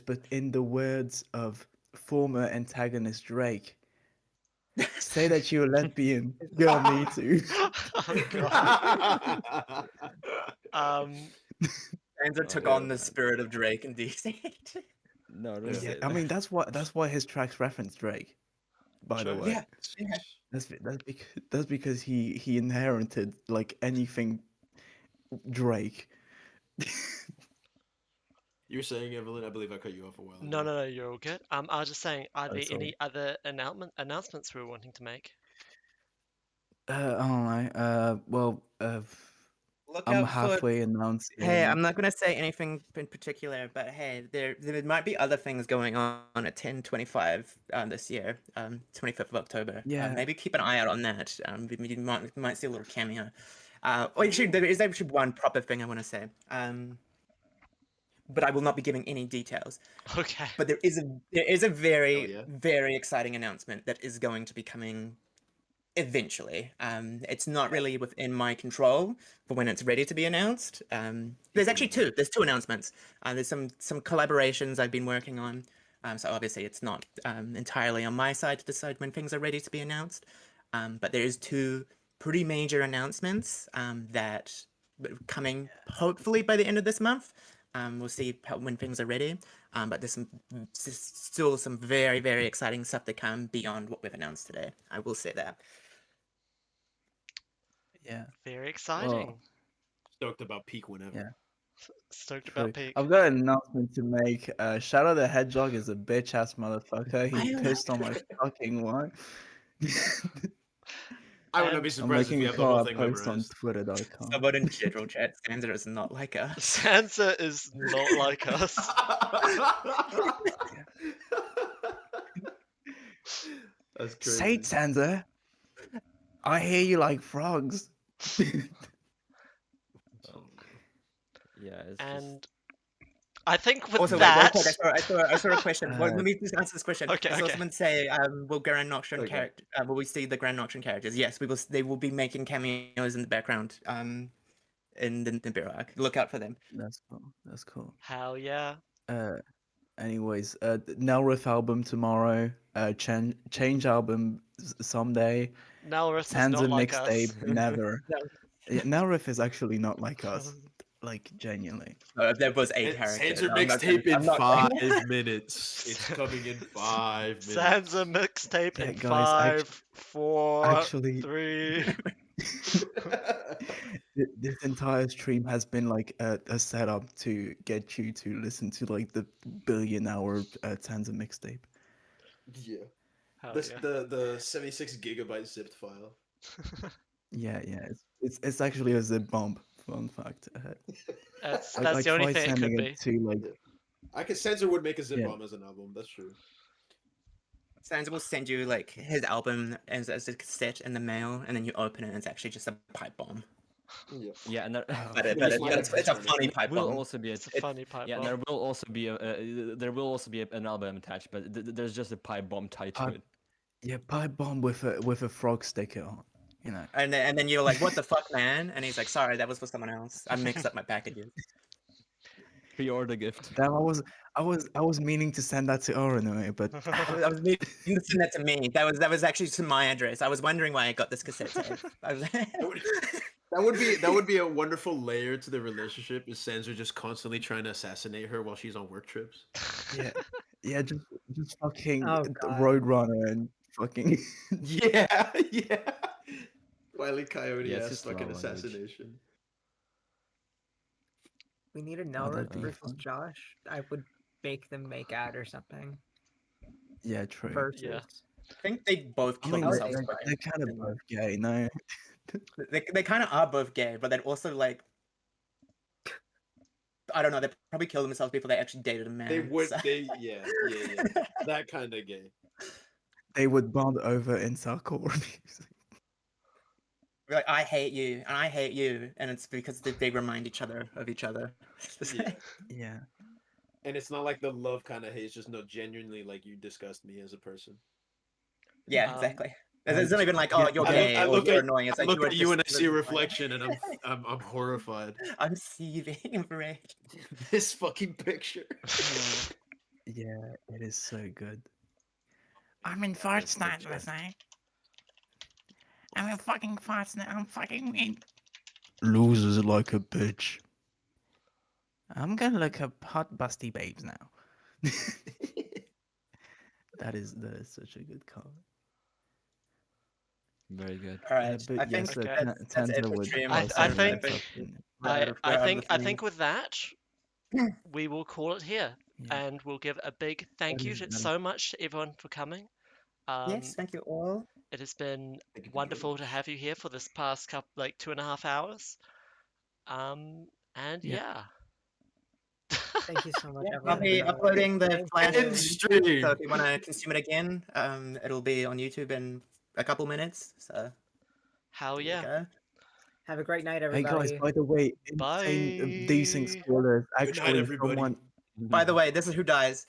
[SPEAKER 4] but in the words of former antagonist Drake, say that you're lesbian. Girl, me too.
[SPEAKER 1] Oh god.
[SPEAKER 2] Sansa took
[SPEAKER 5] yeah,
[SPEAKER 2] on the
[SPEAKER 5] man.
[SPEAKER 2] spirit of Drake and DC.
[SPEAKER 5] No, don't
[SPEAKER 7] Yeah.
[SPEAKER 4] Yeah,
[SPEAKER 5] say
[SPEAKER 4] I
[SPEAKER 5] that.
[SPEAKER 4] mean that's why his tracks reference Drake. By the
[SPEAKER 1] True.
[SPEAKER 4] way,
[SPEAKER 2] Yeah.
[SPEAKER 4] that's because he inherited like anything Drake.
[SPEAKER 7] You were saying, Evelyn? I believe I cut you off a while ago.
[SPEAKER 1] No, you're all good. I was just saying, are
[SPEAKER 4] Oh,
[SPEAKER 1] there
[SPEAKER 4] sorry.
[SPEAKER 1] any other announcements we were wanting to make?
[SPEAKER 4] I don't know. Well,
[SPEAKER 2] Look
[SPEAKER 4] I'm
[SPEAKER 2] out for.
[SPEAKER 4] halfway announcing.
[SPEAKER 2] Hey, I'm not gonna say anything in particular, but hey, there might be other things going on at 10:25 this year, 25th of October.
[SPEAKER 4] Yeah.
[SPEAKER 2] Maybe keep an eye out on that. You might see a little cameo. Oh, actually, there is actually one proper thing I want to say. But I will not be giving any details.
[SPEAKER 1] Okay.
[SPEAKER 2] But there is a very
[SPEAKER 7] yeah.
[SPEAKER 2] very exciting announcement that is going to be coming eventually. It's not really within my control for when it's ready to be announced. There's actually two. There's two announcements. There's some collaborations I've been working on. So obviously it's not entirely on my side to decide when things are ready to be announced. But there is two pretty major announcements that coming hopefully by the end of this month. We'll see when things are ready. But there's still some very, very exciting stuff to come beyond what we've announced today. I will say that.
[SPEAKER 4] Yeah.
[SPEAKER 1] Very exciting.
[SPEAKER 7] Stoked about peak whenever.
[SPEAKER 4] Yeah.
[SPEAKER 1] Stoked
[SPEAKER 4] True.
[SPEAKER 1] about peak.
[SPEAKER 4] I've got an announcement to make. Shadow the Hedgehog is a bitch ass motherfucker. He pissed on my fucking wife.
[SPEAKER 7] I would not
[SPEAKER 1] And-
[SPEAKER 7] be
[SPEAKER 4] I'm
[SPEAKER 7] surprised if
[SPEAKER 4] making
[SPEAKER 7] we
[SPEAKER 4] a
[SPEAKER 7] have the whole
[SPEAKER 4] call
[SPEAKER 7] thing
[SPEAKER 4] post on
[SPEAKER 7] memorized.
[SPEAKER 4] twitter.com.
[SPEAKER 2] Someone in general chat, Sandra is not like us.
[SPEAKER 1] Sansa is not like us.
[SPEAKER 7] That's crazy.
[SPEAKER 4] Say it, Sansa. I hear you like frogs.
[SPEAKER 5] Yeah, it's
[SPEAKER 1] And I think with
[SPEAKER 2] Also, wait,
[SPEAKER 1] that.
[SPEAKER 2] real quick, I saw a question. Well,
[SPEAKER 4] Uh,
[SPEAKER 2] let me just answer this question.
[SPEAKER 1] Okay,
[SPEAKER 2] I saw
[SPEAKER 1] okay.
[SPEAKER 2] someone say, "Will Grand Nocturne
[SPEAKER 7] Okay.
[SPEAKER 2] character? Will we see the Grand Nocturne characters?" Yes, we will. They will be making cameos in the background. In the Nibiru arc. Look out for them.
[SPEAKER 4] That's cool. That's cool.
[SPEAKER 1] Hell yeah.
[SPEAKER 4] Anyways, Nelrith album tomorrow. Change album someday.
[SPEAKER 1] Nalrith is
[SPEAKER 4] Sansa
[SPEAKER 1] not like
[SPEAKER 4] mixtape
[SPEAKER 1] us.
[SPEAKER 4] never. Yeah, Nelrith is actually not like us. Like genuinely.
[SPEAKER 2] There was a character.
[SPEAKER 7] Sansa
[SPEAKER 2] I'm not
[SPEAKER 7] mixtape
[SPEAKER 2] gonna-
[SPEAKER 7] in
[SPEAKER 2] I'm not-
[SPEAKER 7] 5 minutes. It's coming in 5 minutes.
[SPEAKER 1] Sansa mixtape
[SPEAKER 4] Yeah,
[SPEAKER 1] in
[SPEAKER 4] guys,
[SPEAKER 1] 5, 4,
[SPEAKER 4] actually-
[SPEAKER 1] 3.
[SPEAKER 4] This entire stream has been like a setup to get you to listen to like the billion-hour Sansa mixtape.
[SPEAKER 7] Yeah.
[SPEAKER 1] Hell
[SPEAKER 7] This,
[SPEAKER 1] yeah.
[SPEAKER 7] the 76 gigabyte zipped file.
[SPEAKER 4] Yeah, it's actually a zip bomb. Fun fact.
[SPEAKER 1] That's
[SPEAKER 4] I
[SPEAKER 1] the only
[SPEAKER 4] tried
[SPEAKER 1] thing it
[SPEAKER 4] sending
[SPEAKER 1] could be.
[SPEAKER 4] to like
[SPEAKER 7] Sansa would make a zip
[SPEAKER 4] Yeah.
[SPEAKER 7] bomb as an album. That's true.
[SPEAKER 2] Sansa will send you like his album as a cassette in the mail, and then you open it, and it's actually just a pipe bomb.
[SPEAKER 7] Yeah.
[SPEAKER 5] yeah, and there,
[SPEAKER 2] But
[SPEAKER 7] Just like
[SPEAKER 2] it's a funny pipe
[SPEAKER 5] will
[SPEAKER 2] bomb.
[SPEAKER 5] also be a
[SPEAKER 1] It's a funny pipe
[SPEAKER 5] yeah, and
[SPEAKER 1] bomb.
[SPEAKER 5] there will also be an album attached, but there's just a pipe bomb tied to
[SPEAKER 4] Pipe-
[SPEAKER 5] it.
[SPEAKER 4] yeah, pipe bomb with a frog sticker on. You know.
[SPEAKER 2] And then you're like, "What the fuck, man?" And he's like, "Sorry, that was for someone else. I mixed up my packages."
[SPEAKER 5] Pre-order gift.
[SPEAKER 4] Damn, I was meaning to send that to Oranui, but
[SPEAKER 2] I was meaning to send that to me. That was actually to my address. I was wondering why I got this cassette tape. I was
[SPEAKER 7] That would be a wonderful layer to the relationship. Is Sansa just constantly trying to assassinate her while she's on work trips?
[SPEAKER 4] yeah, just fucking
[SPEAKER 3] Oh, God.
[SPEAKER 4] Roadrunner and fucking
[SPEAKER 7] Yeah, yeah. Wile E. Coyote
[SPEAKER 5] Yeah, it's
[SPEAKER 7] ass
[SPEAKER 5] just
[SPEAKER 7] fucking
[SPEAKER 5] love language.
[SPEAKER 7] assassination.
[SPEAKER 3] We need a
[SPEAKER 4] that'd
[SPEAKER 3] Nelrith
[SPEAKER 4] be
[SPEAKER 3] versus
[SPEAKER 4] fun.
[SPEAKER 3] Josh. I would make them make out or something.
[SPEAKER 4] yeah, true.
[SPEAKER 3] Versus.
[SPEAKER 1] Yeah.
[SPEAKER 2] I think they both
[SPEAKER 4] I
[SPEAKER 2] kill
[SPEAKER 4] mean,
[SPEAKER 2] themselves.
[SPEAKER 4] they're kind of both gay, no?
[SPEAKER 2] They kind of are both gay, but they're also like. I don't know. They probably killed themselves before they actually dated a man.
[SPEAKER 7] They would.
[SPEAKER 2] so-
[SPEAKER 7] Yeah. That kind of gay.
[SPEAKER 4] They would bond over in hardcore music.
[SPEAKER 2] We're like, I hate you, and I hate you, and it's because they remind each other of each other.
[SPEAKER 7] Yeah.
[SPEAKER 4] Yeah.
[SPEAKER 7] And it's not like the love kind of hate. It's just no, genuinely, like, you disgust me as a person.
[SPEAKER 2] Yeah,
[SPEAKER 1] Um,
[SPEAKER 2] exactly. It's not even like, oh,
[SPEAKER 4] yeah,
[SPEAKER 2] you're
[SPEAKER 7] I
[SPEAKER 2] gay
[SPEAKER 7] look
[SPEAKER 2] or you're
[SPEAKER 7] at-
[SPEAKER 2] annoying. It's
[SPEAKER 7] I
[SPEAKER 2] like
[SPEAKER 7] look
[SPEAKER 2] you are
[SPEAKER 7] at you and I
[SPEAKER 2] just
[SPEAKER 7] see a
[SPEAKER 2] like-
[SPEAKER 7] reflection, and I'm horrified.
[SPEAKER 2] I'm seething of rage.
[SPEAKER 7] This fucking picture.
[SPEAKER 4] Yeah, it is so good. I'm in Fortnite last night. I'm in fucking Fortnite. I'm fucking in. Losers like a bitch. I'm gonna look up hot busty babes now. that is such a good comment.
[SPEAKER 5] Very good.
[SPEAKER 2] All right,
[SPEAKER 4] But
[SPEAKER 2] I think
[SPEAKER 4] yes,
[SPEAKER 2] that's it
[SPEAKER 4] Tanza
[SPEAKER 2] for
[SPEAKER 4] would
[SPEAKER 2] stream.
[SPEAKER 1] I
[SPEAKER 4] also
[SPEAKER 1] think-
[SPEAKER 4] wrap up in-
[SPEAKER 1] I think with that, we will call it here,
[SPEAKER 4] Yeah.
[SPEAKER 1] and we'll give a big thank
[SPEAKER 4] That
[SPEAKER 1] you
[SPEAKER 4] is-
[SPEAKER 1] to,
[SPEAKER 4] that is-
[SPEAKER 1] so much to everyone for coming.
[SPEAKER 2] Yes, thank you all.
[SPEAKER 1] It has been
[SPEAKER 7] Thank you very
[SPEAKER 1] wonderful to
[SPEAKER 7] much.
[SPEAKER 1] have you here for this past couple, like 2.5 hours. And
[SPEAKER 4] Yeah.
[SPEAKER 1] yeah.
[SPEAKER 3] Thank you so much,
[SPEAKER 2] Yeah, I'll
[SPEAKER 3] everyone.
[SPEAKER 2] be uploading the
[SPEAKER 3] Thank
[SPEAKER 2] Flash.
[SPEAKER 3] you.
[SPEAKER 7] End stream.
[SPEAKER 2] So if you want to consume it again, it'll be on YouTube in a couple minutes. So
[SPEAKER 1] Hell
[SPEAKER 2] there
[SPEAKER 1] yeah.
[SPEAKER 2] you go.
[SPEAKER 3] Have a great night,
[SPEAKER 4] Hey
[SPEAKER 3] everybody.
[SPEAKER 4] guys, by the way, insane
[SPEAKER 1] Bye.
[SPEAKER 4] Desynced spoilers.
[SPEAKER 7] Good night,
[SPEAKER 4] Actually,
[SPEAKER 7] everybody.
[SPEAKER 4] someone
[SPEAKER 2] By the way, this is who dies.